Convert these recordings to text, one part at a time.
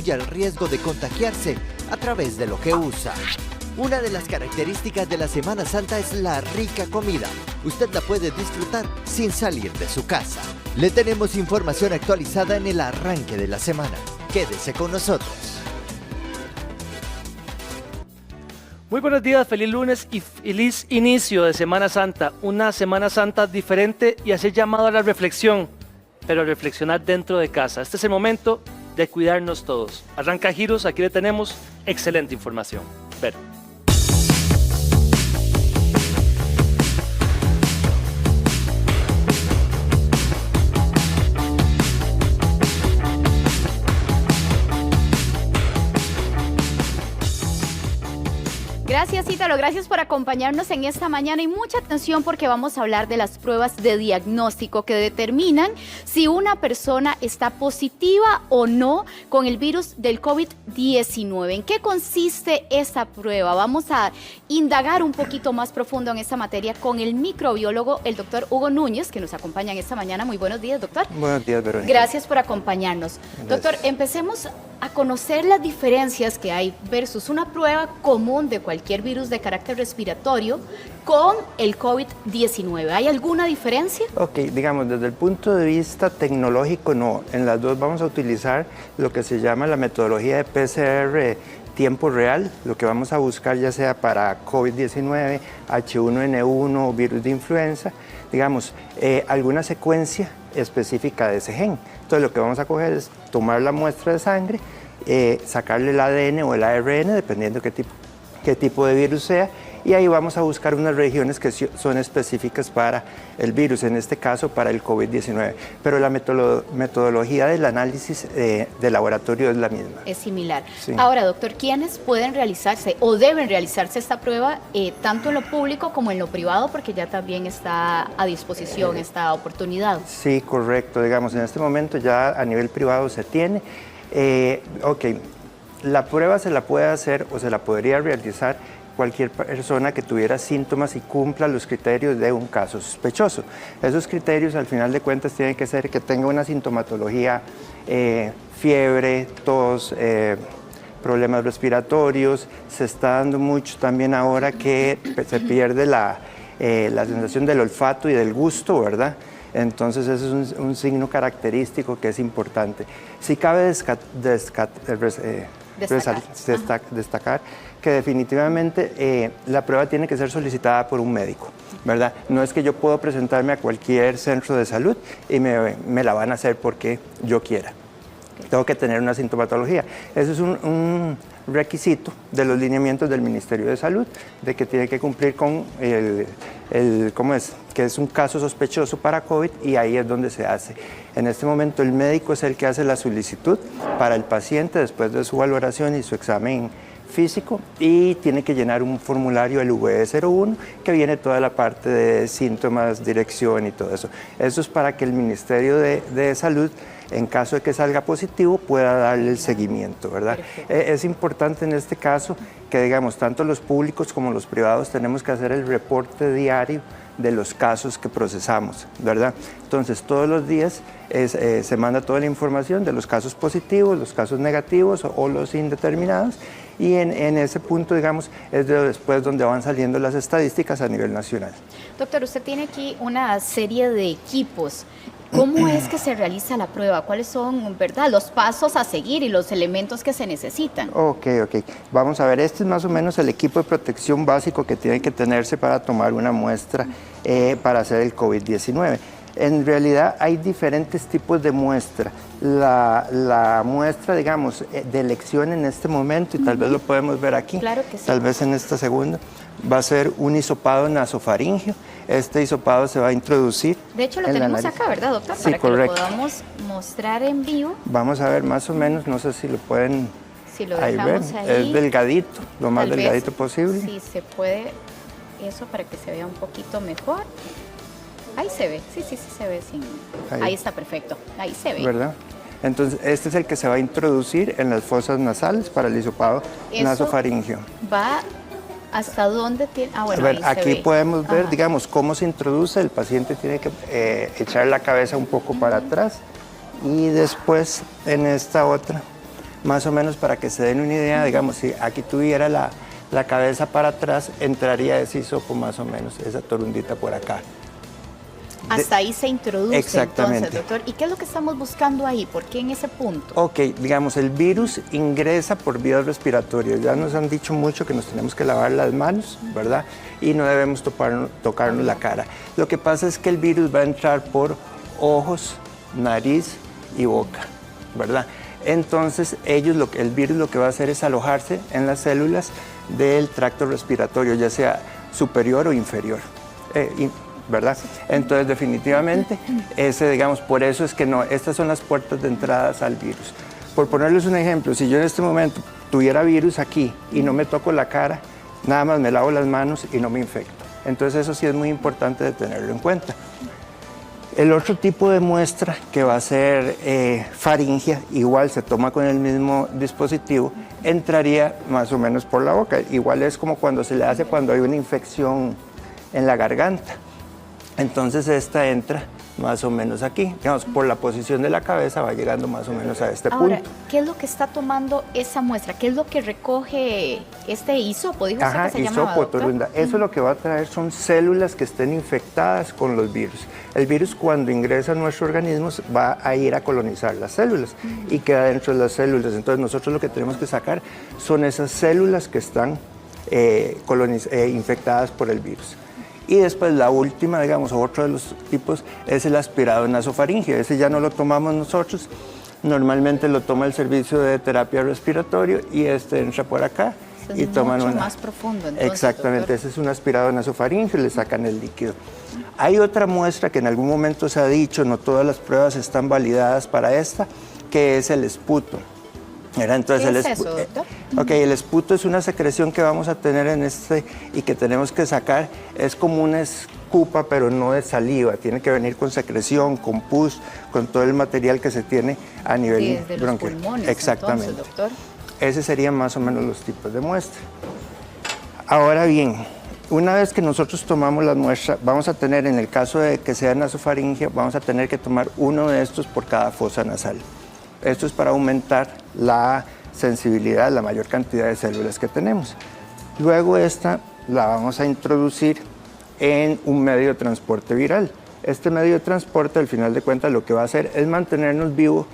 disminuye el riesgo de contagiarse a través de lo que usa. Una de las características de la Semana Santa es la rica comida. Usted la puede disfrutar sin salir de su casa. Le tenemos información actualizada en el arranque de la semana. Quédese con nosotros. Muy buenos días, feliz lunes y feliz inicio de Semana Santa. Una Semana Santa diferente y hacer llamado a la reflexión, pero reflexionar dentro de casa. Este es el momento de cuidarnos todos. Arranca Giros, aquí le tenemos excelente información. Pero. Gracias, Ítalo, gracias por acompañarnos en esta mañana y mucha atención porque vamos a hablar de las pruebas de diagnóstico que determinan si una persona está positiva o no con el virus del COVID-19. ¿En qué consiste esta prueba? Vamos a indagar un poquito más profundo en esta materia con el microbiólogo, el doctor Hugo Núñez, que nos acompaña en esta mañana. Muy buenos días, doctor. Buenos días, Verónica. Gracias por acompañarnos. Gracias. Doctor, empecemos a conocer las diferencias que hay versus una prueba común de cualquier virus de carácter respiratorio con el COVID-19. ¿Hay alguna diferencia? Ok, digamos, desde el punto de vista tecnológico, no. En las dos vamos a utilizar lo que se llama la metodología de PCR tiempo real, lo que vamos a buscar ya sea para COVID-19, H1N1 o virus de influenza, digamos, alguna secuencia específica de ese gen. Entonces lo que vamos a coger es tomar la muestra de sangre, sacarle el ADN o el ARN, dependiendo qué tipo de virus sea, y ahí vamos a buscar unas regiones que son específicas para el virus, en este caso para el COVID-19. Pero la metodología del análisis de laboratorio es la misma. Es similar. Sí. Ahora, doctor, ¿quiénes pueden realizarse o deben realizarse esta prueba, tanto en lo público como en lo privado, porque ya también está a disposición esta oportunidad? Sí, correcto. Digamos, en este momento ya a nivel privado se tiene. Ok, la prueba se la puede hacer o se la podría realizar cualquier persona que tuviera síntomas y cumpla los criterios de un caso sospechoso. Esos criterios, al final de cuentas, tienen que ser que tenga una sintomatología, fiebre, tos, problemas respiratorios. Se está dando mucho también ahora que se pierde la sensación del olfato y del gusto, ¿verdad? Entonces, eso es un signo característico que es importante. Sí cabe destacar que definitivamente la prueba tiene que ser solicitada por un médico, ¿verdad? No es que yo puedo presentarme a cualquier centro de salud y me la van a hacer porque yo quiera. Tengo que tener una sintomatología. Eso es un requisito de los lineamientos del Ministerio de Salud, de que tiene que cumplir con que es un caso sospechoso para COVID, y ahí es donde se hace. En este momento el médico es el que hace la solicitud para el paciente después de su valoración y su examen físico, y tiene que llenar un formulario, el VE01, que viene toda la parte de síntomas, dirección y todo eso. Eso es para que el Ministerio de Salud, en caso de que salga positivo, pueda darle el seguimiento, ¿verdad? Es importante en este caso que, digamos, tanto los públicos como los privados tenemos que hacer el reporte diario de los casos que procesamos, ¿verdad? Entonces, todos los días se manda toda la información de los casos positivos, los casos negativos o los indeterminados, y en ese punto, digamos, es después donde van saliendo las estadísticas a nivel nacional. Doctor, usted tiene aquí una serie de equipos. ¿Cómo es que se realiza la prueba? ¿Cuáles son, verdad, los pasos a seguir y los elementos que se necesitan? Ok. Vamos a ver, este es más o menos el equipo de protección básico que tiene que tenerse para tomar una muestra para hacer el COVID-19. En realidad hay diferentes tipos de muestra. La muestra, digamos, de elección en este momento, y tal vez lo podemos ver aquí, claro que sí. Tal vez en esta segunda, va a ser un hisopado nasofaringeo. Este hisopado se va a introducir. De hecho, lo tenemos acá, ¿verdad, doctor? Sí, para correcto. Que lo podamos mostrar en vivo. Vamos a ver más o menos, no sé si lo pueden ver. Es delgadito, lo más delgadito posible. Sí, se puede, eso para que se vea un poquito mejor. Ahí se ve, sí se ve. Ahí está perfecto, ahí se ve. ¿Verdad? Entonces, este es el que se va a introducir en las fosas nasales para el hisopado nasofaringeo. Va hasta dónde tiene... bueno, a ver, aquí podemos ver, digamos, cómo se introduce. El paciente tiene que echar la cabeza un poco para atrás, y después en esta otra Más o menos para que se den una idea, digamos, si aquí tuviera la cabeza para atrás, entraría ese hisopo más o menos, esa torundita por acá. Hasta ahí se introduce Exactamente. entonces, doctor. ¿Y qué es lo que estamos buscando ahí? ¿Por qué en ese punto? Ok, digamos, el virus ingresa por vías respiratorias. Ya nos han dicho mucho que nos tenemos que lavar las manos, ¿verdad? Y no debemos tocarnos la cara. Lo que pasa es que el virus va a entrar por ojos, nariz y boca, ¿verdad? Entonces, el virus lo que va a hacer es alojarse en las células del tracto respiratorio, ya sea superior o inferior. ¿Verdad? Entonces, definitivamente, digamos, por eso es que no, estas son las puertas de entradas al virus. Por ponerles un ejemplo, si yo en este momento tuviera virus aquí y no me toco la cara, nada más me lavo las manos y no me infecto. Entonces, eso sí es muy importante de tenerlo en cuenta. El otro tipo de muestra que va a ser faringea, igual se toma con el mismo dispositivo, entraría más o menos por la boca. Igual es como cuando se le hace cuando hay una infección en la garganta. Entonces esta entra más o menos aquí, digamos, por la posición de la cabeza va llegando más o menos a este Ahora, punto. ¿qué es lo que está tomando esa muestra? ¿Qué es lo que recoge este hisopo? Dijo usted que se llamaba, hisopo, doctor. torunda. Eso lo que va a traer son células que estén infectadas con los virus. El virus cuando ingresa a nuestro organismo va a ir a colonizar las células y queda dentro de las células. Entonces nosotros lo que tenemos que sacar son esas células que están infectadas por el virus. Y después la última, digamos, otro de los tipos es el aspirado nasofaringeo. Ese ya no lo tomamos nosotros, normalmente lo toma el servicio de terapia respiratorio y este entra por acá Eso y es toman mucho una. más profundo, entonces, Exactamente, doctor. ese es un aspirado nasofaringeo y le sacan el líquido. Hay otra muestra que en algún momento se ha dicho, no todas las pruebas están validadas para esta, que es el esputo. Entonces, ¿Qué es eso, doctor? Ok, el esputo es una secreción que vamos a tener y que tenemos que sacar. Es como una escupa, pero no de saliva. Tiene que venir con secreción, con pus, con todo el material que se tiene a nivel Sí, desde los bronquial. pulmones, Exactamente. entonces, doctor. Esos serían más o menos los tipos de muestra. Ahora bien, una vez que nosotros tomamos las muestras, vamos a tener, en el caso de que sea nasofaringea, vamos a tener que tomar uno de estos por cada fosa nasal. Esto es para aumentar la sensibilidad, la mayor cantidad de células que tenemos. Luego esta la vamos a introducir en un medio de transporte viral. Este medio de transporte, al final de cuentas, lo que va a hacer es mantenernos vivos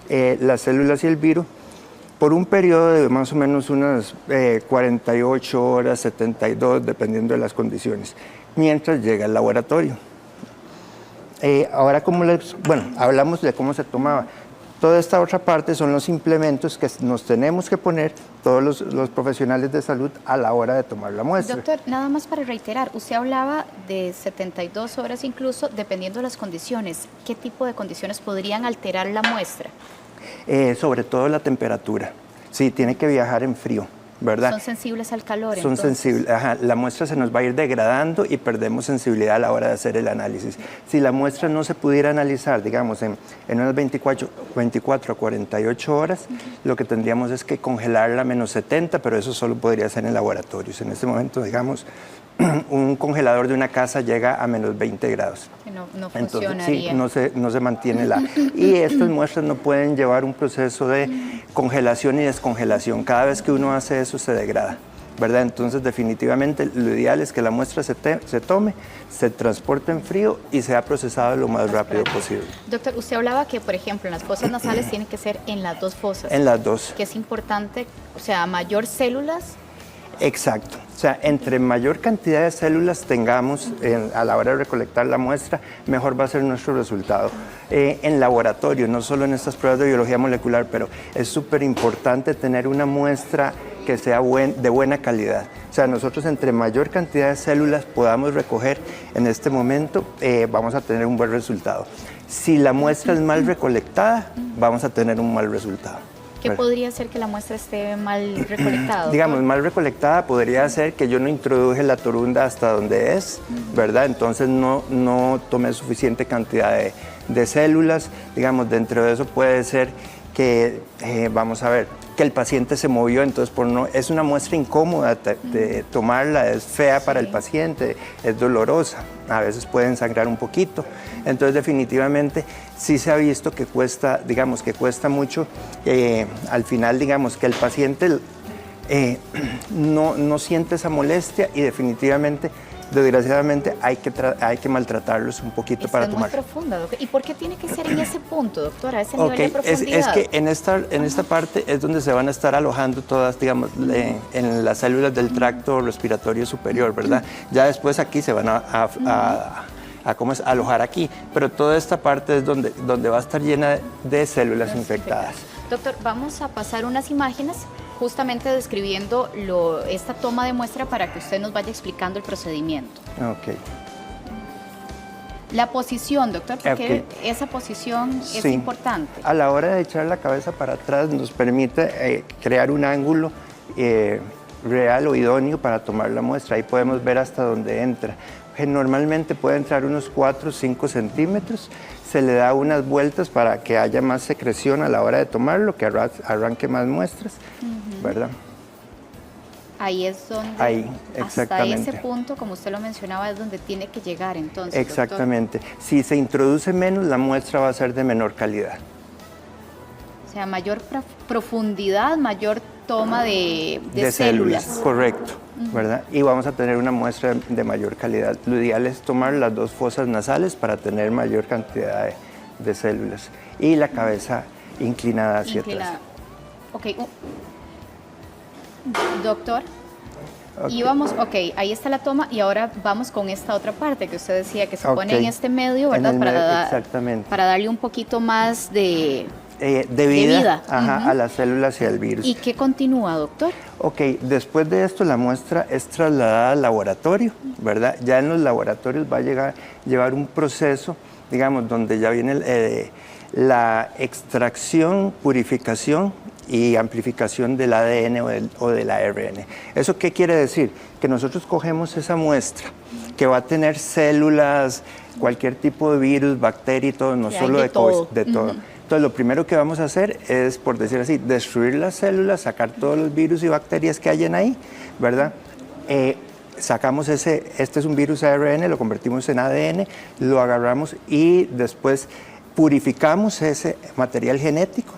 las células y el virus por un periodo de más o menos unas 48 horas, 72, dependiendo de las condiciones, mientras llega al laboratorio. Ahora, hablamos de cómo se tomaba. Toda esta otra parte son los implementos que nos tenemos que poner todos los profesionales de salud a la hora de tomar la muestra. Doctor, nada más para reiterar, usted hablaba de 72 horas incluso, dependiendo de las condiciones. ¿Qué tipo de condiciones podrían alterar la muestra? Sobre todo la temperatura. Sí, tiene que viajar en frío, ¿verdad? Son sensibles al calor, Son entonces. sensibles, la muestra se nos va a ir degradando y perdemos sensibilidad a la hora de hacer el análisis. Si la muestra no se pudiera analizar, digamos, en unas 24 a 48 horas, lo que tendríamos es que congelarla a menos 70, pero eso solo podría ser en laboratorios. En este momento, digamos, un congelador de una casa llega a menos 20 grados. Que no Entonces, funcionaría. sí, no se mantiene Y estas muestras no pueden llevar un proceso de congelación y descongelación. Cada vez que uno hace eso se degrada, ¿verdad? Entonces, definitivamente, lo ideal es que la muestra se tome, se transporte en frío y sea procesada lo más rápido posible. Doctor, usted hablaba que, por ejemplo, en las fosas nasales tiene que ser en las dos fosas. En las dos. Que es importante, o sea, mayor células. Exacto. O sea, entre mayor cantidad de células tengamos a la hora de recolectar la muestra, mejor va a ser nuestro resultado. En laboratorio, no solo en estas pruebas de biología molecular, pero es súper importante tener una muestra que sea de buena calidad. O sea, nosotros entre mayor cantidad de células podamos recoger en este momento, vamos a tener un buen resultado. Si la muestra es mal recolectada, vamos a tener un mal resultado. ¿Qué podría ser que la muestra esté mal recolectada? Digamos, mal recolectada podría ser que yo no introduje la torunda hasta donde es, ¿verdad? Entonces no tomé suficiente cantidad de células. Digamos, dentro de eso puede ser que, vamos a ver, que el paciente se movió, entonces es una muestra incómoda de tomarla, es fea para el paciente, es dolorosa, a veces pueden sangrar un poquito. Entonces definitivamente sí se ha visto que cuesta, digamos, que cuesta mucho, al final digamos que el paciente no siente esa molestia y definitivamente, desgraciadamente, hay que maltratarlos un poquito para tomar. Es muy profunda, doctor. ¿Y por qué tiene que ser en ese punto, doctora, a ese nivel de profundidad? Es que en esta parte es donde se van a estar alojando todas, digamos, en las células del tracto respiratorio superior, ¿verdad? Ya después aquí se van a alojar aquí, pero toda esta parte es donde va a estar llena de células infectadas. Doctor, vamos a pasar unas imágenes justamente describiendo esta toma de muestra para que usted nos vaya explicando el procedimiento. Ok. La posición, doctor, porque esa posición es importante. A la hora de echar la cabeza para atrás nos permite crear un ángulo real o idóneo para tomar la muestra. Ahí podemos ver hasta dónde entra. Normalmente puede entrar unos 4 o 5 centímetros. Se le da unas vueltas para que haya más secreción a la hora de tomarlo, que arranque más muestras, ¿verdad? Ahí es donde, ahí, exactamente. Hasta ese punto, como usted lo mencionaba, es donde tiene que llegar entonces, exactamente. Doctor. Si se introduce menos, la muestra va a ser de menor calidad. O sea, mayor profundidad, mayor toma de células. Correcto, ¿verdad? Y vamos a tener una muestra de mayor calidad. Lo ideal es tomar las 2 fosas nasales para tener mayor cantidad de células. Y la cabeza inclinada hacia atrás. Ok. Doctor, ahí está la toma y ahora vamos con esta otra parte que usted decía que se pone en este medio, ¿verdad? Exactamente. Para darle un poquito más de vida. A las células y al virus. ¿Y qué continúa, doctor? Ok, después de esto la muestra es trasladada al laboratorio, ¿verdad? Ya en los laboratorios va a llevar un proceso, digamos, donde ya viene la extracción, purificación y amplificación del ADN o del ARN. ¿Eso qué quiere decir? Que nosotros cogemos esa muestra que va a tener células, cualquier tipo de virus, bacteria y todo, no solo de COVID, de todo. Entonces, lo primero que vamos a hacer es, por decir así, destruir las células, sacar todos los virus y bacterias que hayan ahí, ¿verdad? Sacamos este es un virus ARN, lo convertimos en ADN, lo agarramos y después purificamos ese material genético.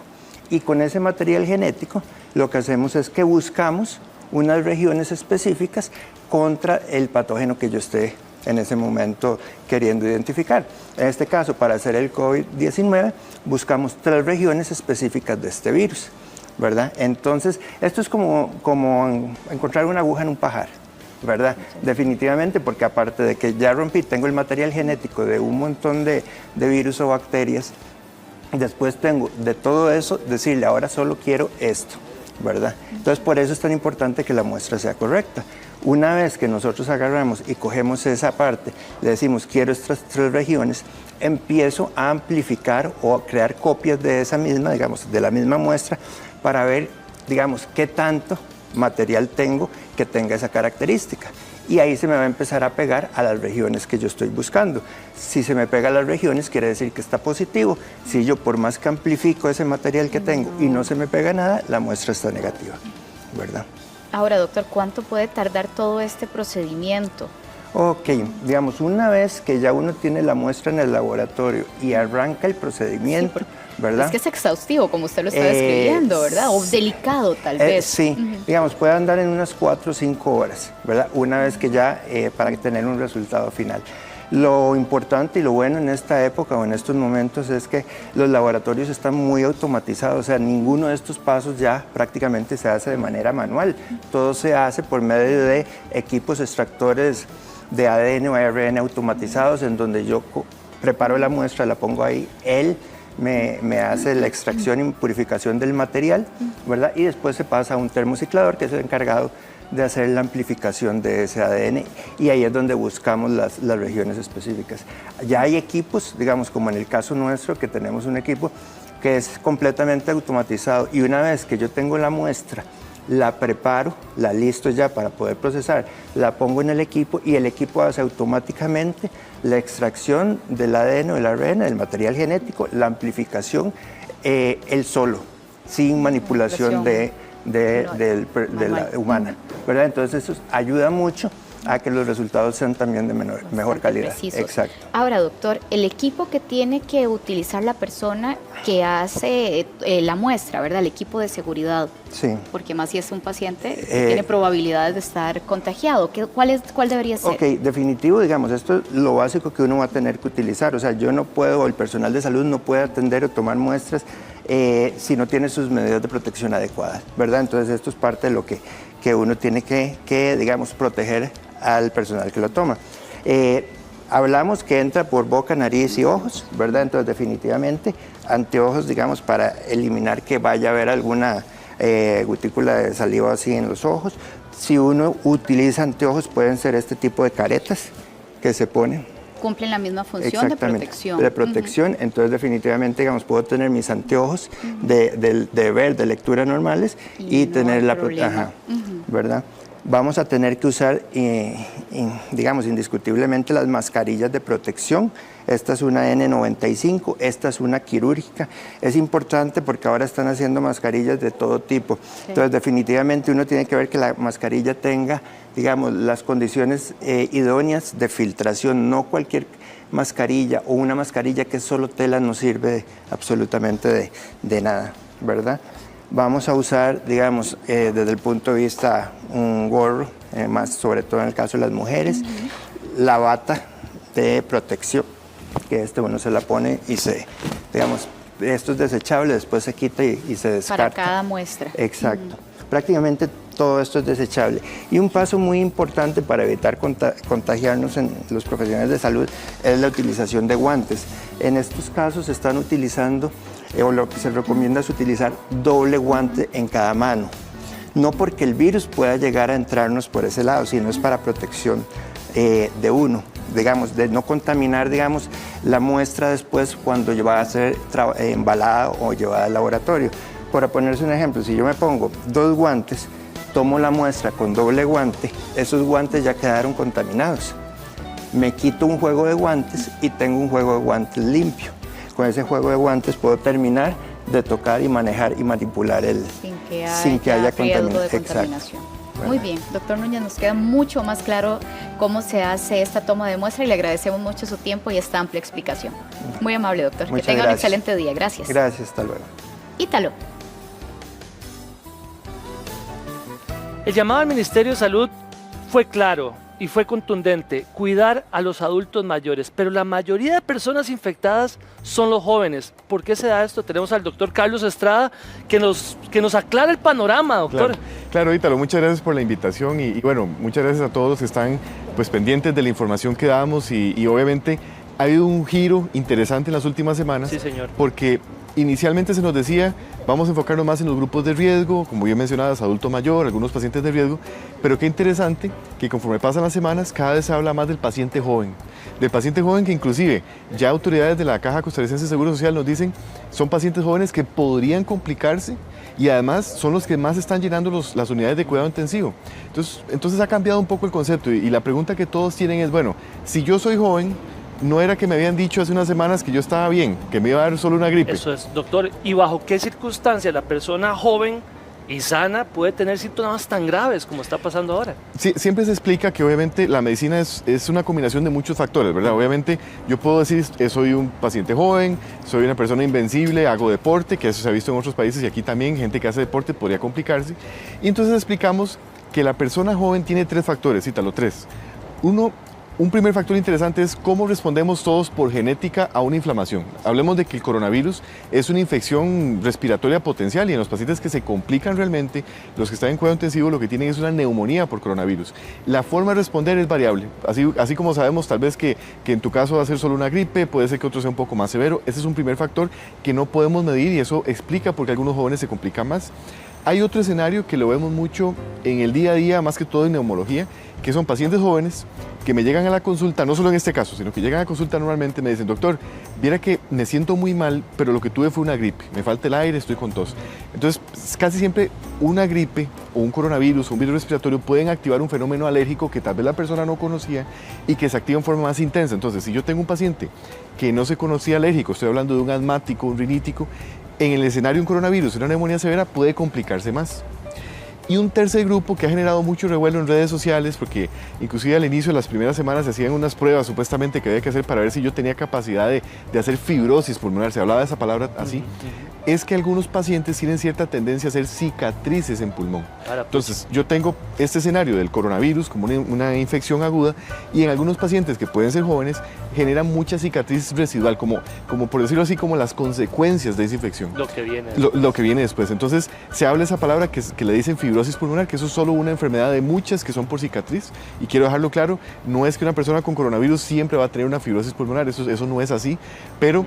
Y con ese material genético lo que hacemos es que buscamos unas regiones específicas contra el patógeno que yo esté en ese momento queriendo identificar. En este caso, para hacer el COVID-19, buscamos 3 regiones específicas de este virus, ¿verdad? Entonces, esto es como encontrar una aguja en un pajar, ¿verdad? Definitivamente, porque aparte de que ya tengo el material genético de un montón de virus o bacterias, después tengo de todo eso decirle, ahora solo quiero esto, ¿verdad? Entonces, por eso es tan importante que la muestra sea correcta. Una vez que nosotros agarramos y cogemos esa parte, le decimos, quiero estas 3 regiones, empiezo a amplificar o a crear copias de esa misma, digamos, de la misma muestra, para ver, digamos, qué tanto material tengo que tenga esa característica. Y ahí se me va a empezar a pegar a las regiones que yo estoy buscando. Si se me pega a las regiones, quiere decir que está positivo. Si yo, por más que amplifico ese material que tengo y no se me pega nada, la muestra está negativa, ¿verdad? Ahora, doctor, ¿cuánto puede tardar todo este procedimiento? Ok, digamos, una vez que ya uno tiene la muestra en el laboratorio y arranca el procedimiento, ¿verdad? Es que es exhaustivo, como usted lo está describiendo, ¿verdad? O delicado, tal vez. Sí, digamos, puede andar en unas 4 o 5 horas, ¿verdad? Una vez que ya, para tener un resultado final. Lo importante y lo bueno en esta época o en estos momentos es que los laboratorios están muy automatizados, o sea, ninguno de estos pasos ya prácticamente se hace de manera manual. Todo se hace por medio de equipos extractores de ADN o ARN automatizados, en donde yo preparo la muestra, la pongo ahí, él me hace la extracción y purificación del material, ¿verdad? Y después se pasa a un termociclador, que es el encargado de hacer la amplificación de ese ADN, y ahí es donde buscamos las regiones específicas. Ya hay equipos, digamos, como en el caso nuestro, que tenemos un equipo que es completamente automatizado, y una vez que yo tengo la muestra, la preparo, la listo ya para poder procesar, la pongo en el equipo y el equipo hace automáticamente la extracción del ADN o el ARN, del material genético, la amplificación, él solo. sin manipulación de la humana, ¿verdad? Entonces eso ayuda mucho a que los resultados sean también de mejor calidad. Precisos. Exacto. Ahora, doctor, el equipo que tiene que utilizar la persona que hace la muestra, ¿verdad? El equipo de seguridad. Sí. Porque más si es un paciente que tiene probabilidades de estar contagiado. ¿Cuál debería ser? Ok, definitivo, digamos, esto es lo básico que uno va a tener que utilizar. O sea, yo no puedo, el personal de salud no puede atender o tomar muestras si no tiene sus medidas de protección adecuadas, ¿verdad? Entonces esto es parte de lo que uno tiene que, digamos, proteger al personal que lo toma. Hablamos que entra por boca, nariz y ojos, ¿verdad? Entonces definitivamente anteojos, digamos, para eliminar que vaya a haber alguna gotícula de saliva así en los ojos. Si uno utiliza anteojos, pueden ser este tipo de caretas que se ponen. Cumplen la misma función de protección. De protección, entonces definitivamente, digamos, puedo tener mis anteojos de ver, de lectura normales y no tener la problema. ¿verdad? Vamos a tener que usar, digamos, indiscutiblemente las mascarillas de protección. Esta es una N95, esta es una quirúrgica. Es importante porque ahora están haciendo mascarillas de todo tipo. Sí. Entonces, definitivamente uno tiene que ver que la mascarilla tenga, digamos, las condiciones idóneas de filtración. No cualquier mascarilla o una mascarilla que es solo tela no sirve absolutamente de nada, ¿verdad? Vamos a usar, digamos, desde el punto de vista un gorro, más sobre todo en el caso de las mujeres, la bata de protección, que uno se la pone y digamos, esto es desechable, después se quita y se descarta. Para cada muestra. Exacto. Prácticamente todo esto es desechable. Y un paso muy importante para evitar contagiarnos en los profesionales de salud es la utilización de guantes. En estos casos se están utilizando, o lo que se recomienda es utilizar doble guante en cada mano. No porque el virus pueda llegar a entrarnos por ese lado, sino es para protección de uno, digamos, de no contaminar, digamos, la muestra después cuando va a ser embalada o llevada al laboratorio. Para ponerse un ejemplo, si yo me pongo 2 guantes, tomo la muestra con doble guante, esos guantes ya quedaron contaminados. Me quito un juego de guantes y tengo un juego de guantes limpio. Con ese juego de guantes puedo terminar de tocar y manejar y manipular sin que haya contaminación. Bueno. Muy bien, doctor Núñez, nos queda mucho más claro cómo se hace esta toma de muestra y le agradecemos mucho su tiempo y esta amplia explicación. Muy amable, doctor. Muchas que tenga gracias. un excelente día. Gracias. Gracias, hasta luego. Ítalo. El llamado al Ministerio de Salud fue claro y fue contundente: cuidar a los adultos mayores, pero la mayoría de personas infectadas son los jóvenes. ¿Por qué se da esto? Tenemos al doctor Carlos Estrada que nos aclara el panorama, doctor. Claro, Ítalo, muchas gracias por la invitación y bueno, muchas gracias a todos que están pues pendientes de la información que damos y obviamente ha habido un giro interesante en las últimas semanas. Sí, señor. Porque inicialmente se nos decía, vamos a enfocarnos más en los grupos de riesgo, como bien mencionabas, adulto mayor, algunos pacientes de riesgo, pero qué interesante que conforme pasan las semanas, cada vez se habla más del paciente joven que inclusive ya autoridades de la Caja Costarricense de Seguro Social nos dicen, son pacientes jóvenes que podrían complicarse y además son los que más están llenando las unidades de cuidado intensivo. Entonces ha cambiado un poco el concepto y la pregunta que todos tienen es, bueno, si yo soy joven, no era que me habían dicho hace unas semanas que yo estaba bien, que me iba a dar solo una gripe. Eso es, doctor. ¿Y bajo qué circunstancias la persona joven y sana puede tener síntomas tan graves como está pasando ahora? Sí, siempre se explica que obviamente la medicina es una combinación de muchos factores, ¿verdad? Obviamente yo puedo decir, soy un paciente joven, soy una persona invencible, hago deporte, que eso se ha visto en otros países y aquí también, gente que hace deporte podría complicarse. Y entonces explicamos que la persona joven tiene 3 factores, cítalo, 3. Un primer factor interesante es cómo respondemos todos por genética a una inflamación. Hablemos de que el coronavirus es una infección respiratoria potencial y en los pacientes que se complican realmente, los que están en cuidado intensivo lo que tienen es una neumonía por coronavirus. La forma de responder es variable, así como sabemos tal vez que en tu caso va a ser solo una gripe, puede ser que otro sea un poco más severo. Ese es un primer factor que no podemos medir y eso explica por qué algunos jóvenes se complican más. Hay otro escenario que lo vemos mucho en el día a día, más que todo en neumología, que son pacientes jóvenes que me llegan a la consulta, no solo en este caso, sino que llegan a consulta normalmente y me dicen, doctor, viera que me siento muy mal, pero lo que tuve fue una gripe, me falta el aire, estoy con tos. Entonces, casi siempre una gripe o un coronavirus o un virus respiratorio pueden activar un fenómeno alérgico que tal vez la persona no conocía y que se activa en forma más intensa. Entonces, si yo tengo un paciente que no se conocía alérgico, estoy hablando de un asmático, un rinítico, en el escenario de un coronavirus, una neumonía severa, puede complicarse más. Y un tercer grupo que ha generado mucho revuelo en redes sociales, porque inclusive al inicio de las primeras semanas se hacían unas pruebas supuestamente que había que hacer para ver si yo tenía capacidad de hacer fibrosis pulmonar, se hablaba de esa palabra así, es que algunos pacientes tienen cierta tendencia a hacer cicatrices en pulmón. Entonces yo tengo este escenario del coronavirus como una infección aguda, y en algunos pacientes que pueden ser jóvenes generan mucha cicatriz residual, como por decirlo así, como las consecuencias de esa infección. Lo que viene. Lo que viene después. Entonces se habla esa palabra que le dicen fibrosis pulmonar, que eso es solo una enfermedad de muchas que son por cicatriz, y quiero dejarlo claro, no es que una persona con coronavirus siempre va a tener una fibrosis pulmonar, eso no es así, pero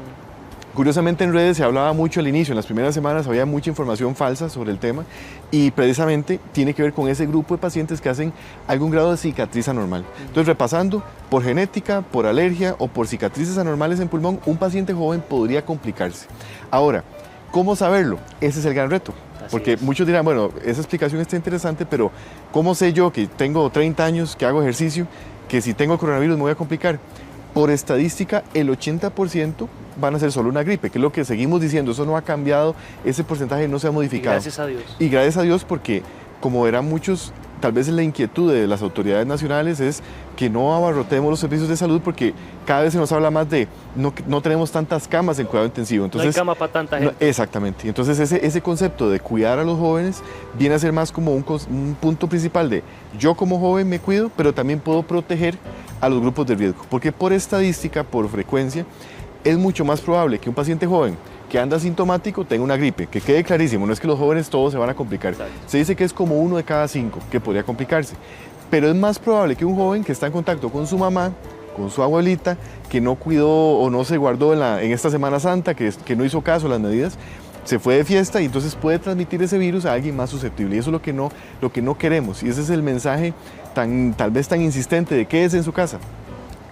curiosamente en redes se hablaba mucho al inicio, en las primeras semanas había mucha información falsa sobre el tema, y precisamente tiene que ver con ese grupo de pacientes que hacen algún grado de cicatriz anormal. Entonces, repasando, por genética, por alergia o por cicatrices anormales en pulmón, un paciente joven podría complicarse. Ahora, ¿cómo saberlo? Ese es el gran reto. Porque muchos dirán, bueno, esa explicación está interesante, pero ¿cómo sé yo que tengo 30 años, que hago ejercicio, que si tengo coronavirus me voy a complicar? Por estadística, el 80% van a ser solo una gripe, que es lo que seguimos diciendo, eso no ha cambiado, ese porcentaje no se ha modificado. Y gracias a Dios. Y gracias a Dios, porque como verán muchos, tal vez la inquietud de las autoridades nacionales es que no abarrotemos los servicios de salud, porque cada vez se nos habla más de no tenemos tantas camas en cuidado intensivo. Entonces, no hay cama para tanta gente. Exactamente. Entonces ese concepto de cuidar a los jóvenes viene a ser más como un punto principal de yo como joven me cuido, pero también puedo proteger a los grupos de riesgo. Porque por estadística, por frecuencia, es mucho más probable que un paciente joven que anda asintomático tenga una gripe, que quede clarísimo, no es que los jóvenes todos se van a complicar. Exacto. Se dice que es como 1 de cada 5 que podría complicarse, pero es más probable que un joven que está en contacto con su mamá, con su abuelita, que no cuidó o no se guardó en esta Semana Santa, que no hizo caso a las medidas, se fue de fiesta y entonces puede transmitir ese virus a alguien más susceptible, y eso es lo que no queremos, y ese es el mensaje tal vez tan insistente de quédese en su casa.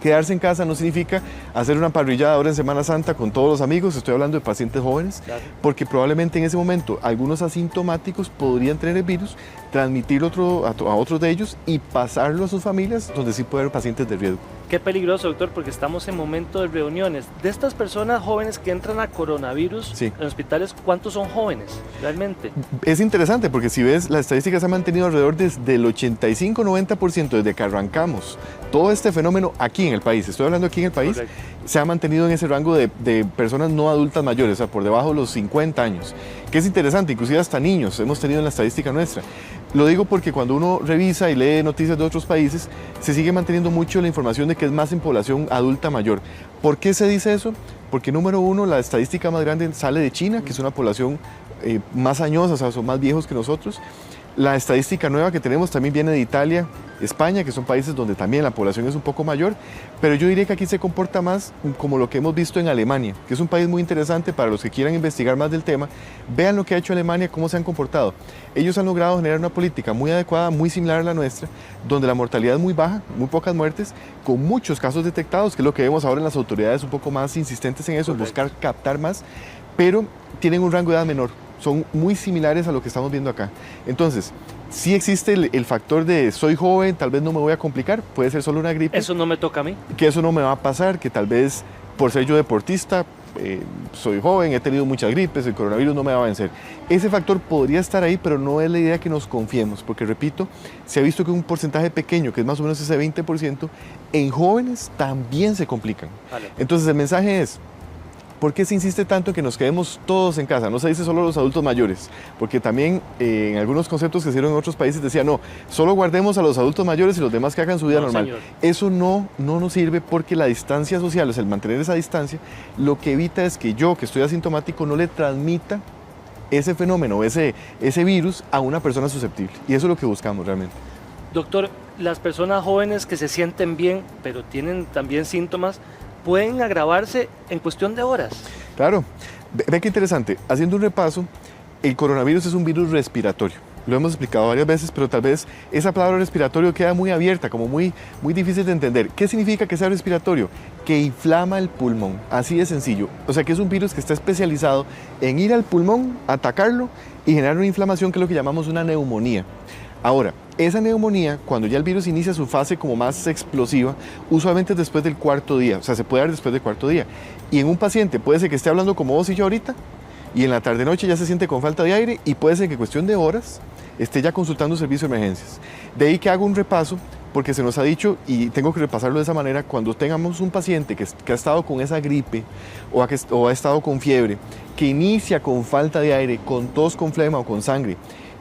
Quedarse en casa no significa hacer una parrillada ahora en Semana Santa con todos los amigos, estoy hablando de pacientes jóvenes, claro, porque probablemente en ese momento algunos asintomáticos podrían tener el virus, transmitirlo a otros de ellos y pasarlo a sus familias, donde sí puede haber pacientes de riesgo. Qué peligroso, doctor, porque estamos en momento de reuniones. De estas personas jóvenes que entran a coronavirus en hospitales, ¿cuántos son jóvenes realmente? Es interesante porque si ves, las estadísticas se han mantenido alrededor desde el 85-90% desde que arrancamos todo este fenómeno aquí en el país. Estoy hablando aquí en el país. Correcto. Se ha mantenido en ese rango de personas no adultas mayores, o sea, por debajo de los 50 años, que es interesante, inclusive hasta niños hemos tenido en la estadística nuestra. Lo digo porque cuando uno revisa y lee noticias de otros países, se sigue manteniendo mucho la información de que es más en población adulta mayor. ¿Por qué se dice eso? Porque número uno, la estadística más grande sale de China, que es una población más añosa, o sea, son más viejos que nosotros. La estadística nueva que tenemos también viene de Italia, España, que son países donde también la población es un poco mayor, pero yo diría que aquí se comporta más como lo que hemos visto en Alemania, que es un país muy interesante para los que quieran investigar más del tema. Vean lo que ha hecho Alemania, cómo se han comportado. Ellos han logrado generar una política muy adecuada, muy similar a la nuestra, donde la mortalidad es muy baja, muy pocas muertes, con muchos casos detectados, que es lo que vemos ahora en las autoridades un poco más insistentes en eso, en buscar captar más, pero tienen un rango de edad menor. Son muy similares a lo que estamos viendo acá. Entonces, sí existe el factor de soy joven, tal vez no me voy a complicar, puede ser solo una gripe. Eso no me toca a mí. Que eso no me va a pasar, que tal vez por ser yo deportista, soy joven, he tenido muchas gripes, el coronavirus no me va a vencer. Ese factor podría estar ahí, pero no es la idea que nos confiemos, porque repito, se ha visto que un porcentaje pequeño, que es más o menos ese 20%, en jóvenes también se complican. Vale. Entonces el mensaje es, ¿por qué se insiste tanto en que nos quedemos todos en casa? No se dice solo los adultos mayores, porque también en algunos conceptos que se hicieron en otros países decía, no, solo guardemos a los adultos mayores y los demás que hagan su vida normal. Señor. Eso no nos sirve, porque la distancia social, o sea, el mantener esa distancia, lo que evita es que yo, que estoy asintomático, no le transmita ese fenómeno, ese virus a una persona susceptible. Y eso es lo que buscamos realmente. Doctor, las personas jóvenes que se sienten bien, pero tienen también síntomas, pueden agravarse en cuestión de horas. Claro, ve qué interesante. Haciendo un repaso, el coronavirus es un virus respiratorio. Lo hemos explicado varias veces, pero tal vez esa palabra respiratorio queda muy abierta, como muy difícil de entender. ¿Qué significa que sea respiratorio? Que inflama el pulmón, así de sencillo. O sea que es un virus que está especializado en ir al pulmón, atacarlo y generar una inflamación, que es lo que llamamos una neumonía. Ahora, esa neumonía, cuando ya el virus inicia su fase como más explosiva, usualmente es después del 4.º día, o sea, se puede dar después del 4.º día. Y en un paciente puede ser que esté hablando como vos y yo ahorita, y en la tarde-noche ya se siente con falta de aire y puede ser que en cuestión de horas esté ya consultando servicio de emergencias. De ahí que hago un repaso, porque se nos ha dicho, y tengo que repasarlo de esa manera, cuando tengamos un paciente que ha estado con esa gripe o ha estado con fiebre, que inicia con falta de aire, con tos con flema o con sangre,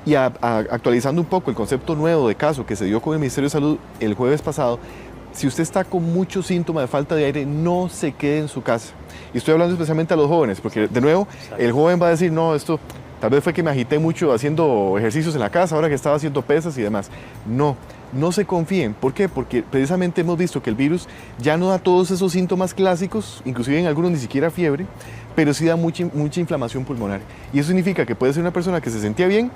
y actualizando un poco el concepto nuevo de caso que se dio con el Ministerio de Salud el jueves pasado, si usted está con muchos síntomas de falta de aire, no se quede en su casa. Y estoy hablando especialmente a los jóvenes, porque de nuevo, el joven va a decir, no, esto tal vez fue que me agité mucho haciendo ejercicios en la casa, ahora que estaba haciendo pesas y demás. No se confíen. ¿Por qué? Porque precisamente hemos visto que el virus ya no da todos esos síntomas clásicos, inclusive en algunos ni siquiera fiebre, pero sí da mucha inflamación pulmonar. Y eso significa que puede ser una persona que se sentía bien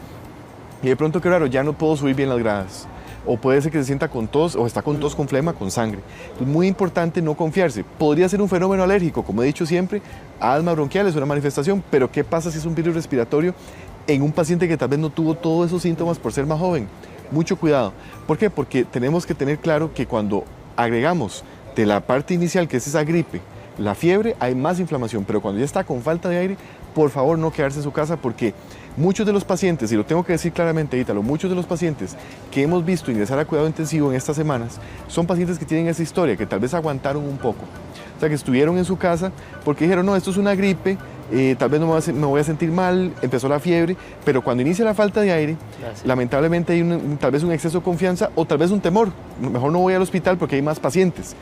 y de pronto, qué raro, ya no puedo subir bien las gradas. O puede ser que se sienta con tos o está con tos con flema, con sangre. Es muy importante no confiarse. Podría ser un fenómeno alérgico, como he dicho siempre, asma bronquial es una manifestación, pero ¿qué pasa si es un virus respiratorio en un paciente que tal vez no tuvo todos esos síntomas por ser más joven? Mucho cuidado. ¿Por qué? Porque tenemos que tener claro que cuando agregamos de la parte inicial, que es esa gripe, la fiebre, hay más inflamación, pero cuando ya está con falta de aire, por favor no quedarse en su casa, porque muchos de los pacientes, y lo tengo que decir claramente, Ítalo, muchos de los pacientes que hemos visto ingresar a cuidado intensivo en estas semanas son pacientes que tienen esa historia, que tal vez aguantaron un poco. O sea, que estuvieron en su casa porque dijeron, no, esto es una gripe, tal vez no me voy a sentir mal, empezó la fiebre, pero cuando inicia la falta de aire, lamentablemente hay tal vez un exceso de confianza o tal vez un temor. Mejor no voy al hospital porque hay más pacientes.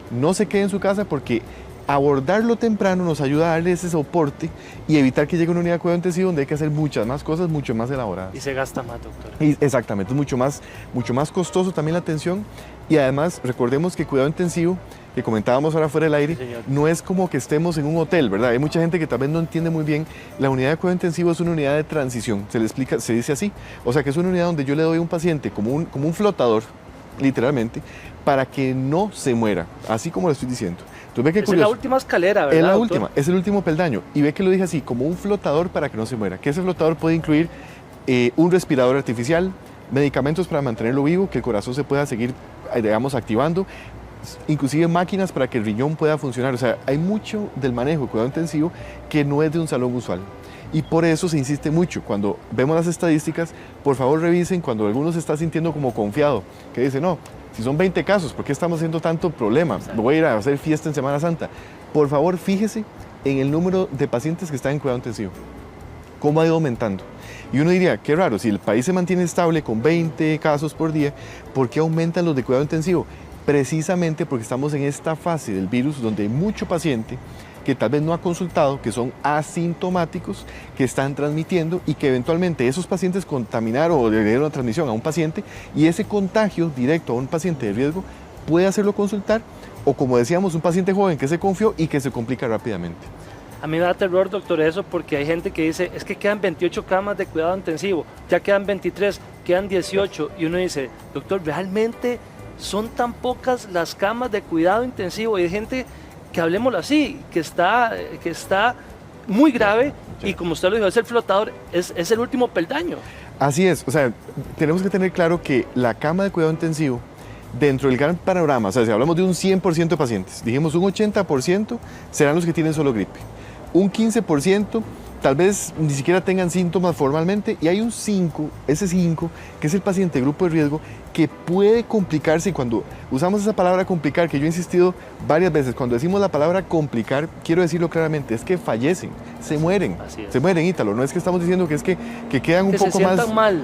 No se quede en su casa, porque abordarlo temprano nos ayuda a darle ese soporte y evitar que llegue a una unidad de cuidado intensivo donde hay que hacer muchas más cosas, mucho más elaboradas. Y se gasta más, doctor. Exactamente, es mucho más costoso también la atención, y además recordemos que cuidado intensivo, que comentábamos ahora fuera del aire, Sí, señor. no es como que estemos en un hotel, ¿verdad? Hay mucha gente que tal vez no entiende muy bien. La unidad de cuidado intensivo es una unidad de transición, se dice así, o sea que es una unidad donde yo le doy a un paciente como un flotador, literalmente, para que no se muera, así como lo estoy diciendo. Entonces, ve que Es la última escalera, ¿verdad, es la doctor? última, es el último peldaño. Y ve que lo dije así, como un flotador para que no se muera. Que ese flotador puede incluir un respirador artificial, medicamentos para mantenerlo vivo, que el corazón se pueda seguir, digamos, activando, inclusive máquinas para que el riñón pueda funcionar. O sea, hay mucho del manejo de cuidado intensivo que no es de un salón usual. Y por eso se insiste mucho. Cuando vemos las estadísticas, por favor revisen cuando alguno se está sintiendo como confiado, que dice, no, si son 20 casos, ¿por qué estamos haciendo tanto problema? Voy a ir a hacer fiesta en Semana Santa. Por favor, fíjese en el número de pacientes que están en cuidado intensivo. ¿Cómo ha ido aumentando? Y uno diría, qué raro, si el país se mantiene estable con 20 casos por día, ¿por qué aumentan los de cuidado intensivo? Precisamente porque estamos en esta fase del virus donde hay mucho paciente que tal vez no ha consultado, que son asintomáticos, que están transmitiendo y que eventualmente esos pacientes contaminaron o le dieron la transmisión a un paciente, y ese contagio directo a un paciente de riesgo puede hacerlo consultar, o como decíamos, un paciente joven que se confió y que se complica rápidamente. A mí me da terror, doctor, eso, porque hay gente que dice, es que quedan 28 camas de cuidado intensivo, ya quedan 23, quedan 18, y uno dice, doctor, ¿realmente son tan pocas las camas de cuidado intensivo? Y hay gente que, hablemoslo así, que está muy grave, y como usted lo dijo, es el flotador, es el último peldaño. Así es, o sea, tenemos que tener claro que la cama de cuidado intensivo, dentro del gran panorama, o sea, si hablamos de un 100% de pacientes, dijimos un 80% serán los que tienen solo gripe, un 15% tal vez ni siquiera tengan síntomas formalmente, y hay un 5, ese 5, que es el paciente de grupo de riesgo, que puede complicarse. Y cuando usamos esa palabra complicar, que yo he insistido varias veces, cuando decimos la palabra complicar, quiero decirlo claramente, es que fallecen, se mueren, Ítalo, no es que estamos diciendo que es que quedan un poco más,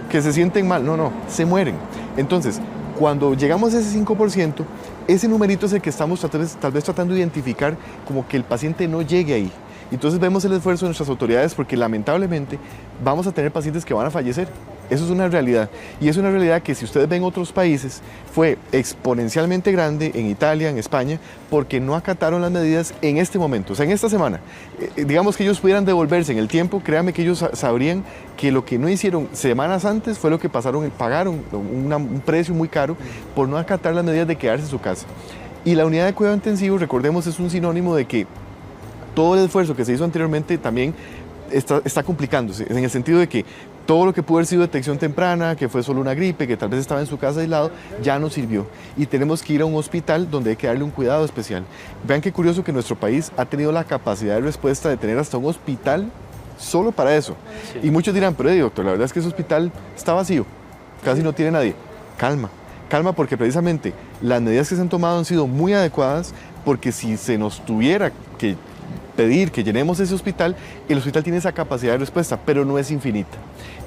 que se sienten mal, no, se mueren. Entonces, cuando llegamos a ese 5%, ese numerito es el que estamos tal vez tratando de identificar como que el paciente no llegue ahí. Entonces vemos el esfuerzo de nuestras autoridades, porque lamentablemente vamos a tener pacientes que van a fallecer. Eso es una realidad, y es una realidad que, si ustedes ven otros países, fue exponencialmente grande en Italia, en España, porque no acataron las medidas en este momento, o sea, en esta semana. Digamos que ellos pudieran devolverse en el tiempo, créanme que ellos sabrían que lo que no hicieron semanas antes fue lo que pagaron un precio muy caro por no acatar las medidas de quedarse en su casa. Y la unidad de cuidado intensivo, recordemos, es un sinónimo de que todo el esfuerzo que se hizo anteriormente también está complicándose, en el sentido de que todo lo que pudo haber sido detección temprana, que fue solo una gripe, que tal vez estaba en su casa aislado, ya no sirvió. Y tenemos que ir a un hospital donde hay que darle un cuidado especial. Vean qué curioso que nuestro país ha tenido la capacidad de respuesta de tener hasta un hospital solo para eso. Sí. Y muchos dirán, pero doctor, la verdad es que ese hospital está vacío, casi no tiene nadie. Calma, calma, porque precisamente las medidas que se han tomado han sido muy adecuadas, porque si se nos tuviera que pedir que llenemos ese hospital, el hospital tiene esa capacidad de respuesta, pero no es infinita.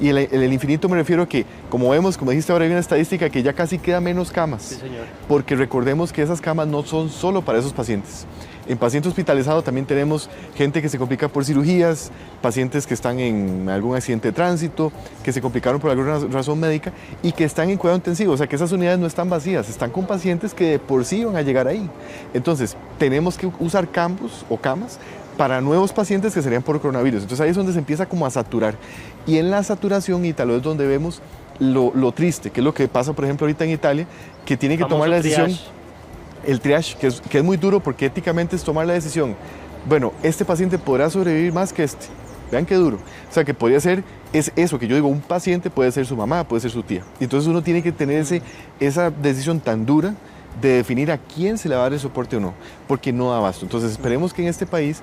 Y el infinito me refiero a que, como vemos, como dijiste ahora, hay una estadística que ya casi queda menos camas. Sí, señor. Porque recordemos que esas camas no son solo para esos pacientes. En paciente hospitalizado también tenemos gente que se complica por cirugías, pacientes que están en algún accidente de tránsito, que se complicaron por alguna razón médica y que están en cuidado intensivo. O sea que esas unidades no están vacías, están con pacientes que de por sí van a llegar ahí. Entonces, tenemos que usar campos o camas para nuevos pacientes que serían por coronavirus. Entonces ahí es donde se empieza como a saturar. Y en la saturación, Ítalo, es donde vemos lo triste, que es lo que pasa, por ejemplo, ahorita en Italia, que tiene que tomar la decisión. Triage. El triage, que es muy duro porque éticamente es tomar la decisión. Bueno, este paciente podrá sobrevivir más que este. Vean qué duro. O sea, que podría ser, es eso que yo digo, un paciente puede ser su mamá, puede ser su tía. Y entonces uno tiene que tener esa decisión tan dura de definir a quién se le va a dar el soporte o no, porque no da abasto. Entonces esperemos que en este país,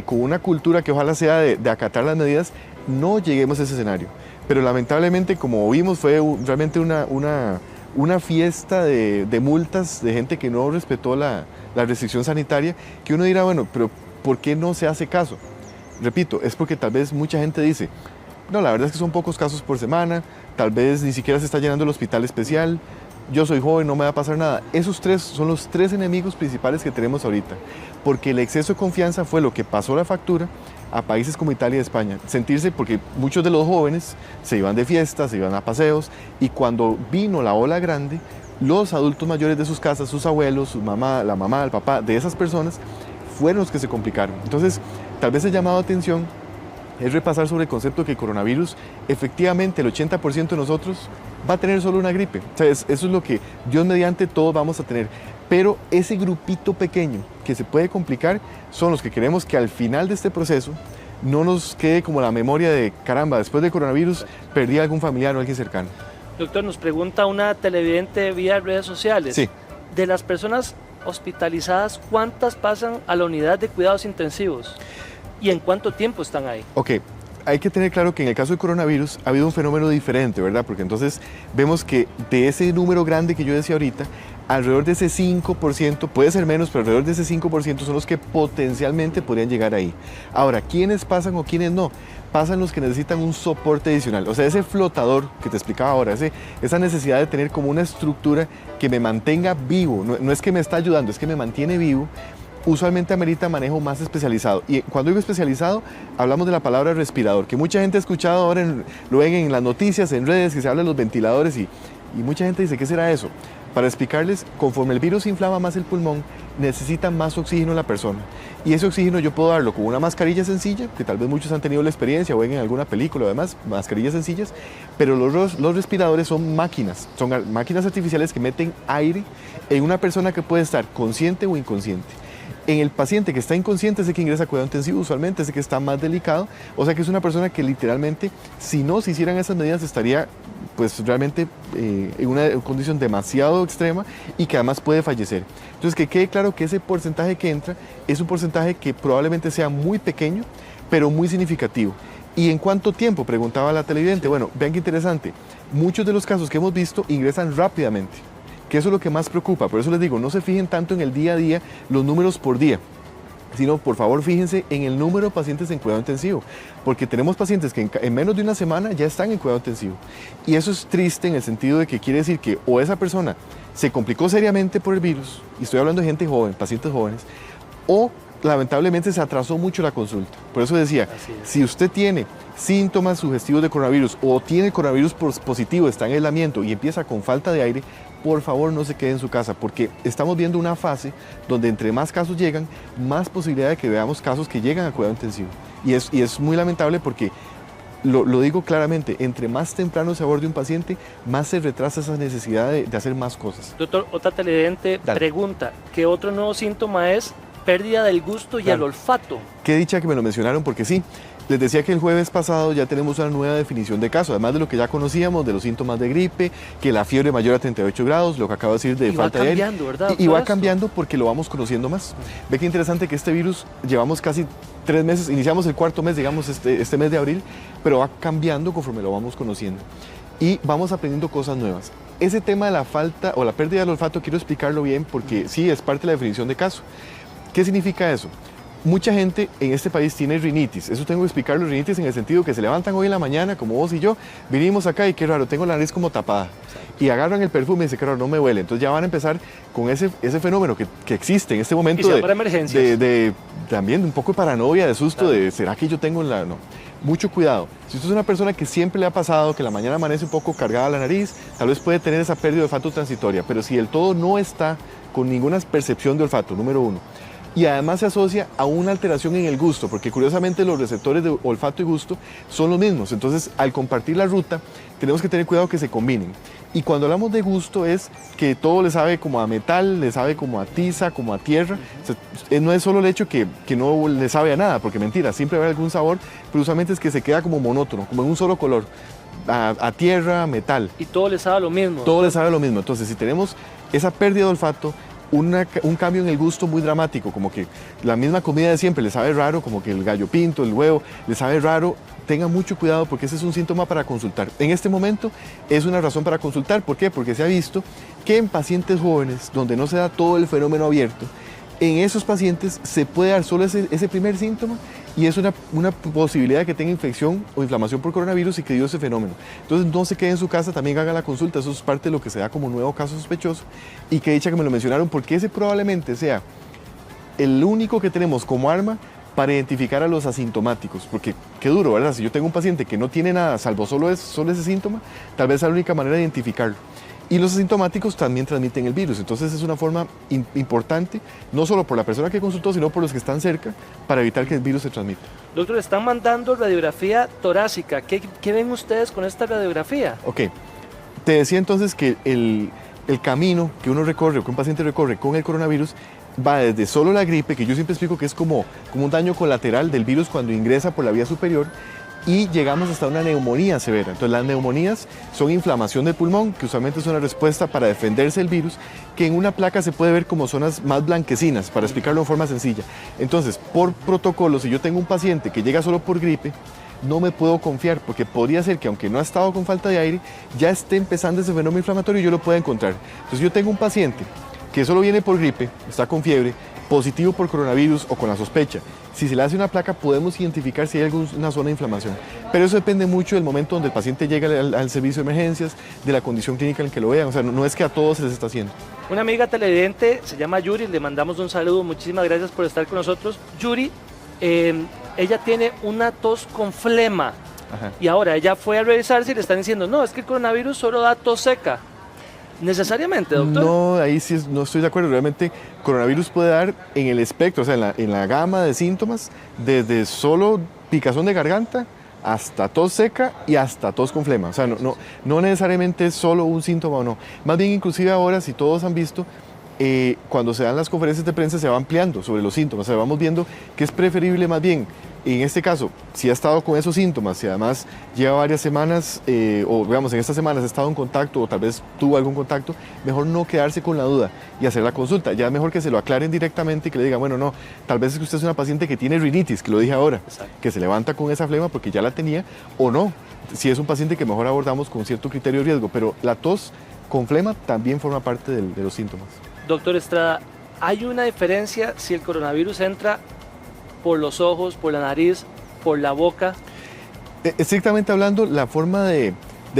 con una cultura que ojalá sea de acatar las medidas, no lleguemos a ese escenario. Pero lamentablemente, como vimos, fue realmente una fiesta de multas de gente que no respetó la restricción sanitaria, que uno dirá, bueno, pero ¿por qué no se hace caso? Repito, es porque tal vez mucha gente dice, no, la verdad es que son pocos casos por semana, tal vez ni siquiera se está llenando el hospital especial, yo soy joven, no me va a pasar nada. Esos tres son los tres enemigos principales que tenemos ahorita, porque el exceso de confianza fue lo que pasó la factura a países como Italia y España. Sentirse, porque muchos de los jóvenes se iban de fiestas, se iban a paseos, y cuando vino la ola grande, los adultos mayores de sus casas, sus abuelos, su mamá, la mamá, el papá, de esas personas, fueron los que se complicaron. Entonces, tal vez el llamado de atención es repasar sobre el concepto que el coronavirus, efectivamente el 80% de nosotros va a tener solo una gripe. O sea, eso es lo que Dios mediante todos vamos a tener. Pero ese grupito pequeño que se puede complicar son los que queremos que al final de este proceso no nos quede como la memoria de, caramba, después del coronavirus perdí a algún familiar o alguien cercano. Doctor, nos pregunta una televidente vía redes sociales. Sí. De las personas hospitalizadas, ¿cuántas pasan a la unidad de cuidados intensivos? ¿Y en cuánto tiempo están ahí? Ok, hay que tener claro que en el caso del coronavirus ha habido un fenómeno diferente, ¿verdad? Porque entonces vemos que de ese número grande que yo decía ahorita, alrededor de ese 5%, puede ser menos, pero alrededor de ese 5% son los que potencialmente podrían llegar ahí. Ahora, ¿quiénes pasan o quiénes no? Pasan los que necesitan un soporte adicional. O sea, ese flotador que te explicaba ahora, esa necesidad de tener como una estructura que me mantenga vivo, no es que me está ayudando, es que me mantiene vivo, usualmente amerita manejo más especializado. Y cuando digo especializado, hablamos de la palabra respirador, que mucha gente ha escuchado ahora, lo ven en las noticias, en redes, que se habla de los ventiladores y mucha gente dice, ¿qué será eso? Para explicarles, conforme el virus inflama más el pulmón, necesita más oxígeno la persona. Y ese oxígeno yo puedo darlo con una mascarilla sencilla, que tal vez muchos han tenido la experiencia o ven en alguna película o demás, mascarillas sencillas, pero los respiradores son máquinas artificiales que meten aire en una persona que puede estar consciente o inconsciente. En el paciente que está inconsciente es el que ingresa a cuidado intensivo, usualmente es el que está más delicado, o sea que es una persona que literalmente, si no se hicieran esas medidas, estaría pues realmente en una condición demasiado extrema y que además puede fallecer. Entonces que quede claro que ese porcentaje que entra es un porcentaje que probablemente sea muy pequeño, pero muy significativo. ¿Y en cuánto tiempo? Preguntaba la televidente. Bueno, vean qué interesante, muchos de los casos que hemos visto ingresan rápidamente, que eso es lo que más preocupa. Por eso les digo, no se fijen tanto en el día a día, los números por día, sino por favor fíjense en el número de pacientes en cuidado intensivo, porque tenemos pacientes que en menos de una semana ya están en cuidado intensivo. Y eso es triste en el sentido de que quiere decir que o esa persona se complicó seriamente por el virus, y estoy hablando de gente joven, pacientes jóvenes, o lamentablemente se atrasó mucho la consulta. Por eso decía, si usted tiene síntomas sugestivos de coronavirus o tiene coronavirus positivo, está en aislamiento y empieza con falta de aire, por favor no se quede en su casa, porque estamos viendo una fase donde entre más casos llegan, más posibilidad de que veamos casos que llegan a cuidado intensivo. Y es muy lamentable porque, lo digo claramente, entre más temprano se aborde un paciente, más se retrasa esa necesidad de hacer más cosas. Doctor, otra televidente pregunta, ¿qué otro nuevo síntoma es pérdida del gusto y el olfato? Qué dicha que me lo mencionaron, porque sí, Les decía que el jueves pasado ya tenemos una nueva definición de caso, además de lo que ya conocíamos, de los síntomas de gripe, que la fiebre mayor a 38 grados, lo que acabo de decir de falta de aire. Va cambiando, ¿verdad? Y va cambiando porque lo vamos conociendo más. Ve qué interesante que este virus llevamos casi 3 meses, iniciamos el 4.º mes, digamos, este mes de abril, pero va cambiando conforme lo vamos conociendo. Y vamos aprendiendo cosas nuevas. Ese tema de la falta o la pérdida del olfato quiero explicarlo bien porque sí, es parte de la definición de caso. ¿Qué significa eso? Mucha gente en este país tiene rinitis. Eso tengo que explicarlo, rinitis en el sentido que se levantan hoy en la mañana, como vos y yo, vinimos acá y qué raro, tengo la nariz como tapada. Y agarran el perfume y dicen, qué raro, no me huele. Entonces ya van a empezar con ese fenómeno que existe en este momento. Y para emergencias. También un poco de paranoia, de susto, claro. De ¿será que yo tengo la...? No. Mucho cuidado. Si usted es una persona que siempre le ha pasado que la mañana amanece un poco cargada la nariz, tal vez puede tener esa pérdida de olfato transitoria, pero si el todo no está con ninguna percepción de olfato, número 1, y además se asocia a una alteración en el gusto, porque curiosamente los receptores de olfato y gusto son los mismos, entonces al compartir la ruta tenemos que tener cuidado que se combinen. Y cuando hablamos de gusto es que todo le sabe como a metal, le sabe como a tiza, como a tierra. O sea, no es solo el hecho que no le sabe a nada, porque mentira, siempre va a haber algún sabor, pero usualmente es que se queda como monótono, como en un solo color, a tierra, metal. Y todo le sabe lo mismo. Todo le sabe lo mismo. Entonces, si tenemos esa pérdida de olfato, un cambio en el gusto muy dramático, como que la misma comida de siempre le sabe raro, como que el gallo pinto, el huevo, le sabe raro, tenga mucho cuidado porque ese es un síntoma para consultar. En este momento es una razón para consultar. ¿Por qué? Porque se ha visto que en pacientes jóvenes, donde no se da todo el fenómeno abierto, en esos pacientes se puede dar solo ese primer síntoma y es una posibilidad de que tenga infección o inflamación por coronavirus y que dio ese fenómeno. Entonces no se quede en su casa, también haga la consulta, eso es parte de lo que se da como nuevo caso sospechoso y que dicha que me lo mencionaron porque ese probablemente sea el único que tenemos como arma para identificar a los asintomáticos, porque qué duro, ¿verdad? Si yo tengo un paciente que no tiene nada, salvo solo ese síntoma, tal vez es la única manera de identificarlo. Y los asintomáticos también transmiten el virus, entonces es una forma importante, no solo por la persona que consultó, sino por los que están cerca, para evitar que el virus se transmita. Doctor, están mandando radiografía torácica. ¿Qué ven ustedes con esta radiografía? Ok, te decía entonces que el camino que uno recorre o que un paciente recorre con el coronavirus va desde solo la gripe, que yo siempre explico que es como un daño colateral del virus cuando ingresa por la vía superior, y llegamos hasta una neumonía severa. Entonces las neumonías son inflamación del pulmón, que usualmente es una respuesta para defenderse del virus, que en una placa se puede ver como zonas más blanquecinas, para explicarlo de forma sencilla. Entonces, por protocolo, si yo tengo un paciente que llega solo por gripe, no me puedo confiar, porque podría ser que aunque no ha estado con falta de aire, ya esté empezando ese fenómeno inflamatorio y yo lo pueda encontrar. Entonces yo tengo un paciente que solo viene por gripe, está con fiebre, positivo por coronavirus o con la sospecha. Si se le hace una placa podemos identificar si hay alguna zona de inflamación, pero eso depende mucho del momento donde el paciente llega al servicio de emergencias, de la condición clínica en que lo vean, o sea, no es que a todos se les está haciendo. Una amiga televidente se llama Yuri, le mandamos un saludo, muchísimas gracias por estar con nosotros. Yuri, ella tiene una tos con flema. Ajá. Y ahora ella fue a revisarse y le están diciendo, no, es que el coronavirus solo da tos seca. ¿Necesariamente, doctor? No, ahí sí no estoy de acuerdo. Realmente, coronavirus puede dar en el espectro, o sea, en la gama de síntomas, desde solo picazón de garganta hasta tos seca y hasta tos con flema. O sea, no necesariamente es solo un síntoma o no. Más bien, inclusive ahora, si todos han visto, cuando se dan las conferencias de prensa se va ampliando sobre los síntomas. O sea, vamos viendo que es preferible más bien, en este caso, si ha estado con esos síntomas y además lleva varias semanas, o digamos en estas semanas ha estado en contacto o tal vez tuvo algún contacto, mejor no quedarse con la duda y hacer la consulta. Ya mejor que se lo aclaren directamente y que le digan, bueno, no, tal vez es que usted es una paciente que tiene rinitis, que lo dije ahora, exacto, que se levanta con esa flema porque ya la tenía, o no, si es un paciente que mejor abordamos con cierto criterio de riesgo, pero la tos con flema también forma parte de los síntomas. Doctor Estrada, ¿hay una diferencia si el coronavirus entra por los ojos, por la nariz, por la boca? Estrictamente hablando, la forma de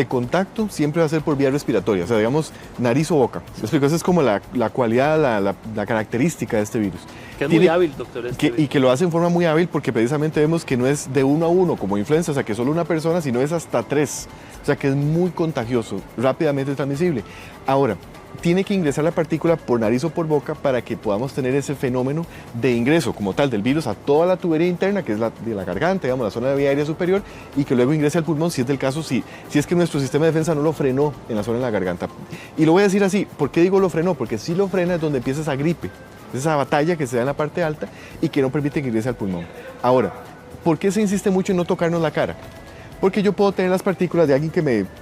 contacto siempre va a ser por vía respiratoria, o sea, digamos, nariz o boca. Esa es como la cualidad, la característica de este virus. Que es muy hábil, doctor. Y que lo hace en forma muy hábil porque precisamente vemos que no es de 1 a 1 como influenza, o sea, que solo una persona, sino es hasta 3. O sea, que es muy contagioso, rápidamente transmisible. Ahora, tiene que ingresar la partícula por nariz o por boca para que podamos tener ese fenómeno de ingreso como tal del virus a toda la tubería interna, que es de la garganta, digamos, la zona de vía aérea superior, y que luego ingrese al pulmón si es del caso, si es que nuestro sistema de defensa no lo frenó en la zona de la garganta. Y lo voy a decir así, ¿por qué digo lo frenó? Porque si lo frena es donde empieza esa gripe, esa batalla que se da en la parte alta y que no permite que ingrese al pulmón. Ahora, ¿por qué se insiste mucho en no tocarnos la cara? Porque yo puedo tener las partículas de alguien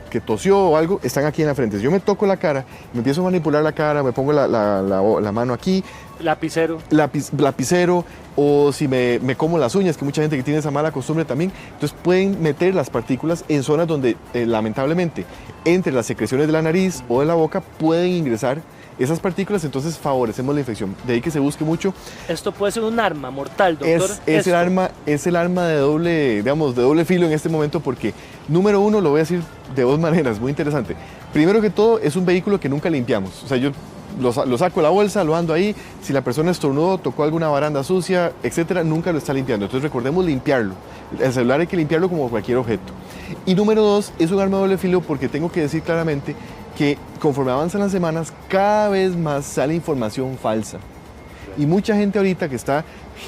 que tosió o algo, están aquí en la frente. Si yo me toco la cara, me empiezo a manipular la cara, me pongo la mano aquí. Lapicero. Lapicero, o si me como las uñas, que mucha gente que tiene esa mala costumbre también. Entonces pueden meter las partículas en zonas donde lamentablemente entre las secreciones de la nariz o de la boca pueden ingresar esas partículas, entonces favorecemos la infección. De ahí que se busque mucho. Esto puede ser un arma mortal, doctor. Es el arma de doble filo en este momento, porque número uno, lo voy a decir de dos maneras, muy interesante. Primero que todo, es un vehículo que nunca limpiamos. O sea, yo lo saco de la bolsa, lo ando ahí, si la persona estornudó, tocó alguna baranda sucia, etcétera, nunca lo está limpiando. Entonces recordemos limpiarlo. El celular hay que limpiarlo como cualquier objeto. Y número dos, es un arma de doble filo porque tengo que decir claramente que conforme avanzan las semanas, cada vez más sale información falsa. Y mucha gente ahorita que está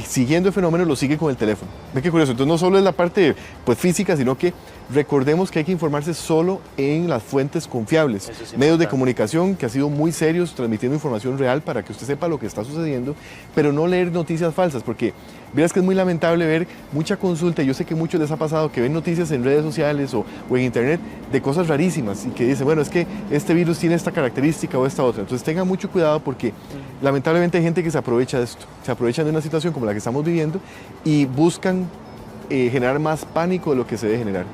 siguiendo el fenómeno lo sigue con el teléfono. ¿Ve qué curioso? Entonces no solo es la parte pues, física, sino que recordemos que hay que informarse solo en las fuentes confiables. Medios de comunicación que han sido muy serios transmitiendo información real para que usted sepa lo que está sucediendo, pero no leer noticias falsas, porque verás que es muy lamentable ver mucha consulta, y yo sé que a muchos les ha pasado que ven noticias en redes sociales o en internet de cosas rarísimas y que dicen, bueno, es que este virus tiene esta característica o esta otra. Entonces tengan mucho cuidado porque lamentablemente hay gente que se aprovecha de esto, se aprovechan de una situación como la que estamos viviendo y buscan generar más pánico de lo que se debe generar.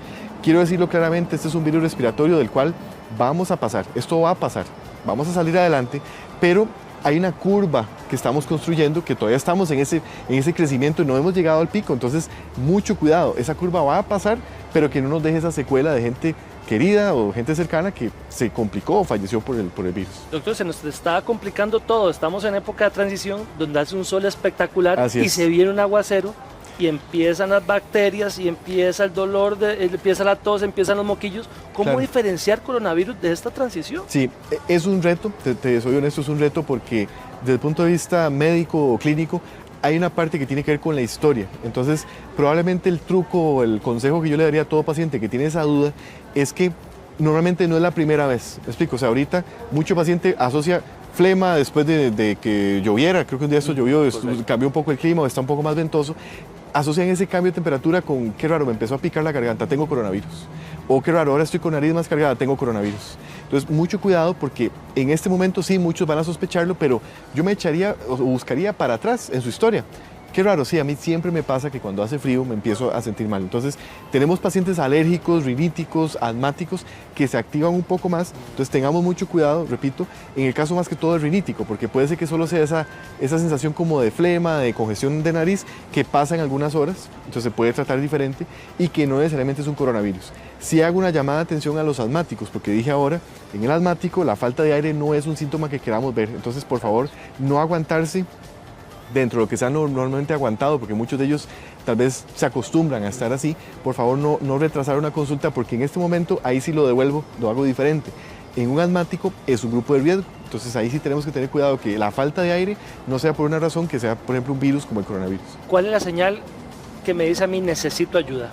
Quiero decirlo claramente, este es un virus respiratorio del cual vamos a pasar, esto va a pasar, vamos a salir adelante, pero hay una curva que estamos construyendo, que todavía estamos en ese crecimiento y no hemos llegado al pico, entonces mucho cuidado, esa curva va a pasar, pero que no nos deje esa secuela de gente querida o gente cercana que se complicó o falleció por el virus. Doctor, se nos está complicando todo, estamos en época de transición donde hace un sol espectacular y se viene un aguacero y empiezan las bacterias y empieza el dolor, empieza la tos, empiezan los moquillos. ¿Cómo diferenciar coronavirus de esta transición? Sí, es un reto, te soy honesto, es un reto porque desde el punto de vista médico o clínico hay una parte que tiene que ver con la historia. Entonces, probablemente el truco o el consejo que yo le daría a todo paciente que tiene esa duda es que normalmente no es la primera vez. ¿Me explico? O sea, ahorita mucho paciente asocia flema después de que lloviera, creo que un día esto llovió, cambió un poco el clima, está un poco más ventoso, asocian ese cambio de temperatura con, qué raro, me empezó a picar la garganta, tengo coronavirus. O qué raro, ahora estoy con nariz más cargada, tengo coronavirus. Entonces, mucho cuidado porque en este momento sí, muchos van a sospecharlo, pero yo me echaría o buscaría para atrás en su historia. Qué raro, sí, a mí siempre me pasa que cuando hace frío me empiezo a sentir mal. Entonces, tenemos pacientes alérgicos, riníticos, asmáticos, que se activan un poco más. Entonces, tengamos mucho cuidado, repito, en el caso más que todo es rinítico, porque puede ser que solo sea esa sensación como de flema, de congestión de nariz, que pasa en algunas horas, entonces se puede tratar diferente, y que no necesariamente es un coronavirus. Sí hago una llamada de atención a los asmáticos, porque dije ahora, en el asmático la falta de aire no es un síntoma que queramos ver. Entonces, por favor, no aguantarse dentro de lo que se ha normalmente aguantado, porque muchos de ellos tal vez se acostumbran a estar así. Por favor, no retrasar una consulta, porque en este momento ahí sí lo devuelvo, lo hago diferente. En un asmático es un grupo de riesgo, entonces ahí sí tenemos que tener cuidado que la falta de aire no sea por una razón que sea, por ejemplo, un virus como el coronavirus. ¿Cuál es la señal que me dice a mí necesito ayuda?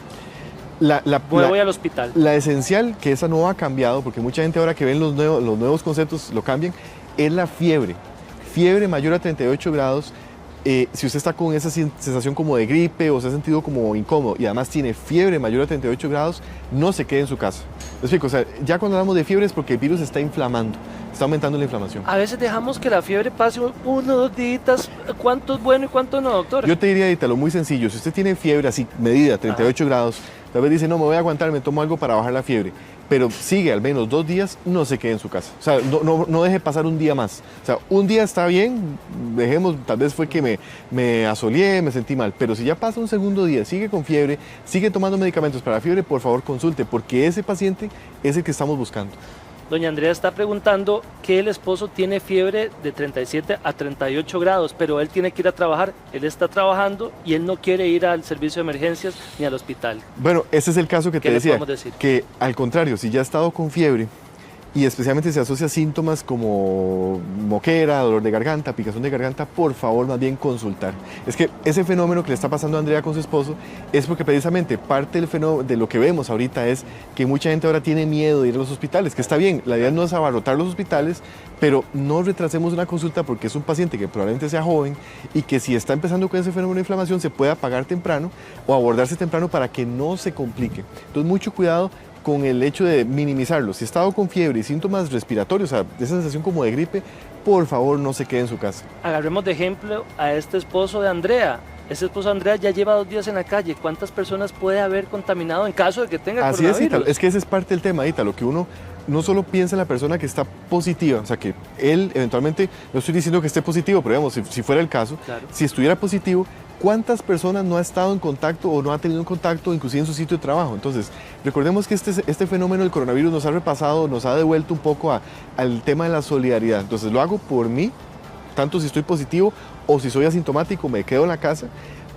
Voy al hospital. La esencial, que esa no ha cambiado, porque mucha gente ahora que ven los nuevos conceptos lo cambian, es la fiebre. Fiebre mayor a 38 grados. Si usted está con esa sensación como de gripe o se ha sentido como incómodo y además tiene fiebre mayor a 38 grados, no se quede en su casa. ¿Me explico? O sea, ya cuando hablamos de fiebre es porque el virus está inflamando, está aumentando la inflamación. A veces dejamos que la fiebre pase 1 o 2 días. ¿Cuánto es bueno y cuánto no, doctor? Yo te diría, Ítalo, muy sencillo. Si usted tiene fiebre así, medida, 38 grados, tal vez dice, no, me voy a aguantar, me tomo algo para bajar la fiebre. Pero sigue al menos 2 días, no se quede en su casa. O sea, no deje pasar un día más. O sea, un día está bien, dejemos, tal vez fue que me asoleé, me sentí mal. Pero si ya pasa un segundo día, sigue con fiebre, sigue tomando medicamentos para la fiebre, por favor consulte, porque ese paciente es el que estamos buscando. Doña Andrea está preguntando que el esposo tiene fiebre de 37 a 38 grados, pero él tiene que ir a trabajar. Él está trabajando y él no quiere ir al servicio de emergencias ni al hospital. Bueno, ese es el caso que te decía, decir? Que al contrario, si ya ha estado con fiebre y especialmente se asocia a síntomas como moquera, dolor de garganta, picazón de garganta, por favor más bien consultar. Es que ese fenómeno que le está pasando a Andrea con su esposo es porque precisamente parte del fenómeno de lo que vemos ahorita es que mucha gente ahora tiene miedo de ir a los hospitales, que está bien, la idea no es abarrotar los hospitales, pero no retrasemos una consulta porque es un paciente que probablemente sea joven y que si está empezando con ese fenómeno de inflamación se puede apagar temprano o abordarse temprano para que no se complique. Entonces mucho cuidado con el hecho de minimizarlo. Si ha estado con fiebre y síntomas respiratorios, o sea, esa sensación como de gripe, por favor no se quede en su casa. Agarremos de ejemplo a este esposo de Andrea. Este esposo de Andrea ya lleva 2 días en la calle. ¿Cuántas personas puede haber contaminado en caso de que tenga coronavirus? Así es, Ítalo. Es que ese es parte del tema, Ítalo, que uno no solo piensa en la persona que está positiva, o sea, que él eventualmente, no estoy diciendo que esté positivo, pero digamos, si fuera el caso, claro, si estuviera positivo, ¿cuántas personas no ha estado en contacto o no ha tenido contacto, inclusive en su sitio de trabajo? Entonces, recordemos que este fenómeno del coronavirus nos ha repasado, nos ha devuelto un poco al tema de la solidaridad. Entonces, lo hago por mí, tanto si estoy positivo o si soy asintomático, me quedo en la casa,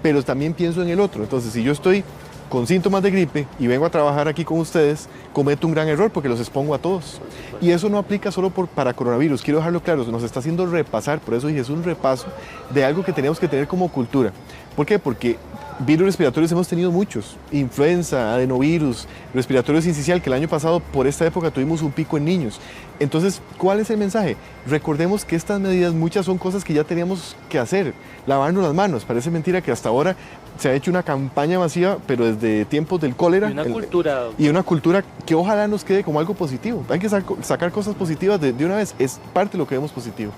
pero también pienso en el otro. Entonces, si yo estoy con síntomas de gripe y vengo a trabajar aquí con ustedes, cometo un gran error porque los expongo a todos. Y eso no aplica solo para coronavirus, quiero dejarlo claro, nos está haciendo repasar, por eso dije, es un repaso de algo que tenemos que tener como cultura. ¿Por qué? Porque virus respiratorios hemos tenido muchos, influenza, adenovirus, respiratorio sincicial, que el año pasado por esta época tuvimos un pico en niños. Entonces, ¿cuál es el mensaje? Recordemos que estas medidas, muchas son cosas que ya teníamos que hacer, lavarnos las manos, parece mentira que hasta ahora se ha hecho una campaña masiva, pero desde tiempos del cólera. Y una cultura que ojalá nos quede como algo positivo. Hay que sacar cosas positivas de una vez, es parte de lo que vemos positivo.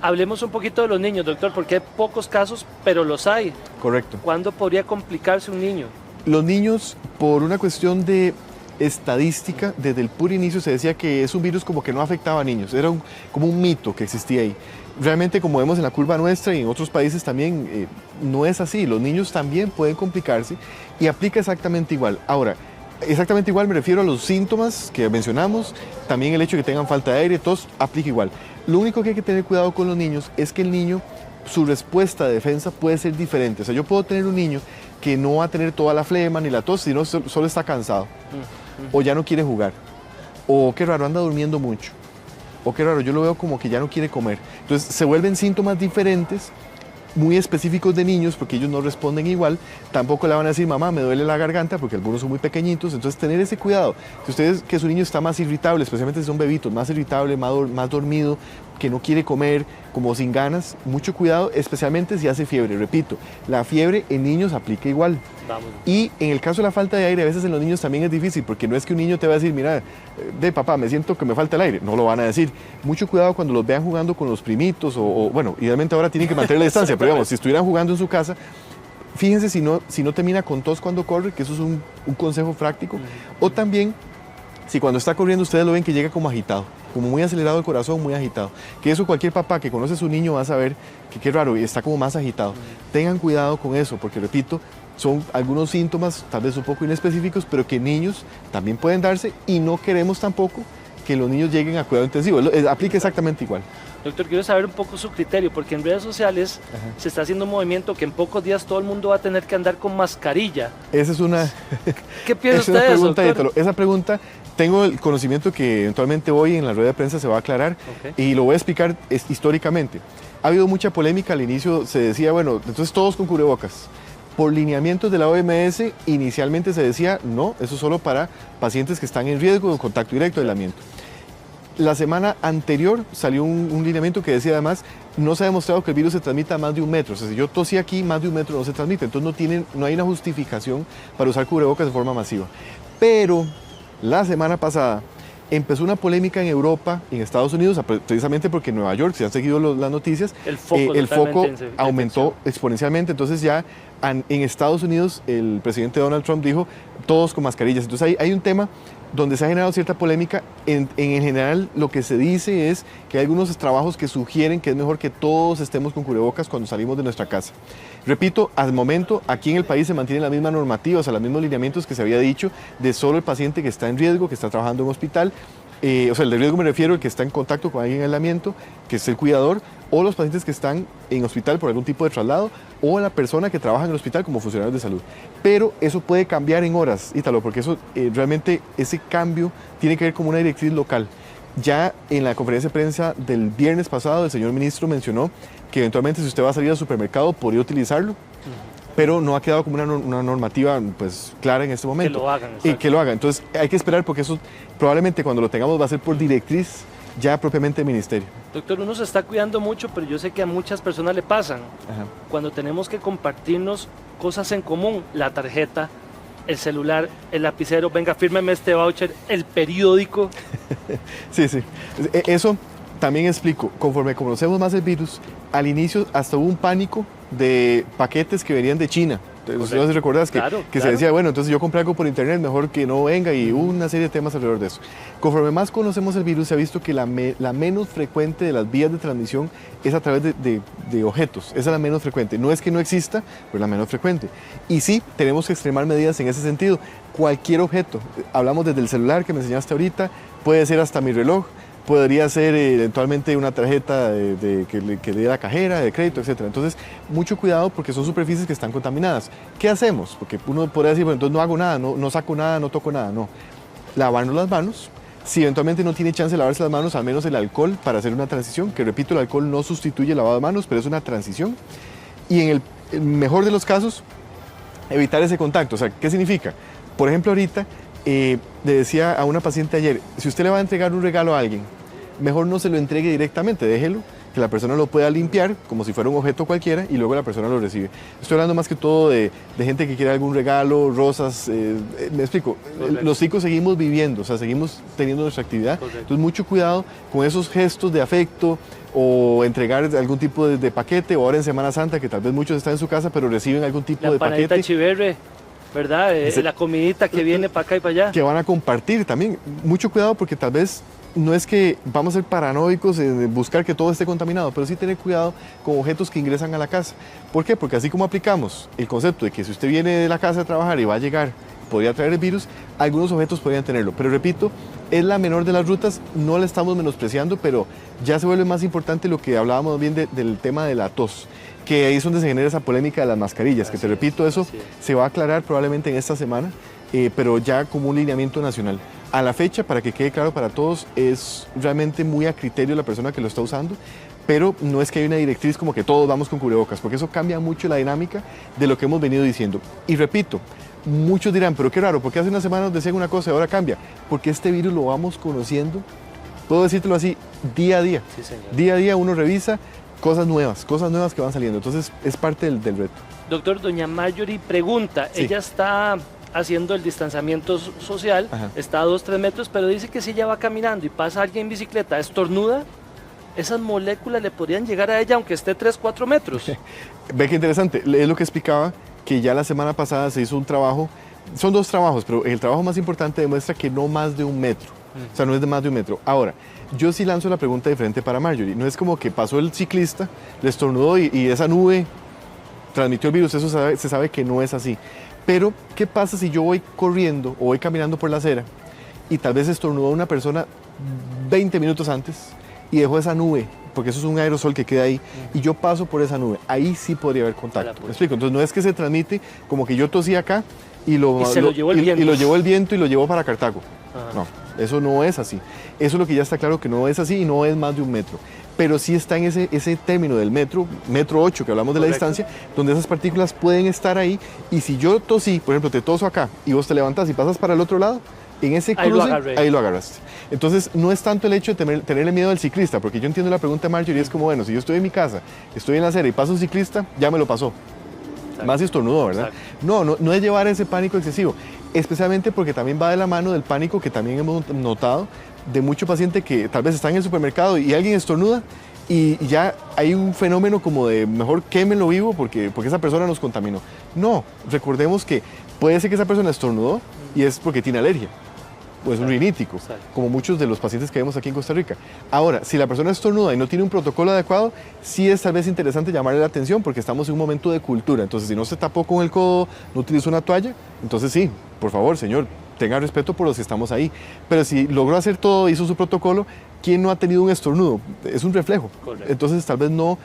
Hablemos un poquito de los niños, doctor, porque hay pocos casos, pero los hay. Correcto. ¿Cuándo podría complicarse un niño? Los niños, por una cuestión de estadística, desde el puro inicio se decía que es un virus como que no afectaba a niños, era como un mito que existía ahí. Realmente, como vemos en la curva nuestra y en otros países también, no es así. Los niños también pueden complicarse y aplica exactamente igual. Ahora, exactamente igual me refiero a los síntomas que mencionamos, también el hecho de que tengan falta de aire, todos aplica igual. Lo único que hay que tener cuidado con los niños es que el niño, su respuesta de defensa puede ser diferente. O sea, yo puedo tener un niño que no va a tener toda la flema ni la tos, sino solo está cansado, o ya no quiere jugar, o qué raro, anda durmiendo mucho, o qué raro, yo lo veo como que ya no quiere comer. Entonces se vuelven síntomas diferentes, muy específicos de niños, porque ellos no responden igual. Tampoco le van a decir, mamá, me duele la garganta, porque algunos son muy pequeñitos. Entonces, tener ese cuidado. Si ustedes, que su niño está más irritable, especialmente si son bebitos, más irritable, más dormido, que no quiere comer, como sin ganas, mucho cuidado, especialmente si hace fiebre. Repito, la fiebre en niños aplica igual. Vamos. Y en el caso de la falta de aire, a veces en los niños también es difícil, porque no es que un niño te va a decir, mira, papá, me siento que me falta el aire. No lo van a decir. Mucho cuidado cuando los vean jugando con los primitos, o bueno, idealmente ahora tienen que mantener la distancia, pero digamos, si estuvieran jugando en su casa, fíjense si no termina con tos cuando corre, que eso es un consejo práctico. O también, si cuando está corriendo ustedes lo ven que llega como agitado, como muy acelerado el corazón, muy agitado. Que eso cualquier papá que conoce a su niño va a saber que qué raro, y está como más agitado. Tengan cuidado con eso, porque repito, son algunos síntomas tal vez un poco inespecíficos, pero que niños también pueden darse, y no queremos tampoco que los niños lleguen a cuidado intensivo. Aplica exactamente igual. Doctor, quiero saber un poco su criterio, porque en redes sociales se está haciendo un movimiento que en pocos días todo el mundo va a tener que andar con mascarilla. Esa es una... ¿Qué piensa usted de eso, doctor? Esa pregunta, tengo el conocimiento que eventualmente hoy en la rueda de prensa se va a aclarar, y lo voy a explicar históricamente. Ha habido mucha polémica, al inicio se decía, bueno, entonces todos con cubrebocas. Por lineamientos de la OMS, inicialmente se decía, no, eso es solo para pacientes que están en riesgo de contacto directo de aislamiento. La semana anterior salió un lineamiento que decía además, no se ha demostrado que el virus se transmita a más de 1 metro. O sea, si yo tosí aquí, más de 1 metro no se transmite. Entonces no hay una justificación para usar cubrebocas de forma masiva. Pero la semana pasada empezó una polémica en Europa, en Estados Unidos, precisamente porque en Nueva York, si han seguido las noticias, el foco aumentó exponencialmente. Entonces ya en Estados Unidos el presidente Donald Trump dijo, todos con mascarillas. Entonces hay un tema donde se ha generado cierta polémica. En general lo que se dice es que hay algunos trabajos que sugieren que es mejor que todos estemos con cubrebocas cuando salimos de nuestra casa. Repito, al momento aquí en el país se mantienen las mismas normativas, o sea, los mismos lineamientos que se había dicho de solo el paciente que está en riesgo, que está trabajando en hospital. O sea, el de riesgo me refiero al que está en contacto con alguien en aislamiento, que es el cuidador, o los pacientes que están en hospital por algún tipo de traslado, o la persona que trabaja en el hospital como funcionarios de salud. Pero eso puede cambiar en horas, Ítalo, porque eso realmente ese cambio tiene que ver con una directriz local. Ya en la conferencia de prensa del viernes pasado, el señor ministro mencionó que eventualmente si usted va a salir al supermercado podría utilizarlo, pero no ha quedado como una normativa pues, clara en este momento. Que lo hagan. Y que lo hagan. Entonces hay que esperar porque eso probablemente cuando lo tengamos va a ser por directriz ya propiamente del ministerio. Doctor, uno se está cuidando mucho, pero yo sé que a muchas personas le pasan. Ajá. Cuando tenemos que compartirnos cosas en común, la tarjeta, el celular, el lapicero, venga, fírmeme este voucher, el periódico. Sí, sí. Eso también explico. Conforme conocemos más el virus, al inicio hasta hubo un pánico de paquetes que venían de China. Entonces, no sé si recuerdas que, Claro, que se decía, bueno, entonces yo compré algo por internet, mejor que no venga, y hubo una serie de temas alrededor de eso. Conforme más conocemos el virus, se ha visto que la menos frecuente de las vías de transmisión es a través de objetos. Esa es la menos frecuente. No es que no exista, pero es la menos frecuente. Y sí, tenemos que extremar medidas en ese sentido. Cualquier objeto, hablamos desde el celular que me enseñaste ahorita, puede ser hasta mi reloj, podría ser eventualmente una tarjeta que le dé la cajera, de crédito, etc. Entonces, mucho cuidado porque son superficies que están contaminadas. ¿Qué hacemos? Porque uno podría decir, bueno, entonces no hago nada, no saco nada, no toco nada. No. Lavarnos las manos. Si eventualmente no tiene chance de lavarse las manos, al menos el alcohol para hacer una transición, que repito, el alcohol no sustituye el lavado de manos, pero es una transición. Y en el mejor de los casos, evitar ese contacto. O sea, ¿qué significa? Por ejemplo, ahorita le decía a una paciente ayer, si usted le va a entregar un regalo a alguien, mejor no se lo entregue directamente, déjelo, que la persona lo pueda limpiar como si fuera un objeto cualquiera y luego la persona lo recibe. Estoy hablando más que todo de gente que quiere algún regalo, rosas, me explico, los chicos seguimos viviendo, o sea, seguimos teniendo nuestra actividad, entonces mucho cuidado con esos gestos de afecto o entregar algún tipo de paquete, o ahora en Semana Santa, que tal vez muchos están en su casa, pero reciben algún tipo de paquete. La chiverre, ¿verdad? La comidita que viene para acá y para allá. Que van a compartir también. Mucho cuidado porque tal vez no es que vamos a ser paranoicos en buscar que todo esté contaminado, pero sí tener cuidado con objetos que ingresan a la casa. ¿Por qué? Porque así como aplicamos el concepto de que si usted viene de la casa a trabajar y va a llegar, podría traer el virus, algunos objetos podrían tenerlo. Pero repito, es la menor de las rutas, no la estamos menospreciando, pero ya se vuelve más importante lo que hablábamos bien del tema de la tos, que ahí es donde se genera esa polémica de las mascarillas, que te repito, eso se va a aclarar probablemente en esta semana, pero ya como un lineamiento nacional. A la fecha, para que quede claro para todos, es realmente muy a criterio de la persona que lo está usando, pero no es que hay una directriz como que todos vamos con cubrebocas, porque eso cambia mucho la dinámica de lo que hemos venido diciendo. Y repito, muchos dirán, pero qué raro, porque hace una semana nos decían una cosa y ahora cambia, porque este virus lo vamos conociendo, puedo decírtelo así, día a día. Sí, señor. Día a día uno revisa cosas nuevas que van saliendo, entonces es parte del reto. Doctor, doña Marjorie pregunta, Sí. ella está haciendo el distanciamiento social, Ajá. está a 2-3 metros, pero dice que si ella va caminando y pasa alguien en bicicleta, estornuda, esas moléculas le podrían llegar a ella aunque esté 3-4 metros. Ve qué interesante, es lo que explicaba, que ya la semana pasada se hizo un trabajo, son 2 trabajos, pero el trabajo más importante demuestra que no más de 1 metro, o sea, no es de más de 1 metro. Ahora, yo sí lanzo la pregunta diferente para Marjorie, no es como que pasó el ciclista, le estornudó y esa nube transmitió el virus, eso se sabe que no es así. Pero, ¿qué pasa si yo voy corriendo o voy caminando por la acera y tal vez estornudó a una persona 20 minutos antes y dejó esa nube, porque eso es un aerosol que queda ahí, y yo paso por esa nube? Ahí sí podría haber contacto. ¿Me explico? Entonces no es que se transmite como que yo tosí acá y lo llevó el viento. y lo llevó el viento y lo llevó para Cartago. Ajá. No, eso no es así. Eso es lo que ya está claro que no es así y no es más de 1 metro. Pero sí está en ese término del metro 8 que hablamos de la Correcto. distancia, donde esas partículas pueden estar ahí, y si yo tosí, por ejemplo, te toso acá y vos te levantas y pasas para el otro lado, en ese Ahí lo cruce, agarré. ahí lo agarraste. Entonces, no es tanto el hecho de tenerle miedo al ciclista, porque yo entiendo la pregunta de Marjorie, es como, bueno, si yo estoy en mi casa, estoy en la acera y pasa un ciclista, ya me lo pasó. Exacto. Más si estornudó, ¿verdad? Exacto. No es llevar ese pánico excesivo, especialmente porque también va de la mano del pánico que también hemos notado de mucho paciente que tal vez está en el supermercado y alguien estornuda y ya hay un fenómeno como de mejor quémelo vivo porque esa persona nos contaminó. No, recordemos que puede ser que esa persona estornudó y es porque tiene alergia o es un rinítico, Exacto. como muchos de los pacientes que vemos aquí en Costa Rica. Ahora, si la persona estornuda y no tiene un protocolo adecuado, sí es tal vez interesante llamarle la atención porque estamos en un momento de cultura. Entonces, si no se tapó con el codo, no utilizó una toalla, entonces sí, por favor, señor, tenga respeto por los que estamos ahí. Pero si logró hacer todo, hizo su protocolo, ¿quién no ha tenido un estornudo? Es un reflejo. Correcto. Entonces tal vez no